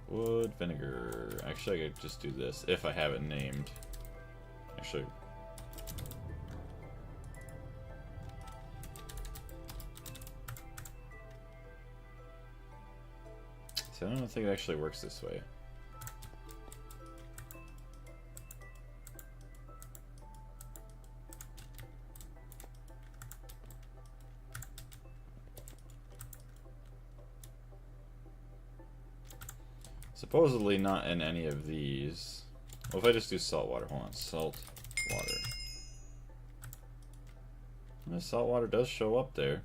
Wood, vinegar. Actually, I could just do this if I have it named. Actually. See, I don't think it actually works this way. Supposedly not in any of these. Well, if I just do salt water, hold on, salt water. The salt water does show up there.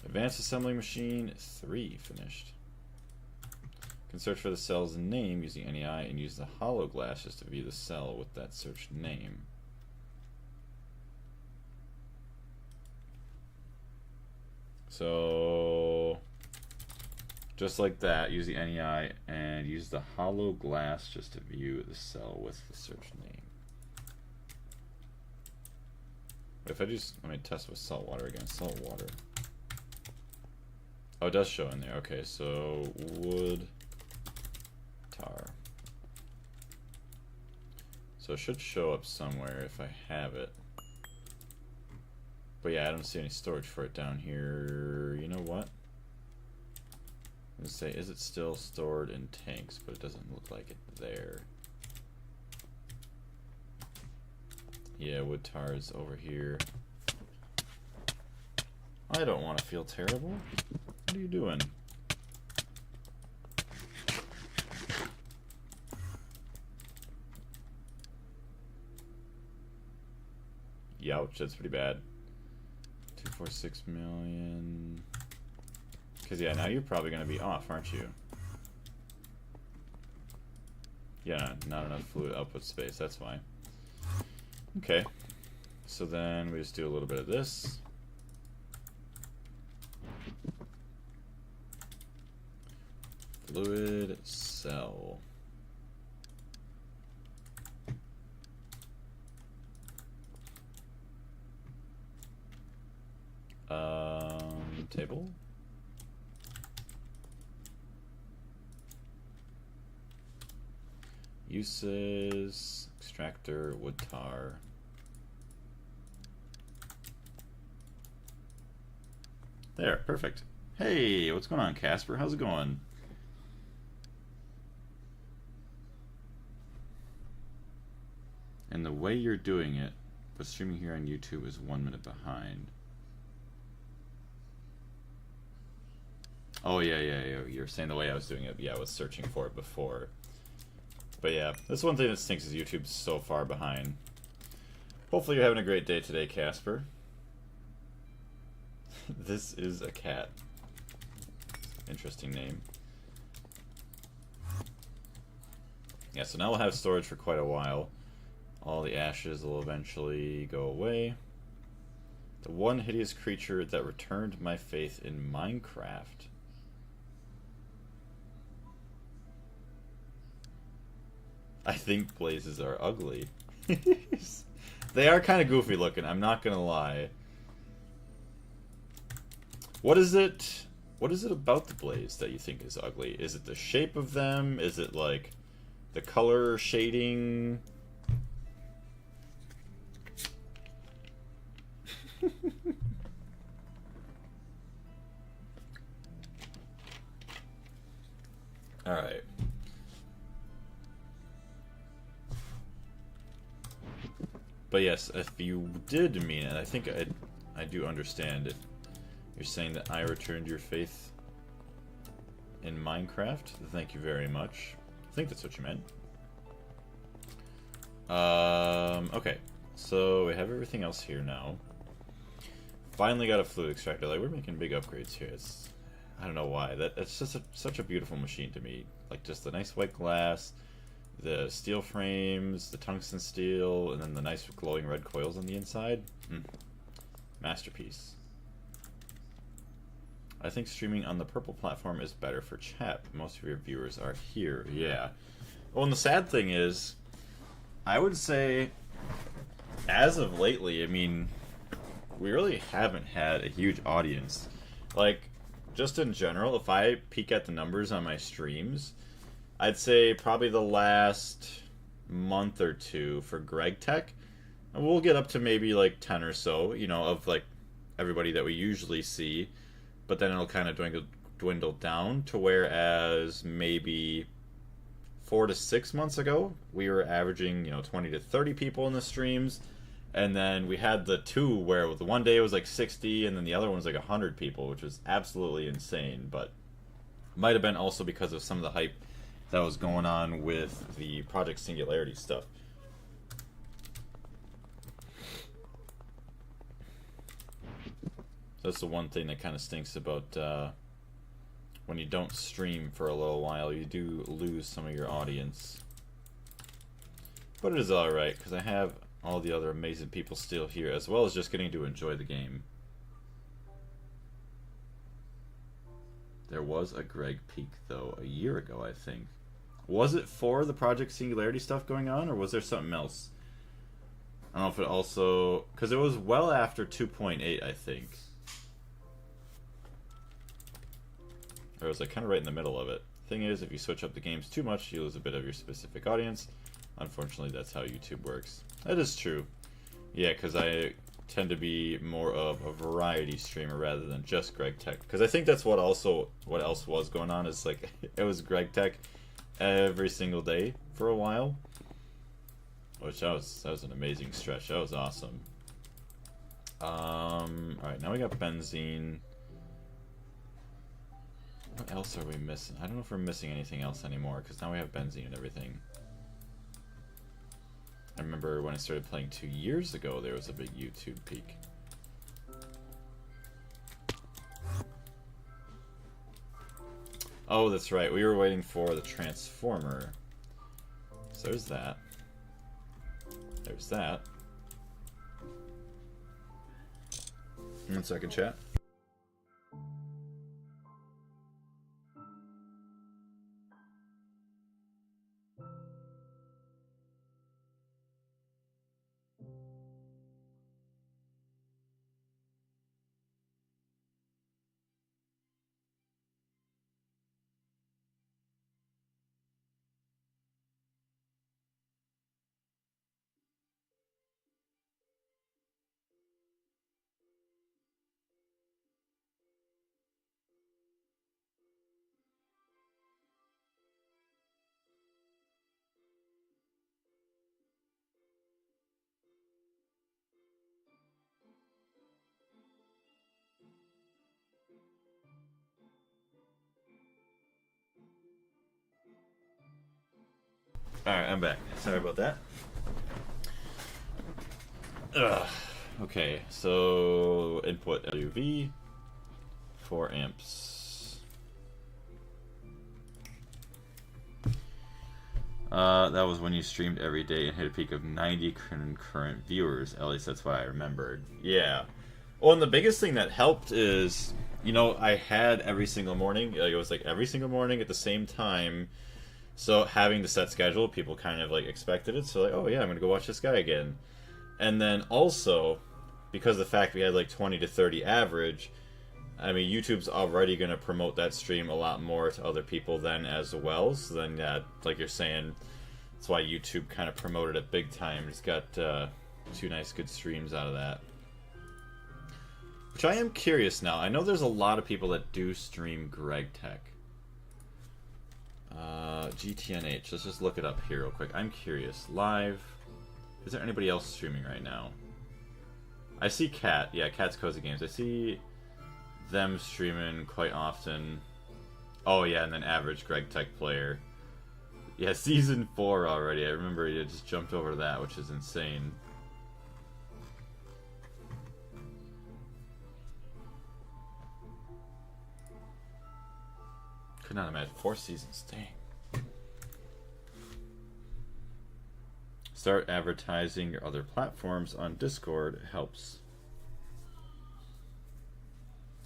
Advanced assembly machine 3 finished. You can search for the cell's name using NEI and use the hollow glasses to view the cell with that search name. So just like that, use the NEI and use the hollow glass just to view the cell with the search name. If I just, let me test with salt water again. Salt water. Oh, it does show in there. Okay, so wood tar. So it should show up somewhere if I have it. But yeah, I don't see any storage for it down here. You know what? Let's say, is it still stored in tanks? But it doesn't look like it there. Yeah, wood tar is over here. I don't want to feel terrible. What are you doing? Youch, that's pretty bad. 246 million. Because, yeah, now you're probably going to be off, aren't you? Yeah, not enough fluid output space, that's why. Okay. So then we just do a little bit of this. Fluid cell. Table. Uses, extractor, wood tar. There, perfect. Hey, what's going on, Casper? How's it going? And the way you're doing it, but streaming here on YouTube is 1 minute behind. Oh, yeah, you're saying the way I was doing it. Yeah, I was searching for it before. But yeah, that's one thing that stinks is YouTube's so far behind. Hopefully you're having a great day today, Casper. This is a cat. Interesting name. Yeah, so now we'll have storage for quite a while. All the ashes will eventually go away. The one hideous creature that returned my faith in Minecraft. I think blazes are ugly. They are kind of goofy looking, I'm not gonna lie. What is it about the blaze that you think is ugly? Is it the shape of them? Is it like the color shading? Alright. But yes, if you did mean it, I think I do understand it. You're saying that I returned your faith in Minecraft? Thank you very much. I think that's what you meant. Okay. So we have everything else here now. Finally got a fluid extractor. Like, we're making big upgrades here. It's, I don't know why. That's just such a beautiful machine to me. Like, just the nice white glass, the steel frames, the tungsten steel, and then the nice glowing red coils on the inside. Masterpiece. I think streaming on the purple platform is better for chat. Most of your viewers are here. Yeah. Well, and the sad thing is, I would say, as of lately, I mean, we really haven't had a huge audience. Like, just in general, if I peek at the numbers on my streams, I'd say probably the last month or two for Greg Tech, and we'll get up to maybe like 10 or so, you know, of like everybody that we usually see. But then it'll kind of dwindle down to whereas maybe 4 to 6 months ago, we were averaging, you know, 20 to 30 people in the streams. And then we had the two where the one day it was like 60 and then the other one was like 100 people, which was absolutely insane. But might have been also because of some of the hype that was going on with the Project Singularity stuff. That's the one thing that kind of stinks about when you don't stream for a little while. You do lose some of your audience. But it is alright, because I have all the other amazing people still here, as well as just getting to enjoy the game. There was a Greg peak, though, a year ago, I think. Was it for the Project Singularity stuff going on, or was there something else? I don't know if it also... because it was well after 2.8, I think. Or it was like kind of right in the middle of it. Thing is, if you switch up the games too much, you lose a bit of your specific audience. Unfortunately, that's how YouTube works. That is true. Yeah, because I tend to be more of a variety streamer rather than just Greg Tech. Because I think that's what else was going on. Is like it was Greg Tech every single day for a while. Which that was an amazing stretch. That was awesome. Alright, now we got benzene. What else are we missing? I don't know if we're missing anything else anymore, because now we have benzene and everything. I remember when I started playing 2 years ago, there was a big YouTube peak. Oh, that's right. We were waiting for the transformer. So there's that. There's that. 1 second, chat. Alright, I'm back. Sorry about that. Ugh. Okay, so input LUV, 4 amps. That was when you streamed every day and hit a peak of 90 concurrent viewers. At least that's what I remembered. Yeah. Well, and the biggest thing that helped is, you know, I had every single morning, like it was like every single morning at the same time So having the set schedule, people kind of like expected it. So like, oh yeah, I'm gonna go watch this guy again. And then also, because of the fact we had like 20 to 30 average, I mean, YouTube's already going to promote that stream a lot more to other people then as well. So then, yeah, like you're saying, that's why YouTube kind of promoted it big time. It's got 2 nice good streams out of that. Which I am curious now. I know there's a lot of people that do stream Greg Tech. GTNH. Let's just look it up here real quick. I'm curious. Live. Is there anybody else streaming right now? I see Cat. Yeah, Cat's Cozy Games. I see them streaming quite often. Oh yeah, and then average Greg Tech player. Yeah, season 4 already. I remember you just jumped over that, which is insane. Could not imagine 4 seasons. Dang. Start advertising your other platforms on Discord. It helps.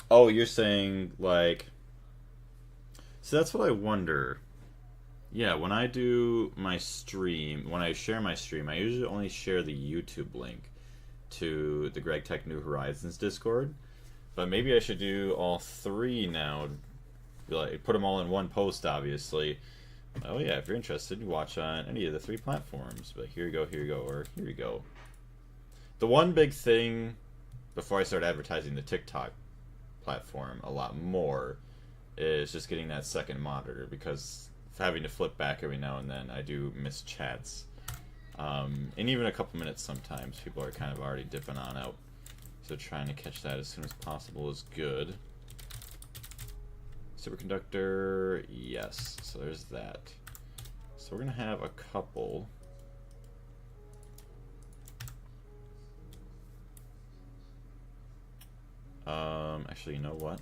Oh, you're saying, like... So that's what I wonder. Yeah, when I do my stream, when I share my stream, I usually only share the YouTube link to the Greg Tech New Horizons Discord. But maybe I should do all 3 now. Like, put them all in one post, obviously. Oh yeah, if you're interested, you watch on any of the 3 platforms. But here you go, or here you go. The one big thing, before I start advertising the TikTok platform a lot more, is just getting that second monitor, because having to flip back every now and then, I do miss chats. And even a couple minutes sometimes, people are kind of already dipping on out. So trying to catch that as soon as possible is good. Superconductor, yes. So there's that. So we're going to have a couple. Actually, you know what?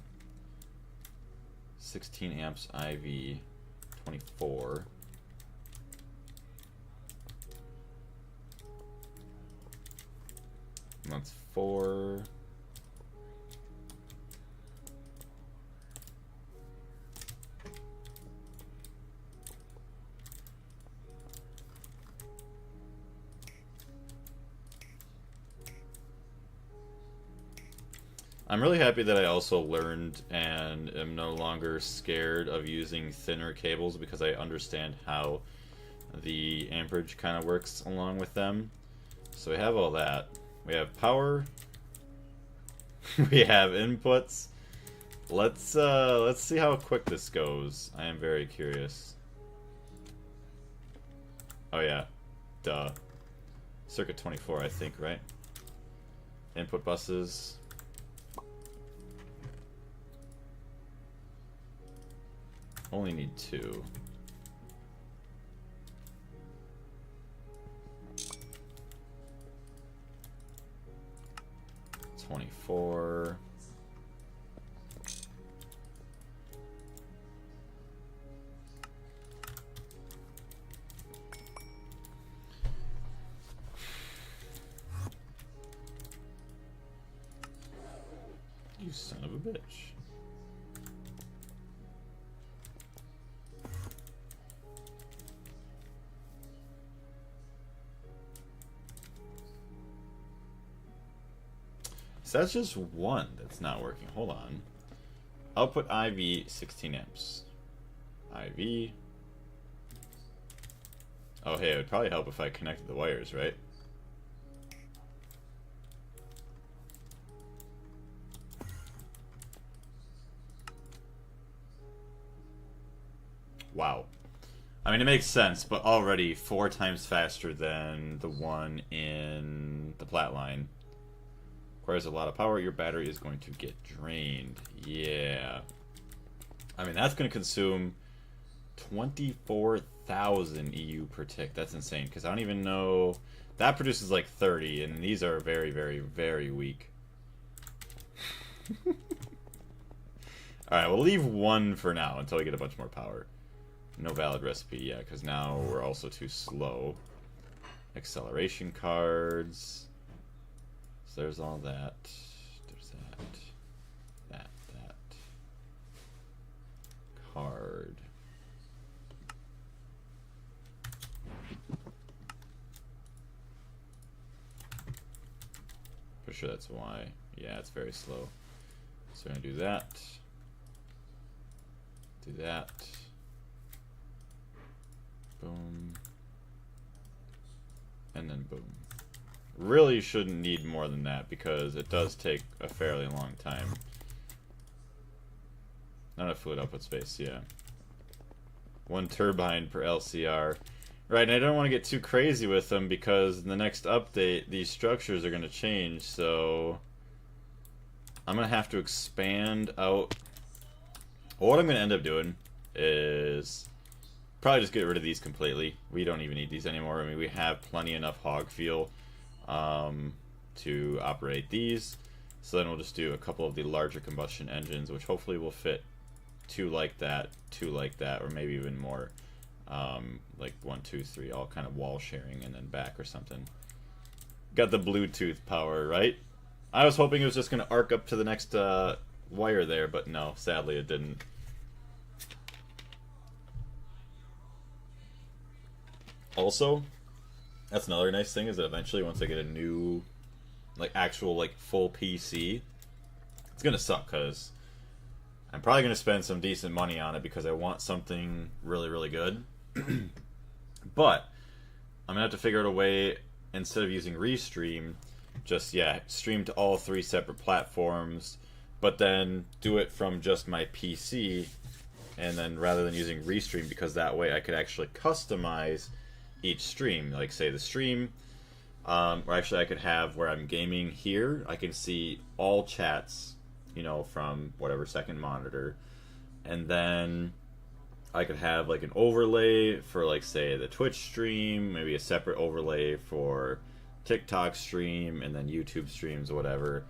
16 amps IV 24. And that's 4. I'm really happy that I also learned and am no longer scared of using thinner cables, because I understand how the amperage kind of works along with them. So we have all that. We have power. We have inputs. Let's see how quick this goes. I am very curious. Oh yeah, duh. Circuit 24, I think, right? Input buses. Only need 2. $24. You son of a bitch. So that's just one that's not working. Hold on. Output IV 16 amps. IV. Oh hey, it would probably help if I connected the wires, right? Wow. I mean, it makes sense, but already 4 times faster than the one in the plat line. Requires a lot of power. Your battery is going to get drained. Yeah. I mean, that's going to consume 24,000 EU per tick. That's insane, because I don't even know... That produces like 30, and these are very, very, very weak. Alright, we'll leave 1 for now until we get a bunch more power. No valid recipe, yeah, because now we're also too slow. Acceleration cards. So there's all that. There's that. Card. sure that's why. Yeah, it's very slow. So we're going to do that. Do that. Boom. And then boom. Really shouldn't need more than that because it does take a fairly long time. Not a fluid output space, yeah. 1 turbine per LCR. Right, and I don't want to get too crazy with them because in the next update, these structures are going to change, so I'm going to have to expand out. Well, what I'm going to end up doing is probably just get rid of these completely. We don't even need these anymore. I mean, we have plenty enough hog fuel to operate these. So then we'll just do a couple of the larger combustion engines, which hopefully will fit 2 like that, 2 like that, or maybe even more. Like 1, 2, 3, all kind of wall sharing and then back or something. Got the Bluetooth power, right? I was hoping it was just going to arc up to the next wire there, but no, sadly it didn't. Also, that's another nice thing is that eventually once I get a new, like actual like full PC, it's going to suck because I'm probably going to spend some decent money on it because I want something really, really good. But I'm going to have to figure out a way, instead of using Restream, just, yeah, stream to all 3 separate platforms, but then do it from just my PC, and then rather than using Restream, because that way I could actually customize each stream. Like, say, the stream, or actually I could have where I'm gaming here, I can see all chats, you know, from whatever second monitor, and then I could have like an overlay for, like, say, the Twitch stream, maybe a separate overlay for TikTok stream, and then YouTube streams or whatever.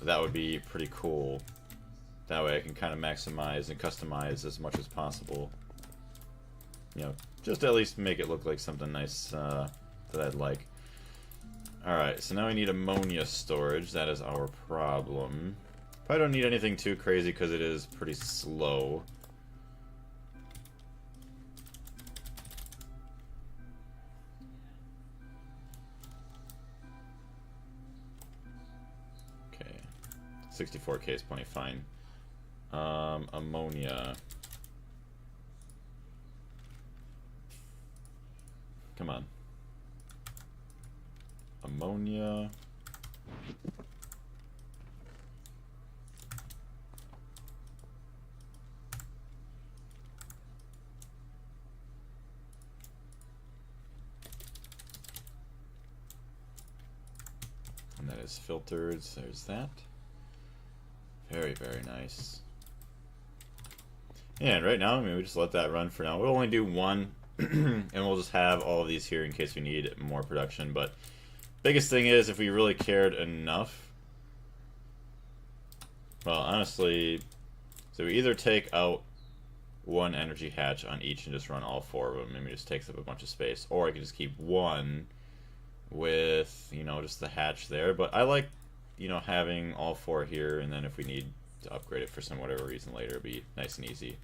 That would be pretty cool. That way I can kind of maximize and customize as much as possible. You know, just at least make it look like something nice that I'd like. Alright, so now we need ammonia storage. That is our problem. Probably don't need anything too crazy because it is pretty slow. Okay, 64K is plenty fine. Ammonia. Come on. Ammonia. And that is filtered, so there's that. Very, very nice. And right now, I mean, we just let that run for now. We'll only do 1, and we'll just have all of these here in case we need more production. But biggest thing is, if we really cared enough, well, honestly, so we either take out 1 energy hatch on each and just run all 4 of them, and it just takes up a bunch of space. Or I could just keep 1 with, you know, just the hatch there. But I like, you know, having all 4 here, and then if we need to upgrade it for some whatever reason later, it'll be nice and easy.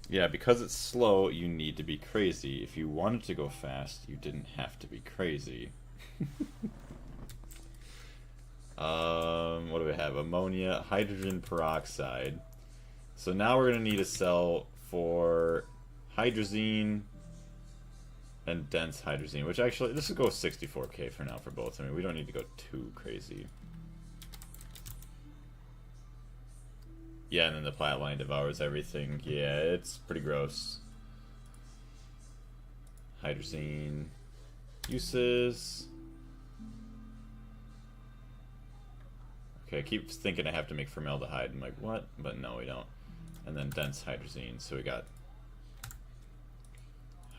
Yeah, because it's slow, you need to be crazy. If you wanted to go fast, you didn't have to be crazy. What do we have? Ammonia, hydrogen peroxide. So now we're going to need a cell for hydrazine and dense hydrazine, which actually, let's just go with 64K for now for both. I mean, we don't need to go too crazy. Yeah, and then the plat line devours everything. Yeah, it's pretty gross. Hydrazine uses. Okay, I keep thinking I have to make formaldehyde. I'm like, what? But no, we don't. And then dense hydrazine. So we got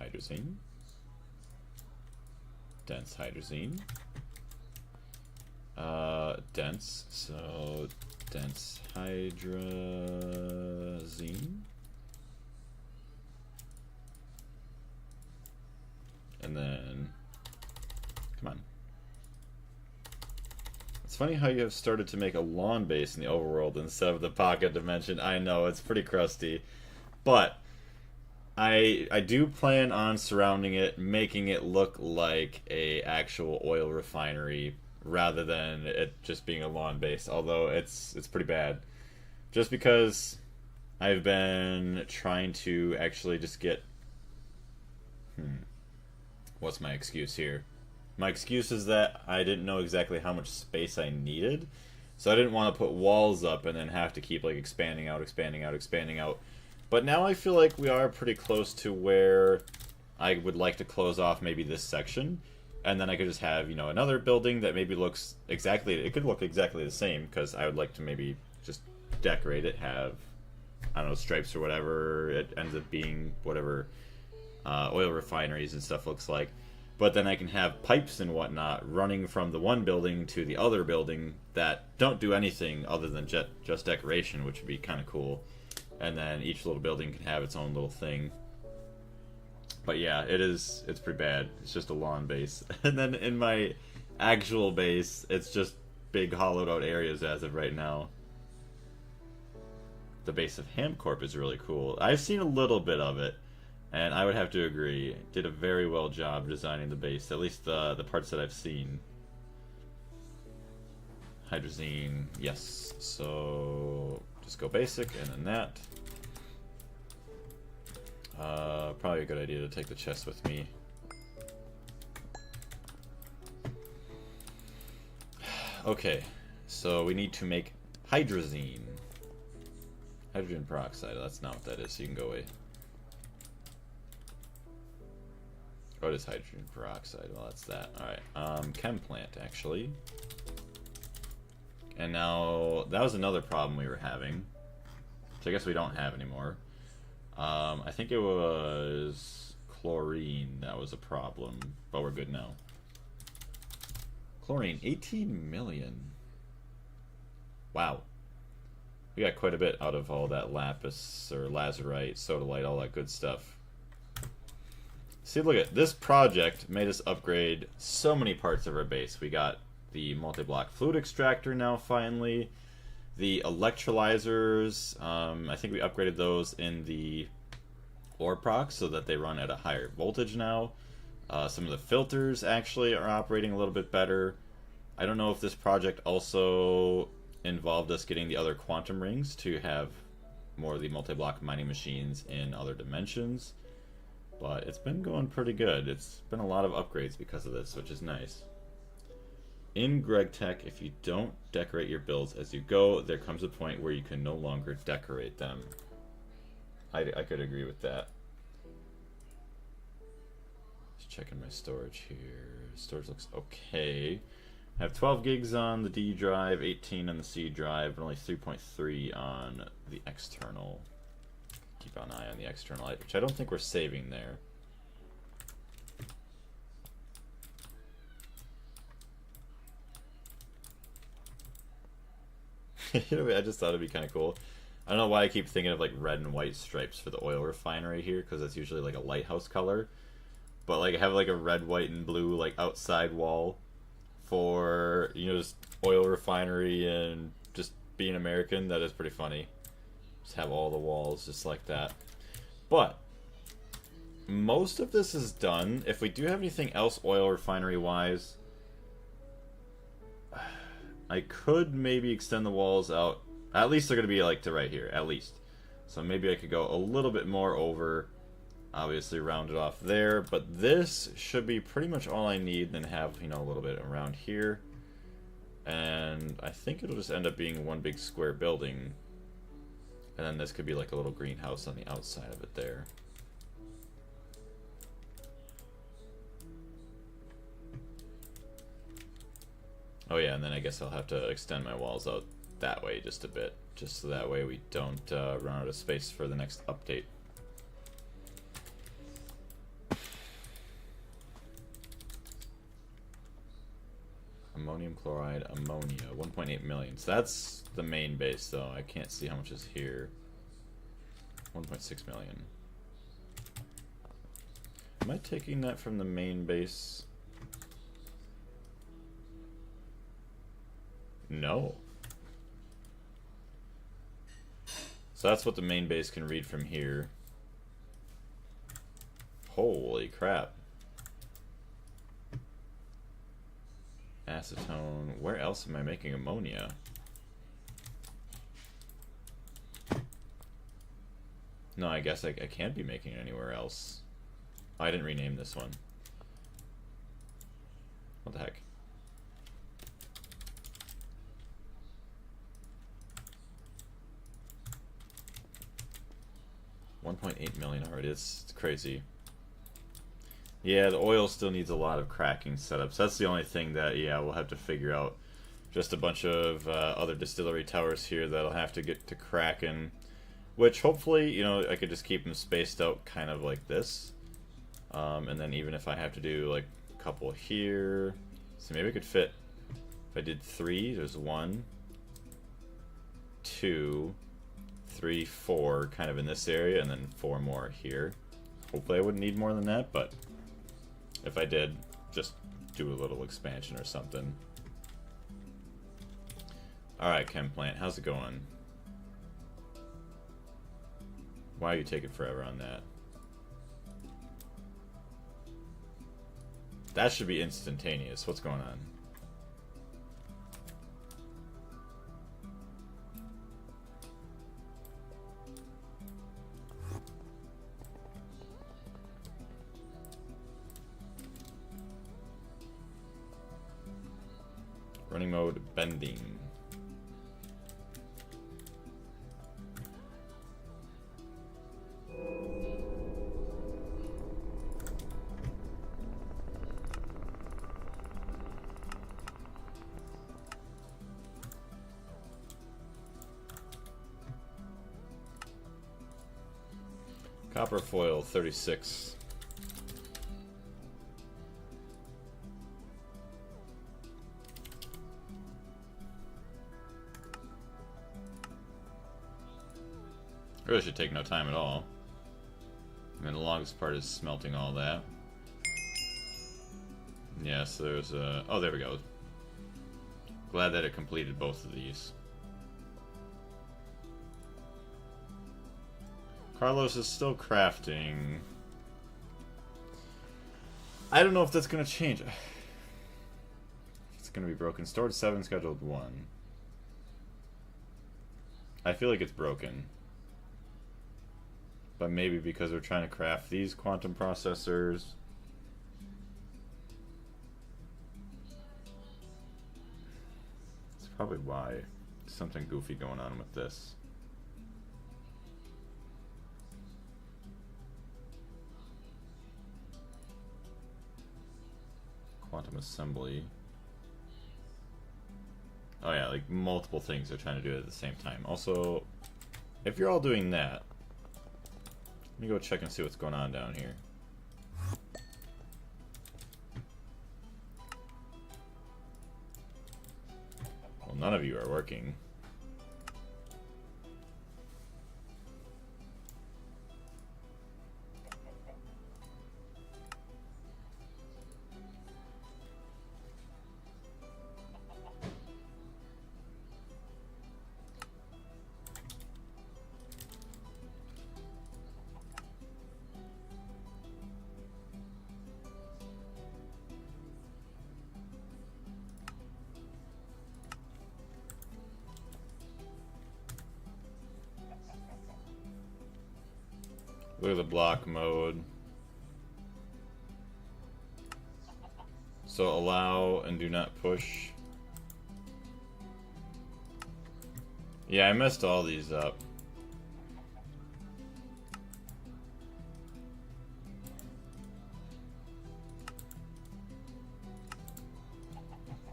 hydrazine, dense hydrazine, dense, so dense hydrazine, and then, come on. It's funny how you have started to make a lawn base in the overworld instead of the pocket dimension. I know, it's pretty crusty, but I do plan on surrounding it, making it look like a actual oil refinery rather than it just being a lawn base. Although it's pretty bad, just because I've been trying to actually just get. What's my excuse here? My excuse is that I didn't know exactly how much space I needed, so I didn't want to put walls up and then have to keep like expanding out, expanding out, expanding out. But now I feel like we are pretty close to where I would like to close off maybe this section, and then I could just have, you know, another building that maybe looks exactly, it could look exactly the same, because I would like to maybe just decorate it, have, I don't know, stripes or whatever it ends up being, whatever oil refineries and stuff looks like. But then I can have pipes and whatnot running from the one building to the other building that don't do anything other than just decoration, which would be kind of cool. And then each little building can have its own little thing. But yeah, it's pretty bad. It's just a lawn base. And then in my actual base, it's just big hollowed out areas as of right now. The base of Hamcorp is really cool. I've seen a little bit of it, and I would have to agree. Did a very well job designing the base, at least the parts that I've seen. Hydrazine, yes. So just go basic and then that. Probably a good idea to take the chest with me. Okay, so we need to make hydrazine. Hydrogen peroxide, that's not what that is, so you can go away. Oh, it is hydrogen peroxide, well that's that. Alright, chem plant actually. And now, that was another problem we were having, which I guess we don't have anymore. I think it was chlorine that was a problem, but we're good now. Chlorine, 18 million. Wow. We got quite a bit out of all that lapis or lazurite, sodalite, all that good stuff. See, look at this project made us upgrade so many parts of our base. We got the multi-block fluid extractor now finally. The electrolyzers, I think we upgraded those in the ore proc so that they run at a higher voltage now. Some of the filters actually are operating a little bit better. I don't know if this project also involved us getting the other quantum rings to have more of the multi-block mining machines in other dimensions. But it's been going pretty good. It's been a lot of upgrades because of this, which is nice. In GregTech, if you don't decorate your builds as you go, there comes a point where you can no longer decorate them. I could agree with that. Just checking my storage here. Storage looks okay. I have 12 gigs on the D drive, 18 on the C drive, but only 3.3 on the external. Keep an eye on the external, which I don't think we're saving there. You know, I just thought it'd be kind of cool. I don't know why I keep thinking of like red and white stripes for the oil refinery here, because that's usually like a lighthouse color. But like have like a red, white, and blue like outside wall for, you know, just oil refinery and just being American. That is pretty funny. Just have all the walls just like that. But most of this is done. If we do have anything else oil refinery wise, I could maybe extend the walls out. At least they're going to be like to right here, at least. So maybe I could go a little bit more over. Obviously round it off there. But this should be pretty much all I need. Then have, you know, a little bit around here. And I think it'll just end up being one big square building. And then this could be like a little greenhouse on the outside of it there. Oh yeah, and then I guess I'll have to extend my walls out that way just a bit, just so that way we don't run out of space for the next update. Ammonium chloride, ammonia, 1.8 million. So that's the main base though. I can't see how much is here. 1.6 million. Am I taking that from the main base? No. So that's what the main base can read from here. Holy crap. Acetone. Where else am I making ammonia? No, I guess I can't be making it anywhere else. Oh, I didn't rename this one. What the heck? $1.8 million already. It's crazy. Yeah, the oil still needs a lot of cracking setups. That's the only thing that, yeah, we'll have to figure out. Just a bunch of other distillery towers here that'll have to get to cracking. Which, hopefully, you know, I could just keep them spaced out kind of like this. And then even if I have to do, like, a couple here... So maybe I could fit... If I did 3, there's 1, 2, 3, 4 kind of in this area, and then 4 more here. Hopefully I wouldn't need more than that, but... If I did, just do a little expansion or something. Alright, Chem Plant, how's it going? Why are you taking forever on that? That should be instantaneous. What's going on? Running mode bending. Copper foil 36. Really should take no time at all. I mean, the longest part is smelting all that. Yeah, so there's a... Oh, there we go. Glad that it completed both of these. Carlos is still crafting. I don't know if that's going to change. It's going to be broken. Stored 7, scheduled 1. I feel like it's broken. But maybe because we're trying to craft these quantum processors. That's probably why. There's something goofy going on with this. Quantum assembly. Oh yeah, like multiple things they're trying to do at the same time. Also, if you're all doing that, let me go check and see what's going on down here. Well, none of you are working. Look at the block mode. So allow and do not push. Yeah, I messed all these up.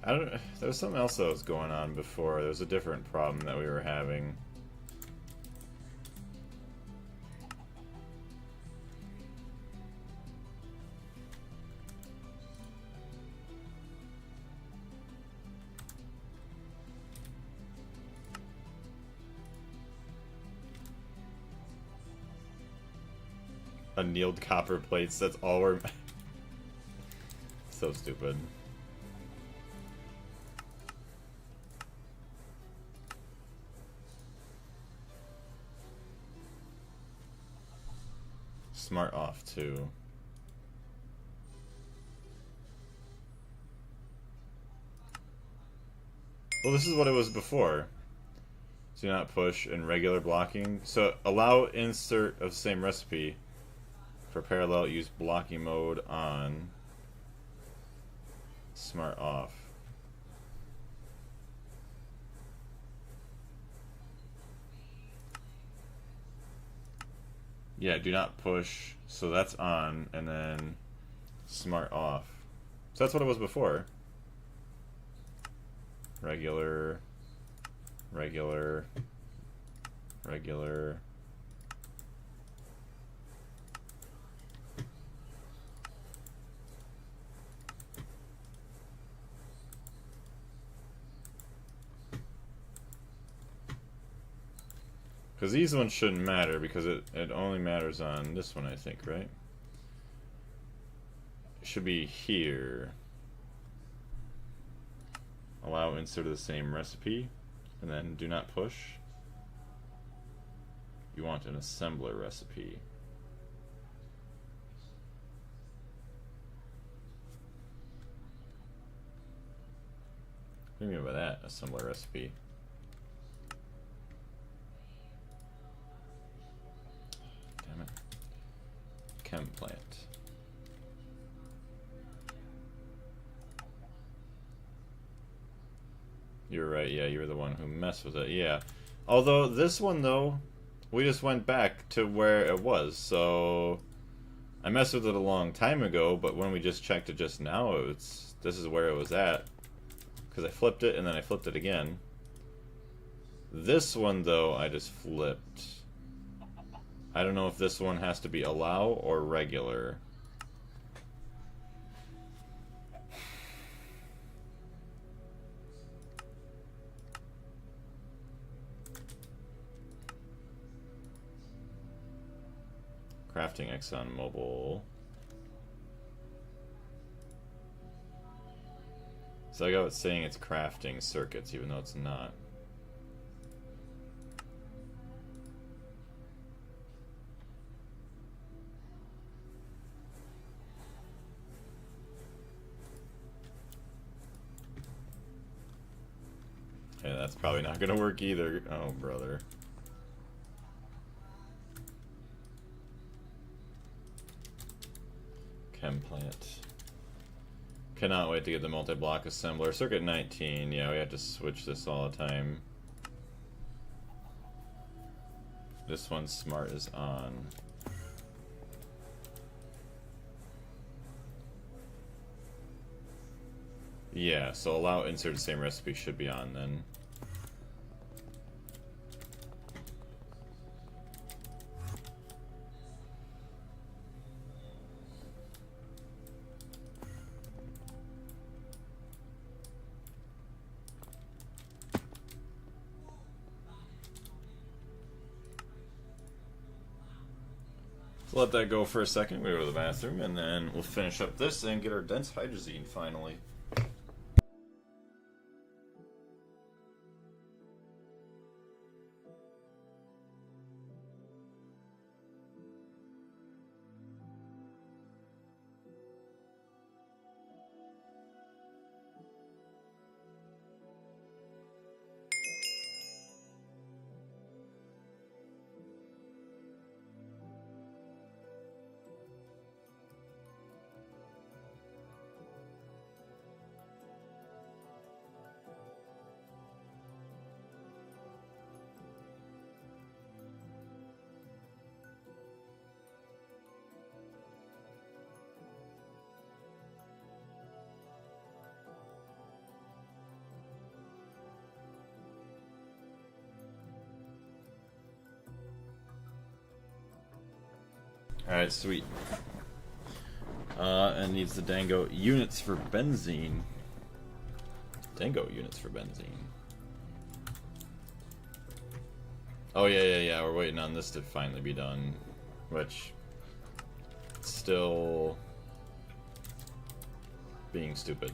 I don't. There was something else that was going on before. There was a different problem that we were having. Annealed copper plates, that's all we're... So stupid. Smart off, too. Well, this is what it was before. Do not push in regular blocking. So allow insert of same recipe. For parallel, use blocking mode on. Smart off. Yeah, do not push. So that's on, and then smart off. So that's what it was before. Regular, regular, regular. Because these ones shouldn't matter, because it only matters on this one, I think, right? It should be here. Allow insert of the same recipe, and then do not push. You want an assembler recipe. What do you mean by that, assembler recipe? Damn it. Chem plant. You're right, yeah, you were the one who messed with it, yeah. Although, this one, though, we just went back to where it was, so... I messed with it a long time ago, but when we just checked it just now, this is where it was at. Because I flipped it, and then I flipped it again. This one, though, I just flipped. I don't know if this one has to be allow or regular. Crafting Exxon Mobil. So I got it saying it's crafting circuits, even though it's not. Yeah, that's probably not gonna work either. Oh, brother. Chem plant. Cannot wait to get the multi-block assembler. Circuit 19, yeah, we have to switch this all the time. This one smart is on. Yeah, so allow insert the same recipe should be on then. So let that go for a second. We go to the bathroom, and then we'll finish up this and get our dense hydrazine finally. Alright, sweet. And needs the dango units for benzene. Dango units for benzene. Oh, yeah, we're waiting on this to finally be done. Which... still... being stupid.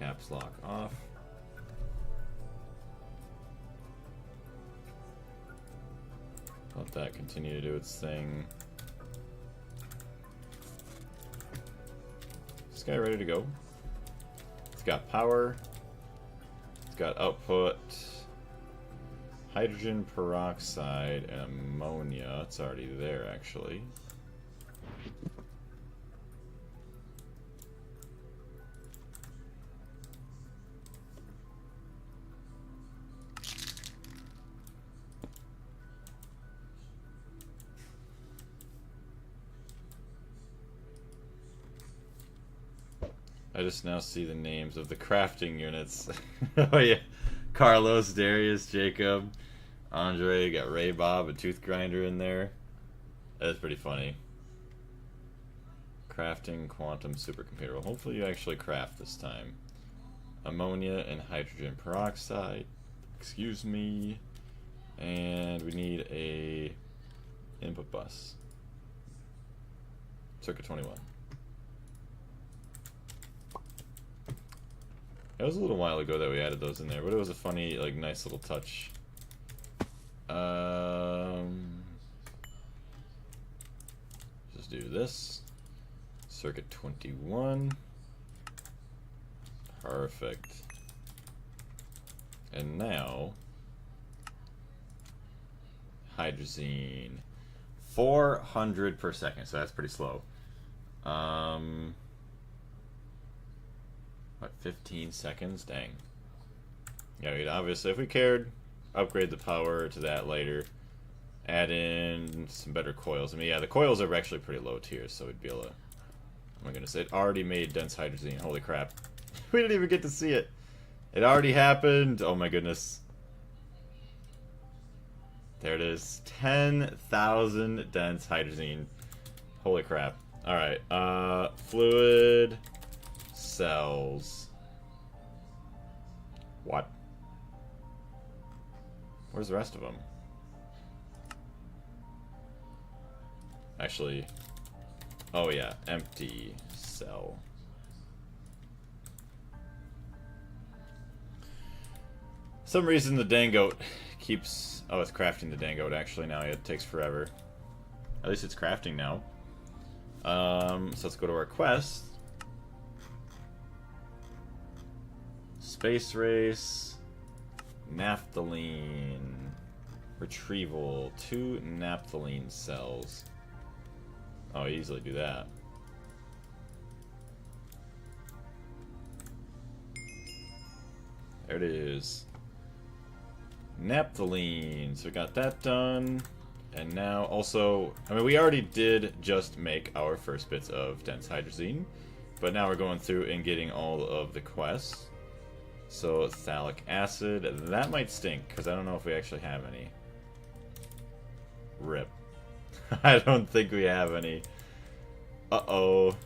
Caps lock off. Let that continue to do its thing. this guy ready to go? It's got power. It's got output. Hydrogen peroxide and ammonia. It's already there, actually. I just now see the names of the crafting units. Oh yeah. Carlos, Darius, Jacob, Andre, got Ray Bob, a tooth grinder in there. That's pretty funny. Crafting quantum supercomputer. Well, hopefully you actually craft this time. Ammonia and hydrogen peroxide. Excuse me. And we need a input bus. Circuit 21. It was a little while ago that we added those in there, but it was a funny, like, nice little touch. Just do this. Circuit 21. Perfect. And now, hydrazine. 400 per second, so that's pretty slow. What, 15 seconds? Dang. Yeah, we'd obviously, if we cared, upgrade the power to that later. Add in some better coils. I mean, yeah, the coils are actually pretty low tier, so we'd be able to... Oh my goodness, it already made dense hydrazine. Holy crap. We didn't even get to see it. It already happened. Oh my goodness. There it is. 10,000 dense hydrazine. Holy crap. Alright, fluid... cells. What? Where's the rest of them? Actually, oh yeah, empty cell. Some reason the dang goat keeps... Oh, it's crafting the dang goat actually now. It takes forever. At least it's crafting now. So let's go to our quest. Space race, naphthalene, retrieval, 2 naphthalene cells. Oh, easily do that. There it is. Naphthalene, so we got that done. And now also, I mean, we already did just make our first bits of dense hydrazine, but now we're going through and getting all of the quests. So, phthalic acid, that might stink, because I don't know if we actually have any. RIP. I don't think we have any. Uh-oh.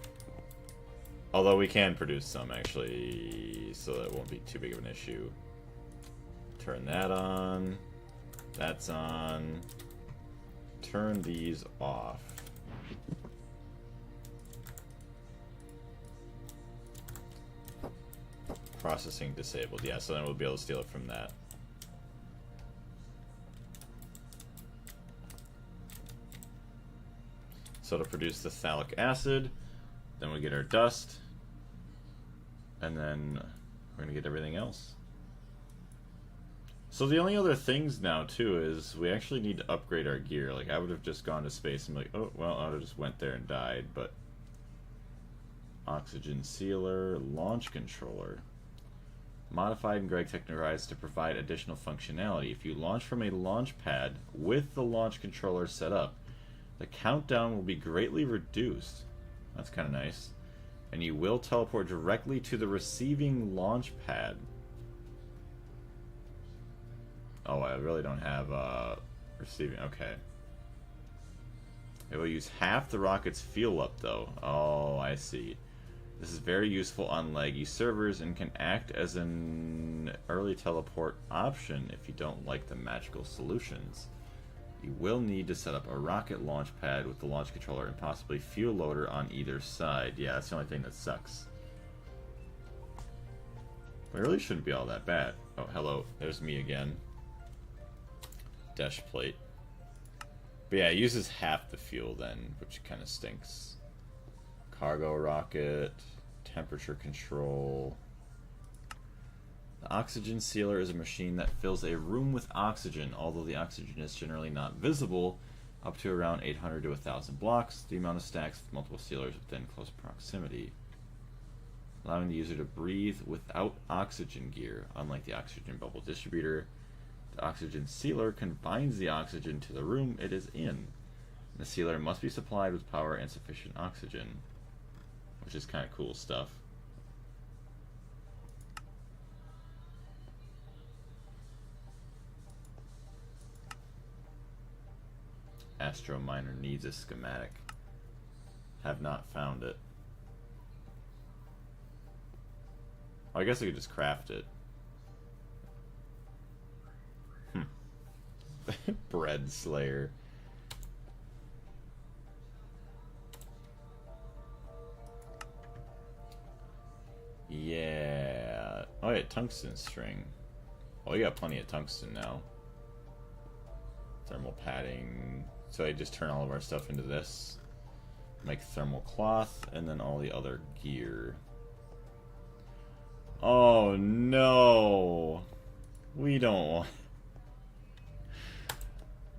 Although we can produce some, actually, so that won't be too big of an issue. Turn that on. That's on. Turn these off. Processing disabled. Yeah, so then we'll be able to steal it from that. So to produce the phthalic acid, then we get our dust, and then we're going to get everything else. So the only other things now, too, is we actually need to upgrade our gear. Like, I would have just gone to space and be like, oh, well, I would have just went there and died, but... Oxygen sealer, launch controller. Modified in Greg Technorized to provide additional functionality. If you launch from a launch pad with the launch controller set up, the countdown will be greatly reduced. That's kind of nice. And you will teleport directly to the receiving launch pad. Oh, I really don't have receiving. Okay. It will use half the rocket's fuel up, though. Oh, I see. This is very useful on laggy servers and can act as an early teleport option if you don't like the magical solutions. You will need to set up a rocket launch pad with the launch controller and possibly fuel loader on either side. Yeah, that's the only thing that sucks. But it really shouldn't be all that bad. Oh, hello. There's me again. Dash plate. But yeah, it uses half the fuel then, which kind of stinks. Cargo rocket, Temperature control. The oxygen sealer is a machine that fills a room with oxygen. Although the oxygen is generally not visible, up to around 800 to 1,000 blocks, the amount of stacks with multiple sealers within close proximity, allowing the user to breathe without oxygen gear. Unlike the oxygen bubble distributor, the oxygen sealer confines the oxygen to the room it is in. The sealer must be supplied with power and sufficient oxygen, which is kind of cool stuff. Astro Miner needs a schematic. Have not found it. Oh, I guess I could just craft it. Bread Slayer. Yeah. Oh yeah, tungsten string. Oh, you got plenty of tungsten now. Thermal padding. So I just turn all of our stuff into this. Make thermal cloth, and then all the other gear. Oh no! We don't want...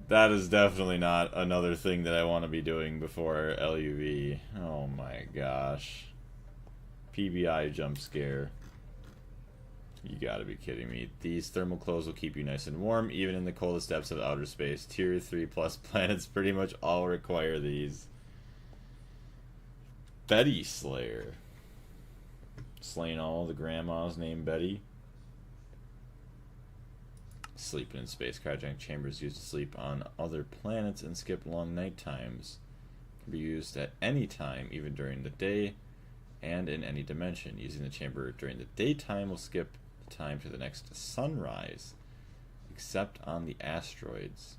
That is definitely not another thing that I want to be doing before LUV. Oh my gosh. PBI jump scare. You gotta be kidding me. These thermal clothes will keep you nice and warm, even in the coldest depths of outer space. Tier 3+ planets pretty much all require these. Betty Slayer. Slaying all the grandmas named Betty. Sleeping in space. Cryogenic chambers used to sleep on other planets and skip long night times. Can be used at any time, even during the day, and in any dimension. Using the chamber during the daytime will skip the time to the next sunrise, except on the asteroids.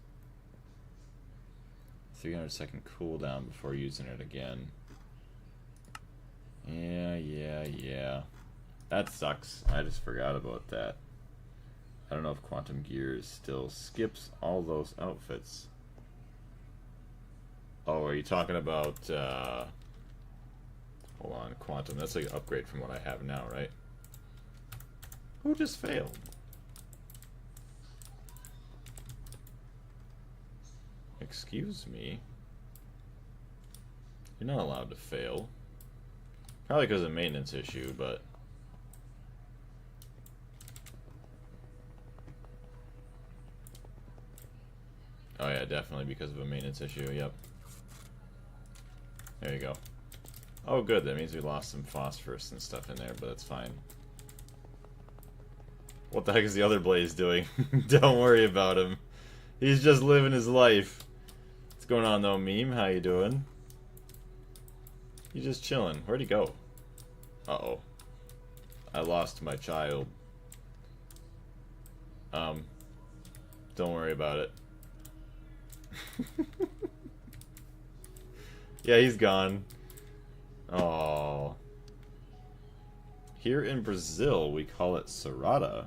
300-second cooldown before using it again. Yeah. That sucks. I just forgot about that. I don't know if Quantum Gear still skips all those outfits. Oh, are you talking about, hold on, Quantum. That's like an upgrade from what I have now, right? Who just failed? Excuse me? You're not allowed to fail. Probably because of a maintenance issue, but... Oh yeah, definitely because of a maintenance issue, yep. There you go. Oh good, that means we lost some phosphorus and stuff in there, but that's fine. What the heck is the other Blaze doing? Don't worry about him. He's just living his life. What's going on though, Meme? How you doing? He's just chilling. Where'd he go? Uh-oh. I lost my child. Don't worry about it. Yeah, he's gone. Oh. Here in Brazil, we call it Serrata.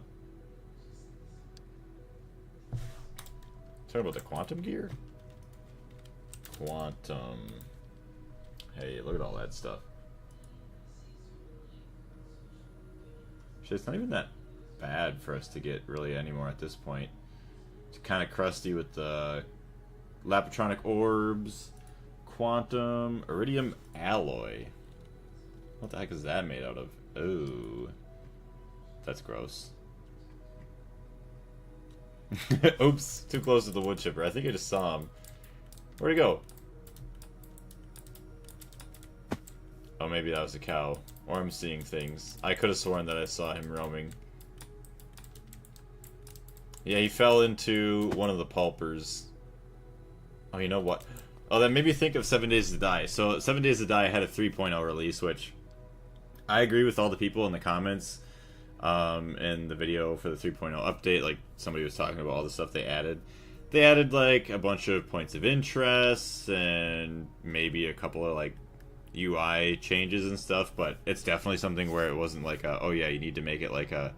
Talking about the quantum gear? Quantum. Hey, look at all that stuff. Shit, it's not even that bad for us to get really anymore at this point. It's kind of crusty with the Lapatronic orbs, quantum, iridium alloy. What the heck is that made out of? Oh, that's gross. Oops, too close to the wood chipper. I think I just saw him. Where'd he go? Oh, maybe that was a cow. Or I'm seeing things. I could have sworn that I saw him roaming. Yeah, he fell into one of the pulpers. Oh, you know what? Oh, that made me think of 7 Days to Die. So, 7 Days to Die had a 3.0 release, which I agree with all the people in the comments in the video for the 3.0 update. Like, somebody was talking about all the stuff they added. They added, like, a bunch of points of interest and maybe a couple of, like, UI changes and stuff, but it's definitely something where it wasn't like a, oh yeah, you need to make it like a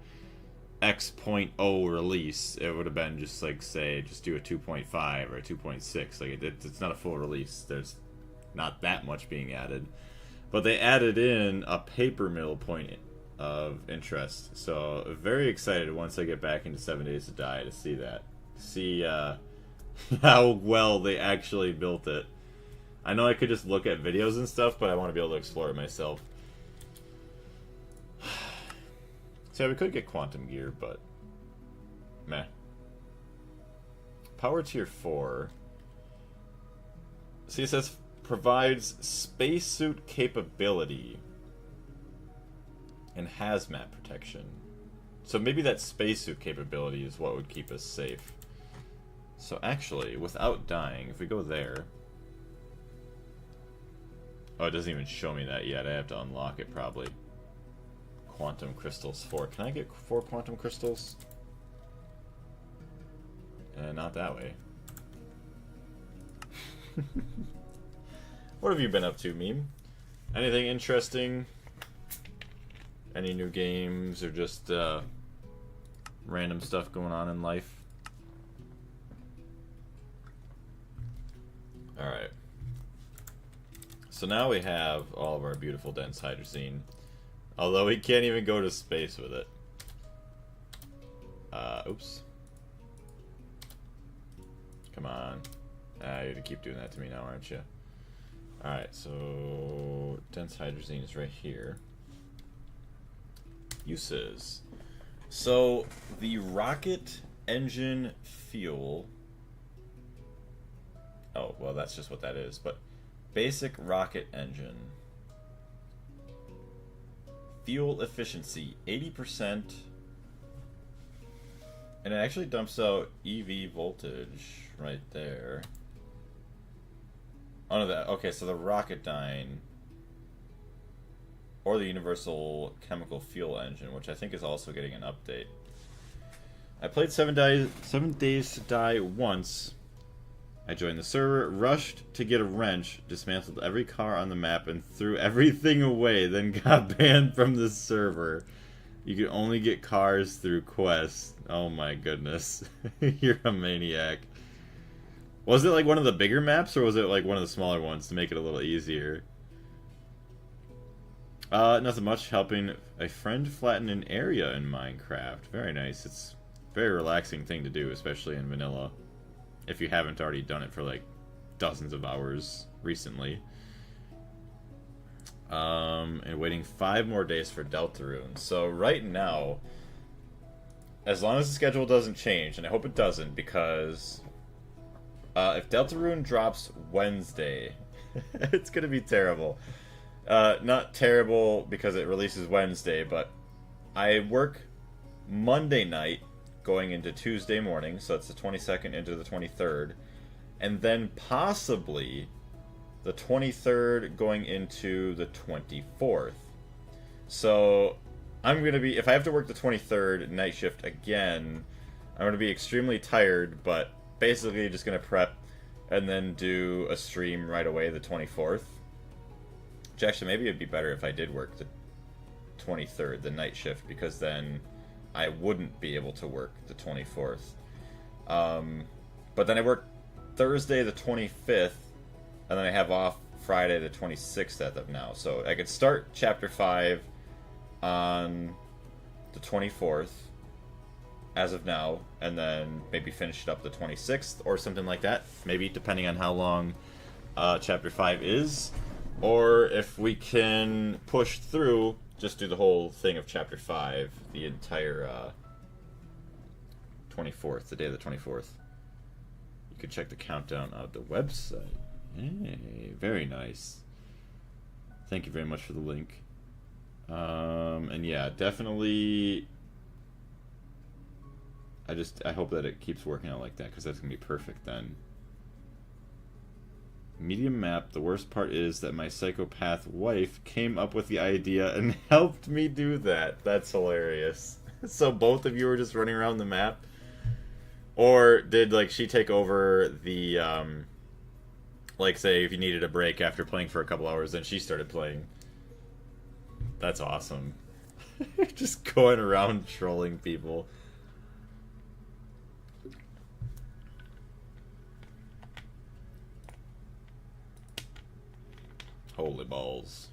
X.0 release. It would have been just like, say, just do a 2.5 or a 2.6. Like it's not a full release. There's not that much being added. But they added in a paper mill point of interest. So very excited once I get back into 7 Days to Die to see that. See how well they actually built it. I know I could just look at videos and stuff, but I want to be able to explore it myself. So we could get Quantum Gear, but meh. Power Tier 4. See, it says provides spacesuit capability and hazmat protection. So maybe that spacesuit capability is what would keep us safe. So actually, without dying, if we go there... Oh, it doesn't even show me that yet. I have to unlock it probably. Quantum Crystals 4. Can I get 4 Quantum Crystals? Not that way. What have you been up to, Meme? Anything interesting? Any new games or just random stuff going on in life? Alright. So now we have all of our beautiful dense hydrazine. Although we can't even go to space with it. Oops. Come on. You're gonna keep doing that to me now, aren't you? Alright, so dense hydrazine is right here. Uses. So the rocket engine fuel. Oh, well, that's just what that is. But basic rocket engine. Fuel efficiency 80%. And it actually dumps out EV voltage right there. Oh no, that okay, so the Rocketdyne or the Universal Chemical Fuel Engine, which I think is also getting an update. I played 7 Days to Die once. I joined the server, rushed to get a wrench, dismantled every car on the map, and threw everything away, then got banned from the server. You can only get cars through quests. Oh my goodness. You're a maniac. Was it like one of the bigger maps, or was it like one of the smaller ones to make it a little easier? Nothing much. Helping a friend flatten an area in Minecraft. Very nice. It's a very relaxing thing to do, especially in vanilla. If you haven't already done it for like dozens of hours recently. And waiting 5 more days for Deltarune. So right now, as long as the schedule doesn't change, and I hope it doesn't, because if Deltarune drops Wednesday, it's gonna be terrible. Not terrible because it releases Wednesday, but I work Monday night going into Tuesday morning, so it's the 22nd into the 23rd, and then possibly the 23rd going into the 24th. So I'm gonna be, if I have to work the 23rd night shift again, I'm gonna be extremely tired, but basically just gonna prep and then do a stream right away the 24th. Which actually, maybe it'd be better if I did work the 23rd, the night shift, because then I wouldn't be able to work the 24th. But then I work Thursday the 25th, and then I have off Friday the 26th as of now. So I could start Chapter 5 on the 24th as of now, and then maybe finish it up the 26th or something like that. Maybe, depending on how long Chapter 5 is. Or if we can push through, just do the whole thing of Chapter 5, the entire 24th, the day of the 24th. You can check the countdown of the website. Hey, very nice. Thank you very much for the link. And yeah, definitely, I hope that it keeps working out like that, because that's going to be perfect then. Medium map, the worst part is that my psychopath wife came up with the idea and helped me do that. That's hilarious. So both of you were just running around the map? Or did, like, she take over the, like, say, if you needed a break after playing for a couple hours, then she started playing? That's awesome. Just going around trolling people. Holy balls.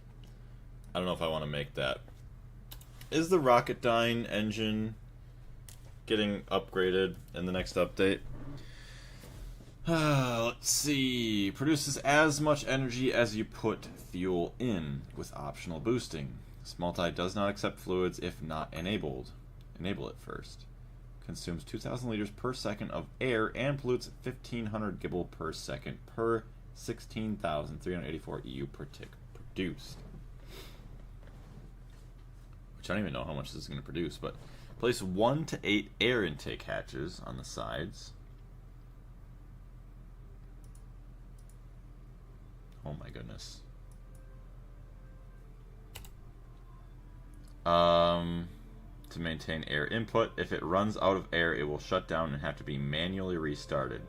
I don't know if I want to make that. Is the Rocketdyne engine getting upgraded in the next update? Let's see. Produces as much energy as you put fuel in, with optional boosting. This multi does not accept fluids if not enabled. Enable it first. Consumes 2,000 liters per second of air and pollutes 1,500 gibble per second per 16,384 EU per tick produced. Which I don't even know how much this is going to produce, but place 1 to 8 air intake hatches on the sides. Oh my goodness. To maintain air input. If it runs out of air, it will shut down and have to be manually restarted.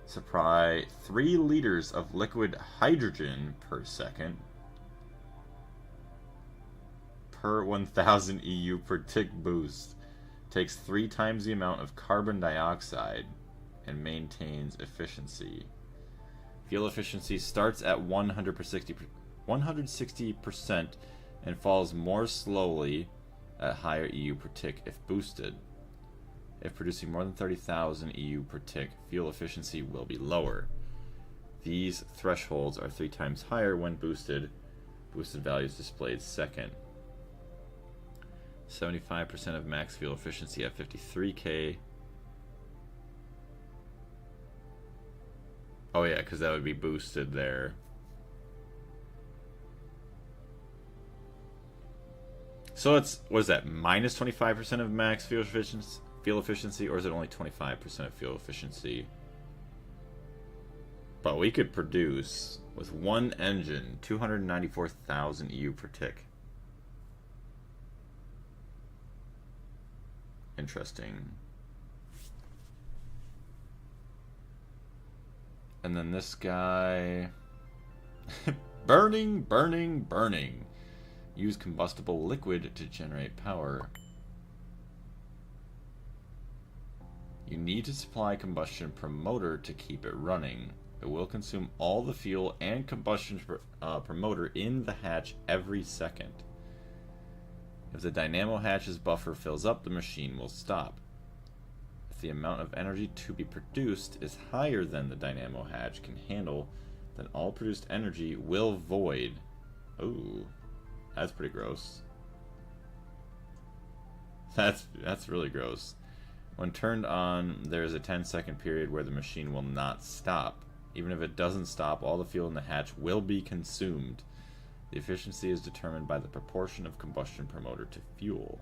Supply 3 liters of liquid hydrogen per second per 1,000 EU per tick boost. Takes 3 times the amount of carbon dioxide and maintains efficiency. Fuel efficiency starts at 160% and falls more slowly at higher EU per tick if boosted. If producing more than 30,000 EU per tick, fuel efficiency will be lower. These thresholds are 3 times higher when boosted. Boosted values displayed second. 75% of max fuel efficiency at 53k. Oh yeah, because that would be boosted there. So it's, what is that, minus 25% of max fuel efficiency, or is it only 25% of fuel efficiency? But we could produce, with one engine, 294,000 EU per tick. Interesting. And then this guy... burning, burning, burning. Use combustible liquid to generate power. You need to supply combustion promoter to keep it running. It will consume all the fuel and combustion promoter in the hatch every second. If the dynamo hatch's buffer fills up, the machine will stop. If the amount of energy to be produced is higher than the dynamo hatch can handle, then all produced energy will void. Ooh, that's pretty gross. That's really gross. When turned on, there is a 10-second period where the machine will not stop. Even if it doesn't stop, all the fuel in the hatch will be consumed. The efficiency is determined by the proportion of combustion promoter to fuel.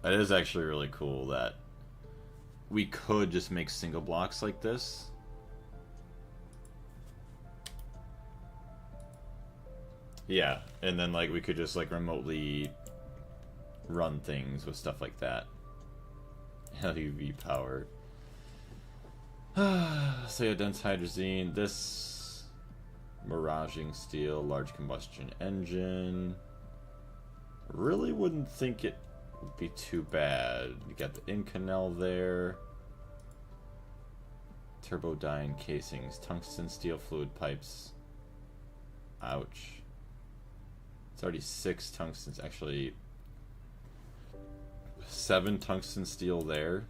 It is actually really cool that we could just make single blocks like this. Yeah, and then like we could just like remotely run things with stuff like that. LUV power. So yeah, dense hydrazine. This miraging steel, large combustion engine. Really wouldn't think it would be too bad. You got the Inconel there. Turbodyne casings, tungsten steel fluid pipes. Ouch. It's already 6 tungstens. Actually, 7 tungsten steel there.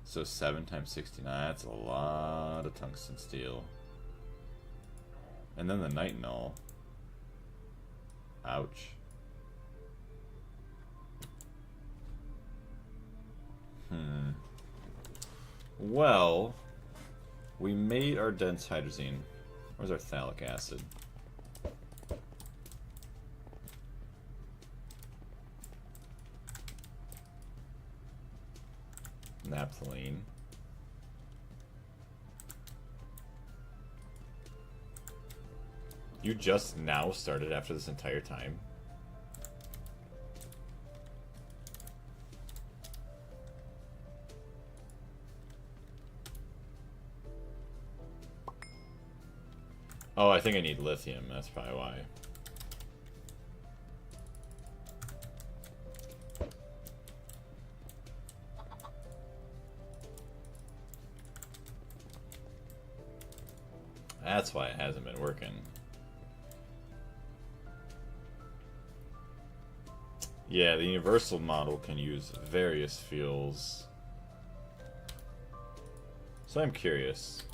So 7 times 69. That's a lot of tungsten steel. And then the nitinol. Ouch. Well, we made our dense hydrazine. Where's our phthalic acid? Naphthalene. You just now started after this entire time? Oh, I think I need lithium. That's probably why. That's why it hasn't been working. Yeah, the universal model can use various fuels. So I'm curious.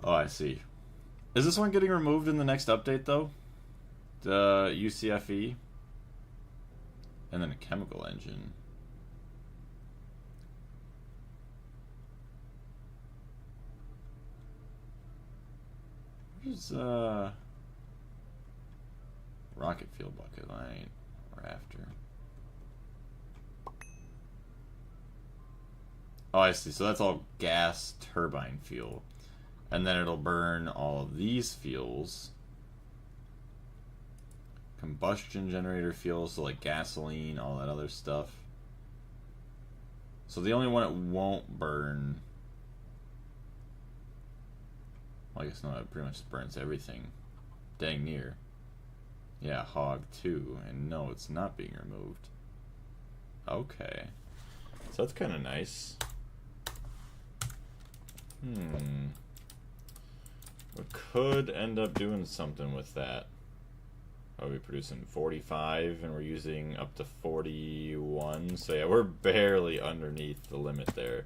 Oh, I see. Is this one getting removed in the next update, though? The UCFE? And then a chemical engine. Where's, rocket fuel bucket line or after? Oh, I see. So that's all gas turbine fuel. And then it'll burn all of these fuels. Combustion generator fuel, so like gasoline, all that other stuff. So the only one it won't burn... Well, I guess no, it pretty much burns everything. Dang near. Yeah, hog too. And no, it's not being removed. Okay. So that's kind of nice. We could end up doing something with that. Are we producing 45 and we're using up to 41? So yeah, we're barely underneath the limit there.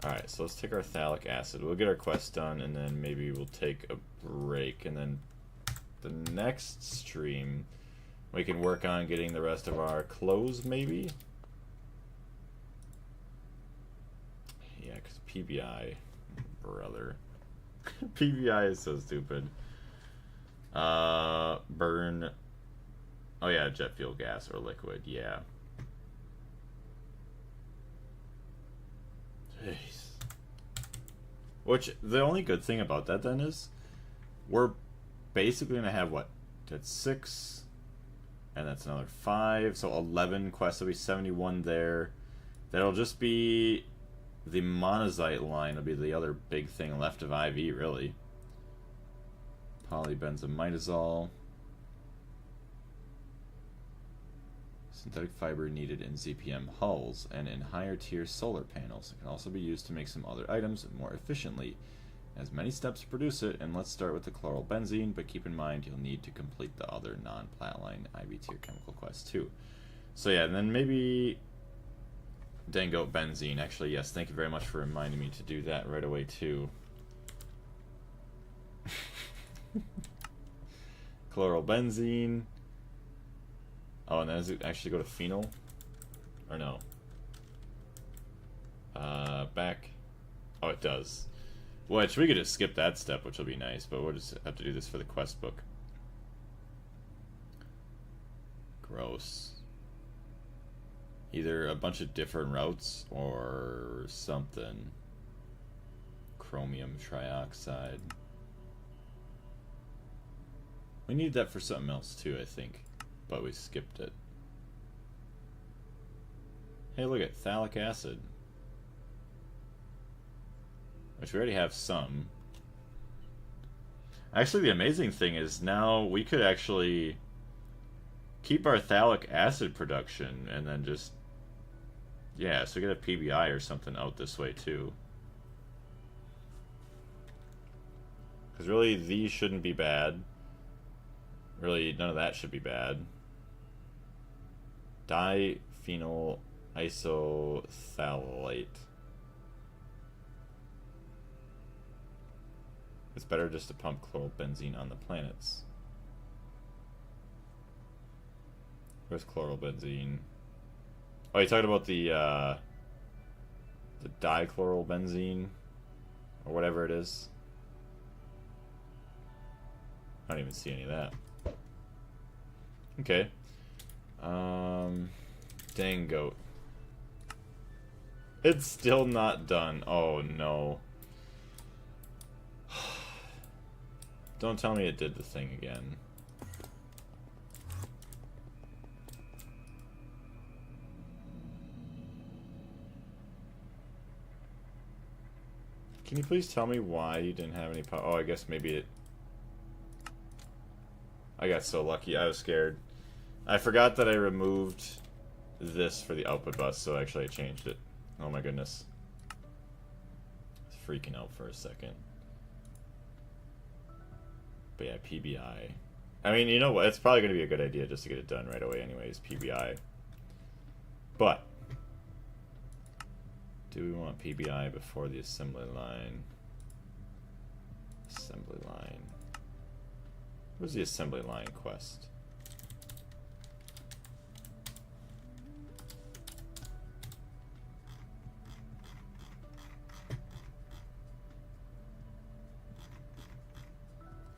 Alright, so let's take our phthalic acid. We'll get our quest done and then maybe we'll take a break. And then the next stream, we can work on getting the rest of our clothes maybe? Yeah, because PBI, brother. PBI is so stupid. Burn. Oh yeah, jet fuel gas or liquid, yeah. Jeez. Which, the only good thing about that then is, we're basically going to have what? That's 6, and that's another 5, so 11 quests, there'll be 71 there. That'll just be... The monazite line will be the other big thing left of IV, really. Polybenzimidazole. Synthetic fiber needed in ZPM hulls and in higher tier solar panels. It can also be used to make some other items more efficiently. It has many steps to produce it, and let's start with the chlorobenzene, but keep in mind you'll need to complete the other non-platline IV tier chemical quests too. So yeah, and then maybe... Dango benzene. Actually, yes, thank you very much for reminding me to do that right away, too. Chlorobenzene. Oh, and then does it actually go to phenol? Or no? Back. Oh, it does. Which, we could just skip that step, which will be nice, but we'll just have to do this for the quest book. Gross. Either a bunch of different routes or something. Chromium trioxide. We need that for something else too, I think. But we skipped it. Hey, look at phthalic acid. Which we already have some. Actually, the amazing thing is now we could actually keep our phthalic acid production and then just... Yeah, so get a PBI or something out this way too. Because really, these shouldn't be bad. Really, none of that should be bad. Diphenyl isophthalate. It's better just to pump chlorobenzene on the planets. Where's chlorobenzene? Oh, you talking about the dichlorobenzene? Or whatever it is? I don't even see any of that. Okay. Dang goat. It's still not done. Oh no. Don't tell me it did the thing again. Can you please tell me why you didn't have any power? Oh, I guess maybe it... I got so lucky. I was scared. I forgot that I removed this for the output bus, so actually I changed it. Oh my goodness. It's freaking out for a second. But yeah, PBI. I mean, you know what? It's probably going to be a good idea just to get it done right away anyways, PBI. But do we want PBI before the assembly line? Assembly line. Where's the assembly line quest?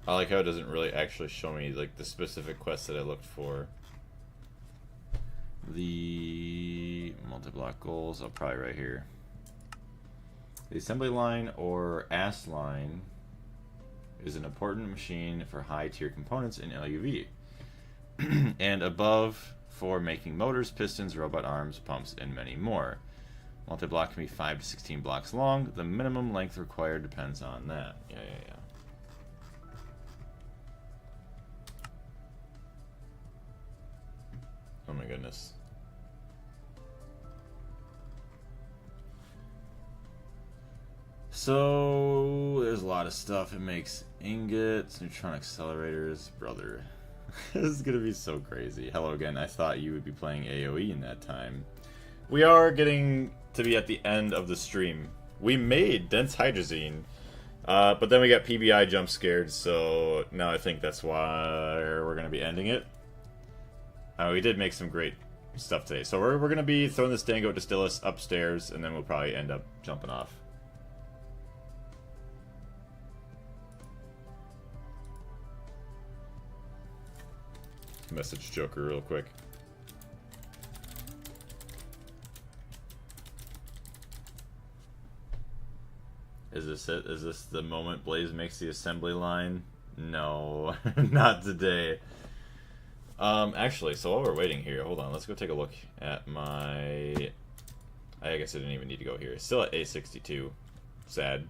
I like how it doesn't really actually show me like the specific quest that I looked for. The multi-block goals, oh, probably right here. The assembly line or ASS line is an important machine for high-tier components in LUV. And above for making motors, pistons, robot arms, pumps, and many more. Multi-block can be 5 to 16 blocks long. The minimum length required depends on that. Yeah. Oh my goodness. So there's a lot of stuff. It makes ingots, neutron accelerators, brother. This is gonna be so crazy. Hello again. I thought you would be playing AoE in that time. We are getting to be at the end of the stream. We made dense hydrazine, but then we got PBI jump scared. So now I think that's why we're gonna be ending it. We did make some great stuff today. So we're going to be throwing this Dango Distillus upstairs, and then we'll probably end up jumping off. Message Joker real quick. Is this it? Is this the moment Blaze makes the assembly line? No, not today. Actually, so while we're waiting here, hold on, let's go take a look at my... I guess I didn't even need to go here. Still at A62. Sad.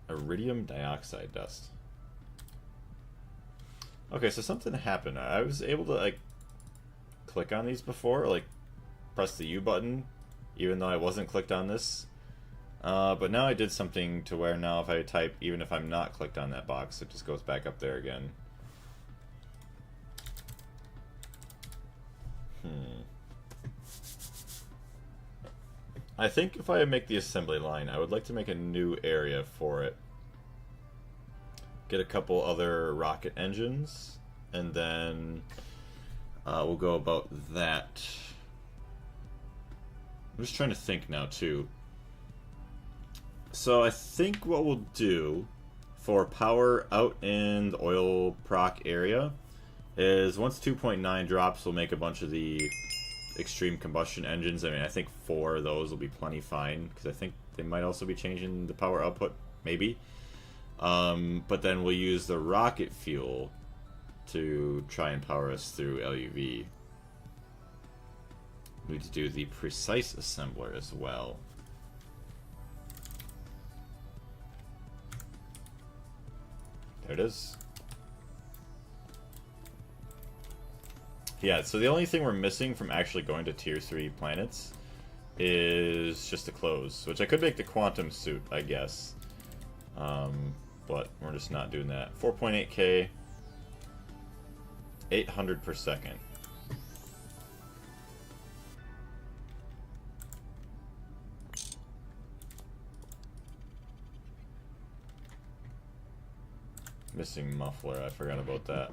Iridium dioxide dust. Okay, so something happened. I was able to, like, click on these before, or, like, press the U button, even though I wasn't clicked on this. But now I did something to where now if I type, even if I'm not clicked on that box, it just goes back up there again. I think if I make the assembly line, I would like to make a new area for it. Get a couple other rocket engines, and then we'll go about that. I'm just trying to think now, too. So I think what we'll do for power out in the oil proc area is once 2.9 drops, we'll make a bunch of the extreme combustion engines. I mean, I think 4 of those will be plenty fine, because I think they might also be changing the power output, maybe. But then we'll use the rocket fuel to try and power us through LUV. We need to do the precise assembler as well. There it is. Yeah, so the only thing we're missing from actually going to tier 3 planets is just the clothes, which I could make the quantum suit, I guess. But we're just not doing that. 4.8k, 800 per second. Missing muffler, I forgot about that.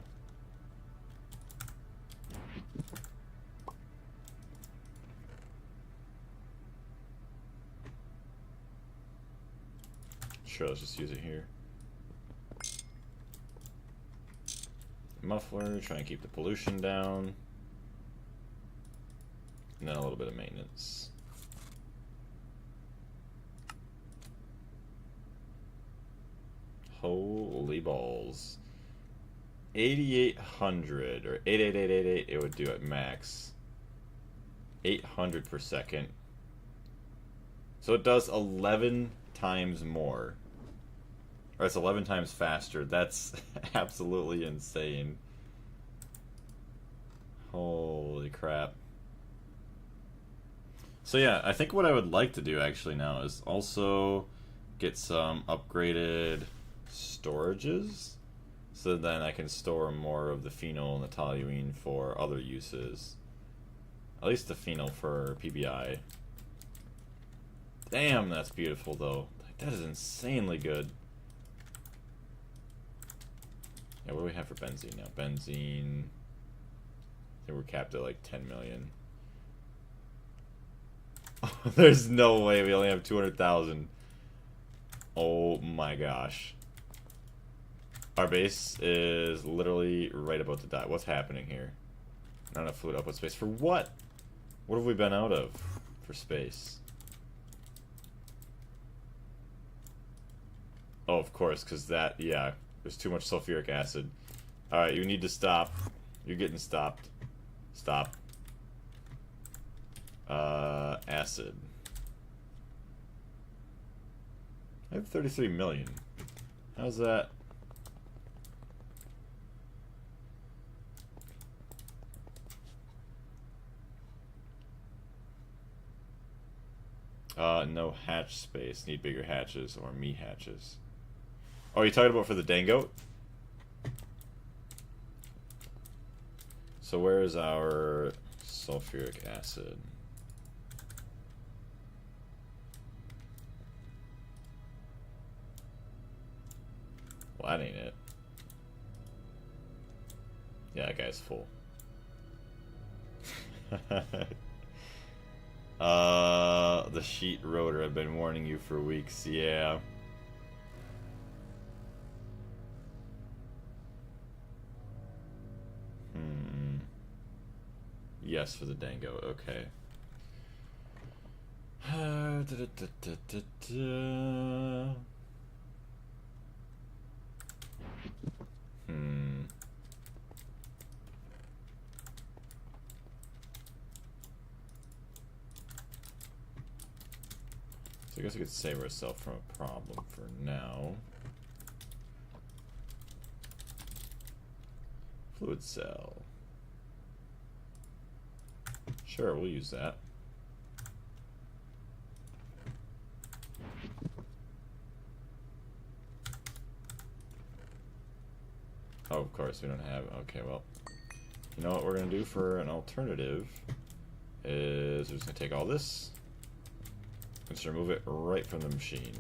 Sure, let's just use it here. Muffler, try and keep the pollution down. And then a little bit of maintenance. Holy balls. 8800 or 88888 it would do at max. 800 per second. So it does 11 times more. Or it's 11 times faster. That's absolutely insane. Holy crap. So yeah, I think what I would like to do actually now is also get some upgraded storages, so then I can store more of the phenol and the toluene for other uses. At least the phenol for PBI. Damn, that's beautiful though. That is insanely good. Yeah, what do we have for benzene now? Benzene, I think we're capped at like 10 million. There's no way we only have 200,000. Oh my gosh. Our base is literally right about to die. What's happening here? Not enough fluid output space. For what? What have we been out of for space? Oh, of course, because that, yeah, there's too much sulfuric acid. Alright, you need to stop. You're getting stopped. Stop. Acid. I have 33 million. How's that? No hatch space. Need bigger hatches or me hatches. Oh, are you talking about for the dangote? So where is our sulfuric acid? Well, that ain't it. Yeah, that guy's full. The sheet rotor. I've been warning you for weeks. Yeah. Yes, for the dango. Okay. So I guess I could save ourselves from a problem for now. Fluid cell. Sure, we'll use that. Oh, of course, we don't have... Okay, well... You know what we're going to do for an alternative is we're just going to take all this and just remove it right from the machine.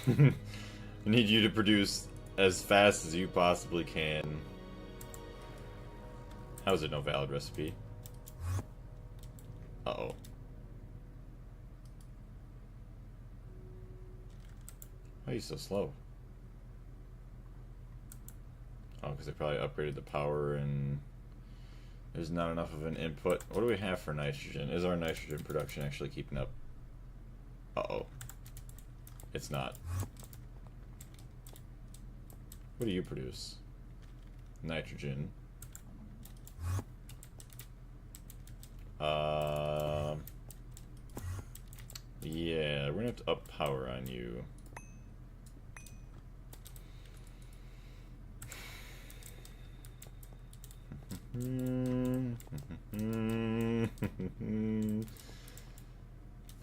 I need you to produce as fast as you possibly can. How is it no valid recipe? Uh-oh. Why are you so slow? Oh, because they probably upgraded the power and there's not enough of an input. What do we have for nitrogen? Is our nitrogen production actually keeping up? Uh-oh. It's not. What do you produce? Nitrogen. Yeah, we're gonna have to up power on you.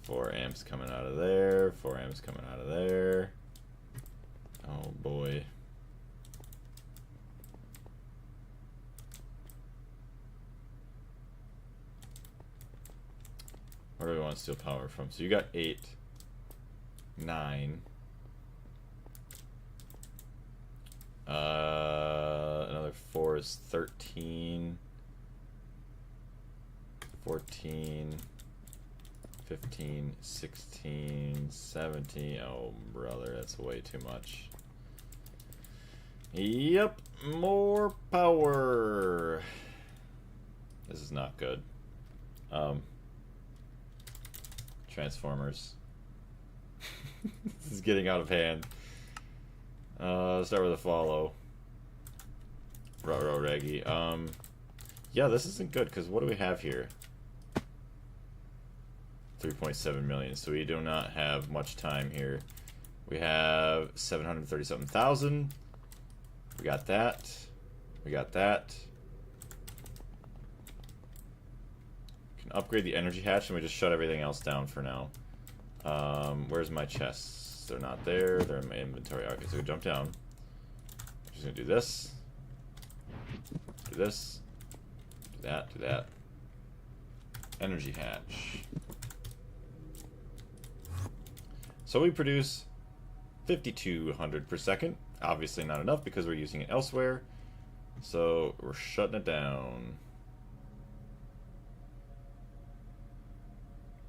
Four amps coming out of there, 4 amps coming out of there. Oh boy. Where do we want to steal power from? So you got 8, 9. Another 4 is 13, 14, 15, 16, 17. Oh, brother, that's way too much. Yep, more power. This is not good. Transformers. This is getting out of hand. Let's start with a follow. Ruh-roh reggy. Yeah, this isn't good, because what do we have here? 3.7 million, so we do not have much time here. We have 737,000. We got that. We got that. Can upgrade the energy hatch, and we just shut everything else down for now. Where's my chests? They're not there. They're in my inventory. Okay, so we jump down. I'm just gonna do this. Do this. Do that. Do that. Energy hatch. So we produce 5,200 per second. Obviously not enough because we're using it elsewhere. So we're shutting it down.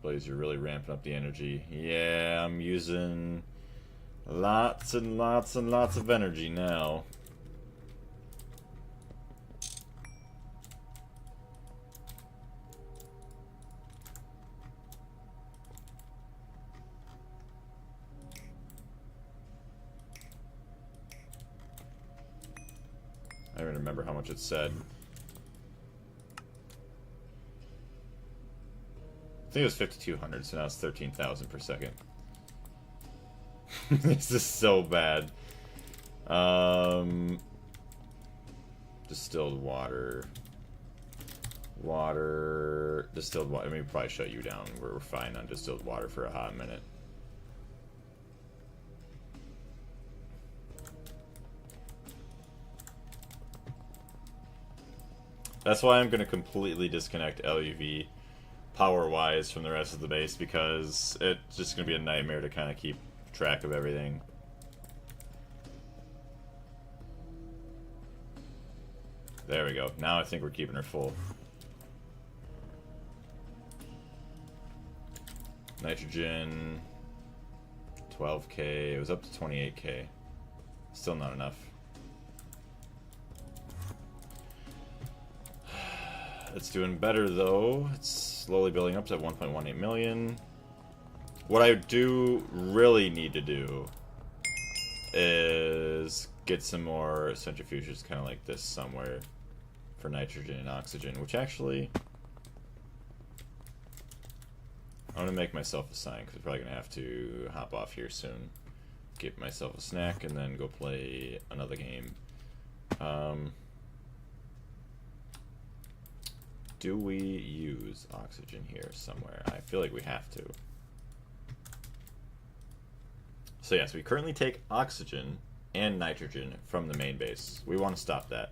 Blaze, you're really ramping up the energy. Yeah, I'm using lots and lots and lots of energy now. I don't even remember how much it said. I think it was 5,200, so now it's 13,000 per second. This is so bad. Distilled water. Distilled water. I mean, we probably shut you down. We're fine on distilled water for a hot minute. That's why I'm going to completely disconnect LUV power-wise from the rest of the base, because it's just going to be a nightmare to kind of keep track of everything. There we go. Now I think we're keeping her full. Nitrogen, 12k. It was up to 28k. Still not enough. It's doing better though. It's slowly building up to 1.18 million. What I do really need to do is get some more centrifuges kind of like this somewhere for nitrogen and oxygen, which actually I'm going to make myself a sign because I'm probably going to have to hop off here soon. Get myself a snack and then go play another game. Do we use oxygen here somewhere? I feel like we have to. So yes, we currently take oxygen and nitrogen from the main base. We want to stop that.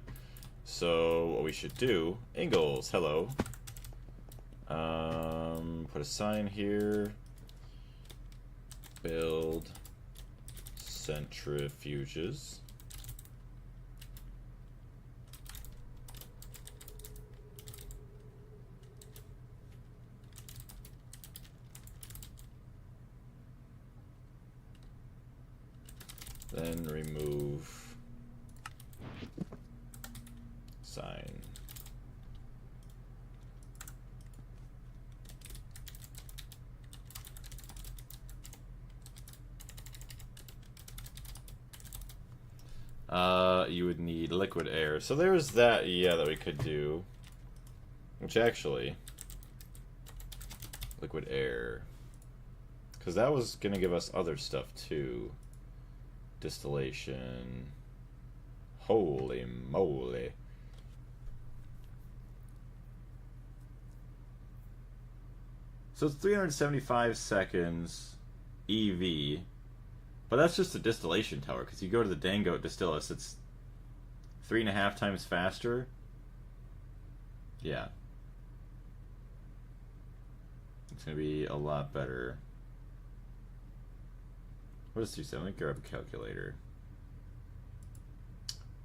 So what we should do, Ingalls, hello. Put a sign here. Build centrifuges. Then remove sign. You would need liquid air. So there's that, yeah, that we could do. Which actually, liquid air. Because that was going to give us other stuff too. Distillation. Holy moly. So it's 375 seconds EV. But that's just a distillation tower, because you go to the Dango Distillus, it's 3.5 times faster. Yeah. It's going to be a lot better. What is 270? Let me grab a calculator.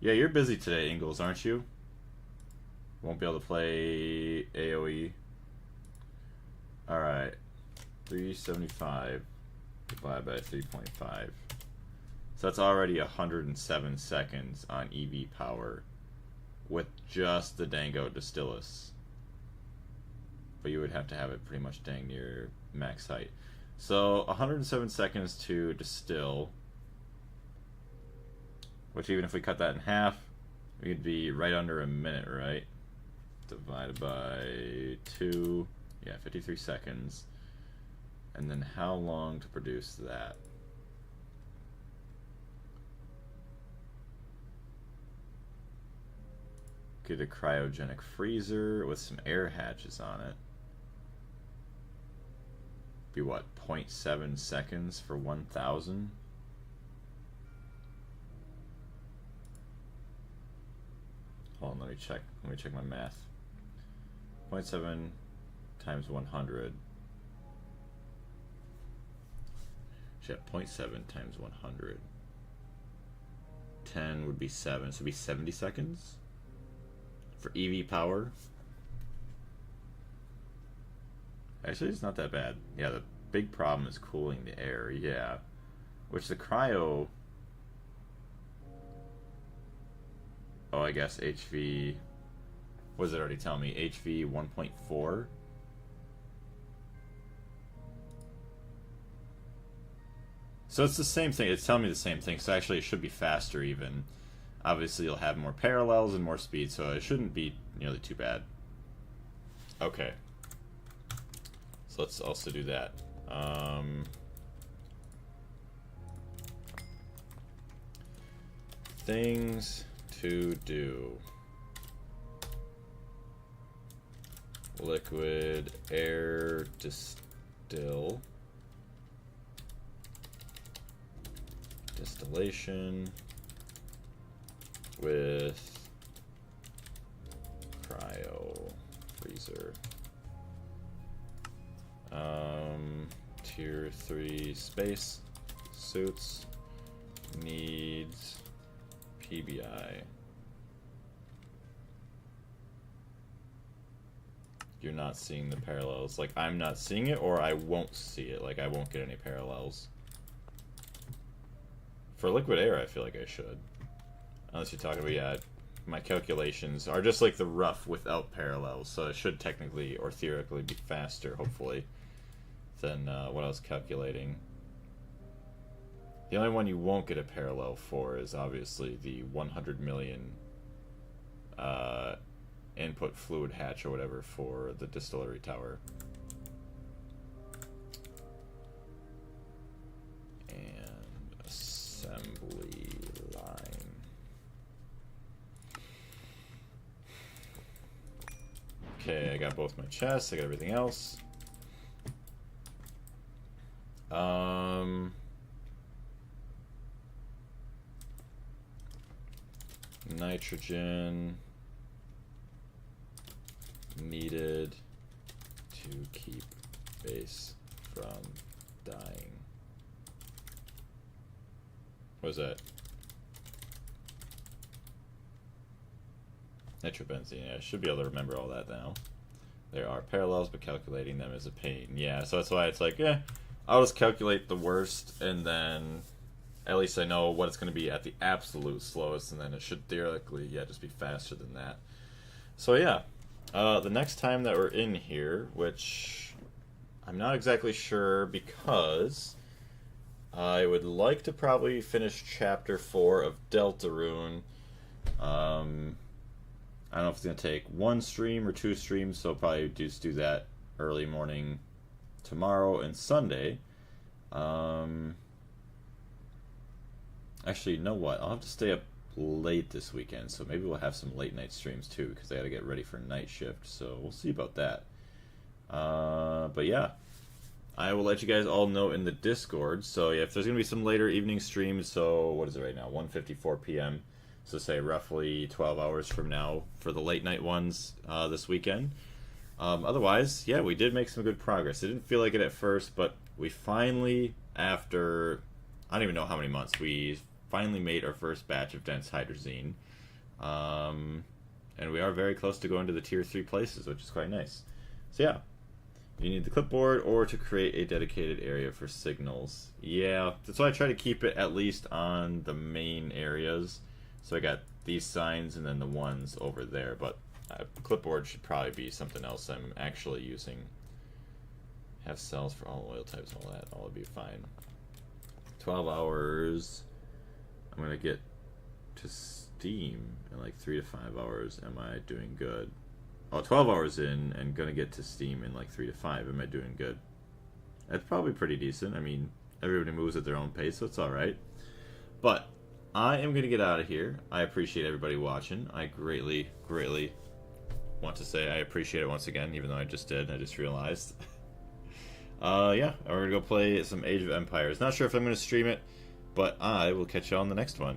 Yeah, you're busy today, Ingalls, aren't you? Won't be able to play AoE. Alright. 375 divided by 3.5. So that's already 107 seconds on EV power with just the Dango Distillus. But you would have to have it pretty much dang near max height. So 107 seconds to distill, which even if we cut that in half, we'd be right under a minute, right? divided by 2. Yeah, 53 seconds. And then how long to produce that? Get a cryogenic freezer with some air hatches on it. Be what, 0.7 seconds for 1,000? Hold on, let me check my math. 0.7 times 100. Shit, 0.7 times 100. 10 would be 7, so it'd be 70 seconds for EV power. Actually, it's not that bad. Yeah, the big problem is cooling the air, yeah. Which the cryo... Oh, I guess HV... What does it already tell me? HV 1.4? So it's the same thing. It's telling me the same thing. So actually it should be faster even. Obviously you'll have more parallels and more speed, so it shouldn't be nearly too bad. Okay. So let's also do that. Things to do. Liquid air distill. Distillation with cryo freezer. Tier 3 space suits needs PBI. You're not seeing the parallels. Like, I'm not seeing it, or I won't see it. Like, I won't get any parallels. For liquid air, I feel like I should. Unless you're talking about, yeah, my calculations are just like the rough without parallels, so it should technically or theoretically be faster, hopefully, than what I was calculating. The only one you won't get a parallel for is obviously the 100 million input fluid hatch or whatever for the distillery tower. And assembly line. Okay, I got both my chests, I got everything else. Nitrogen needed to keep base from dying. What is that? Nitrobenzene. Yeah, I should be able to remember all that now. There are parallels, but calculating them is a pain. Yeah, so that's why it's like, yeah, I'll just calculate the worst, and then at least I know what it's going to be at the absolute slowest, and then it should theoretically, yeah, just be faster than that. So yeah, the next time that we're in here, which I'm not exactly sure because I would like to probably finish Chapter 4 of Deltarune. I don't know if it's going to take 1 stream or 2 streams, so I'll probably just do that early morning tomorrow and Sunday. Actually, you know what? I'll have to stay up late this weekend, so maybe we'll have some late night streams too, because I got to get ready for night shift, so we'll see about that. But yeah, I will let you guys all know in the Discord. So yeah, if there's going to be some later evening streams, so what is it right now? 1:54 p.m. So say roughly 12 hours from now for the late night ones this weekend. Otherwise, yeah, we did make some good progress. It didn't feel like it at first, but we finally, after I don't even know how many months, we finally made our first batch of dense hydrazine. And we are very close to going to the tier 3 places, which is quite nice. So yeah, you need the clipboard or to create a dedicated area for signals. Yeah, that's why I try to keep it at least on the main areas. So I got these signs and then the ones over there, but clipboard should probably be something else I'm actually using. Have cells for all oil types, all that, all would be fine. 12 hours. I'm gonna get to Steam in like 3 to 5 hours. Am I doing good? Oh, 12 hours in and gonna get to Steam in like 3 to 5. Am I doing good? That's probably pretty decent. I mean, everybody moves at their own pace, so it's alright. But I am gonna get out of here. I appreciate everybody watching. I greatly, greatly want to say I appreciate it once again, even though I just did. I just realized. Yeah, we're gonna go play some Age of Empires. Not sure if I'm gonna stream it, but I will catch you on the next one.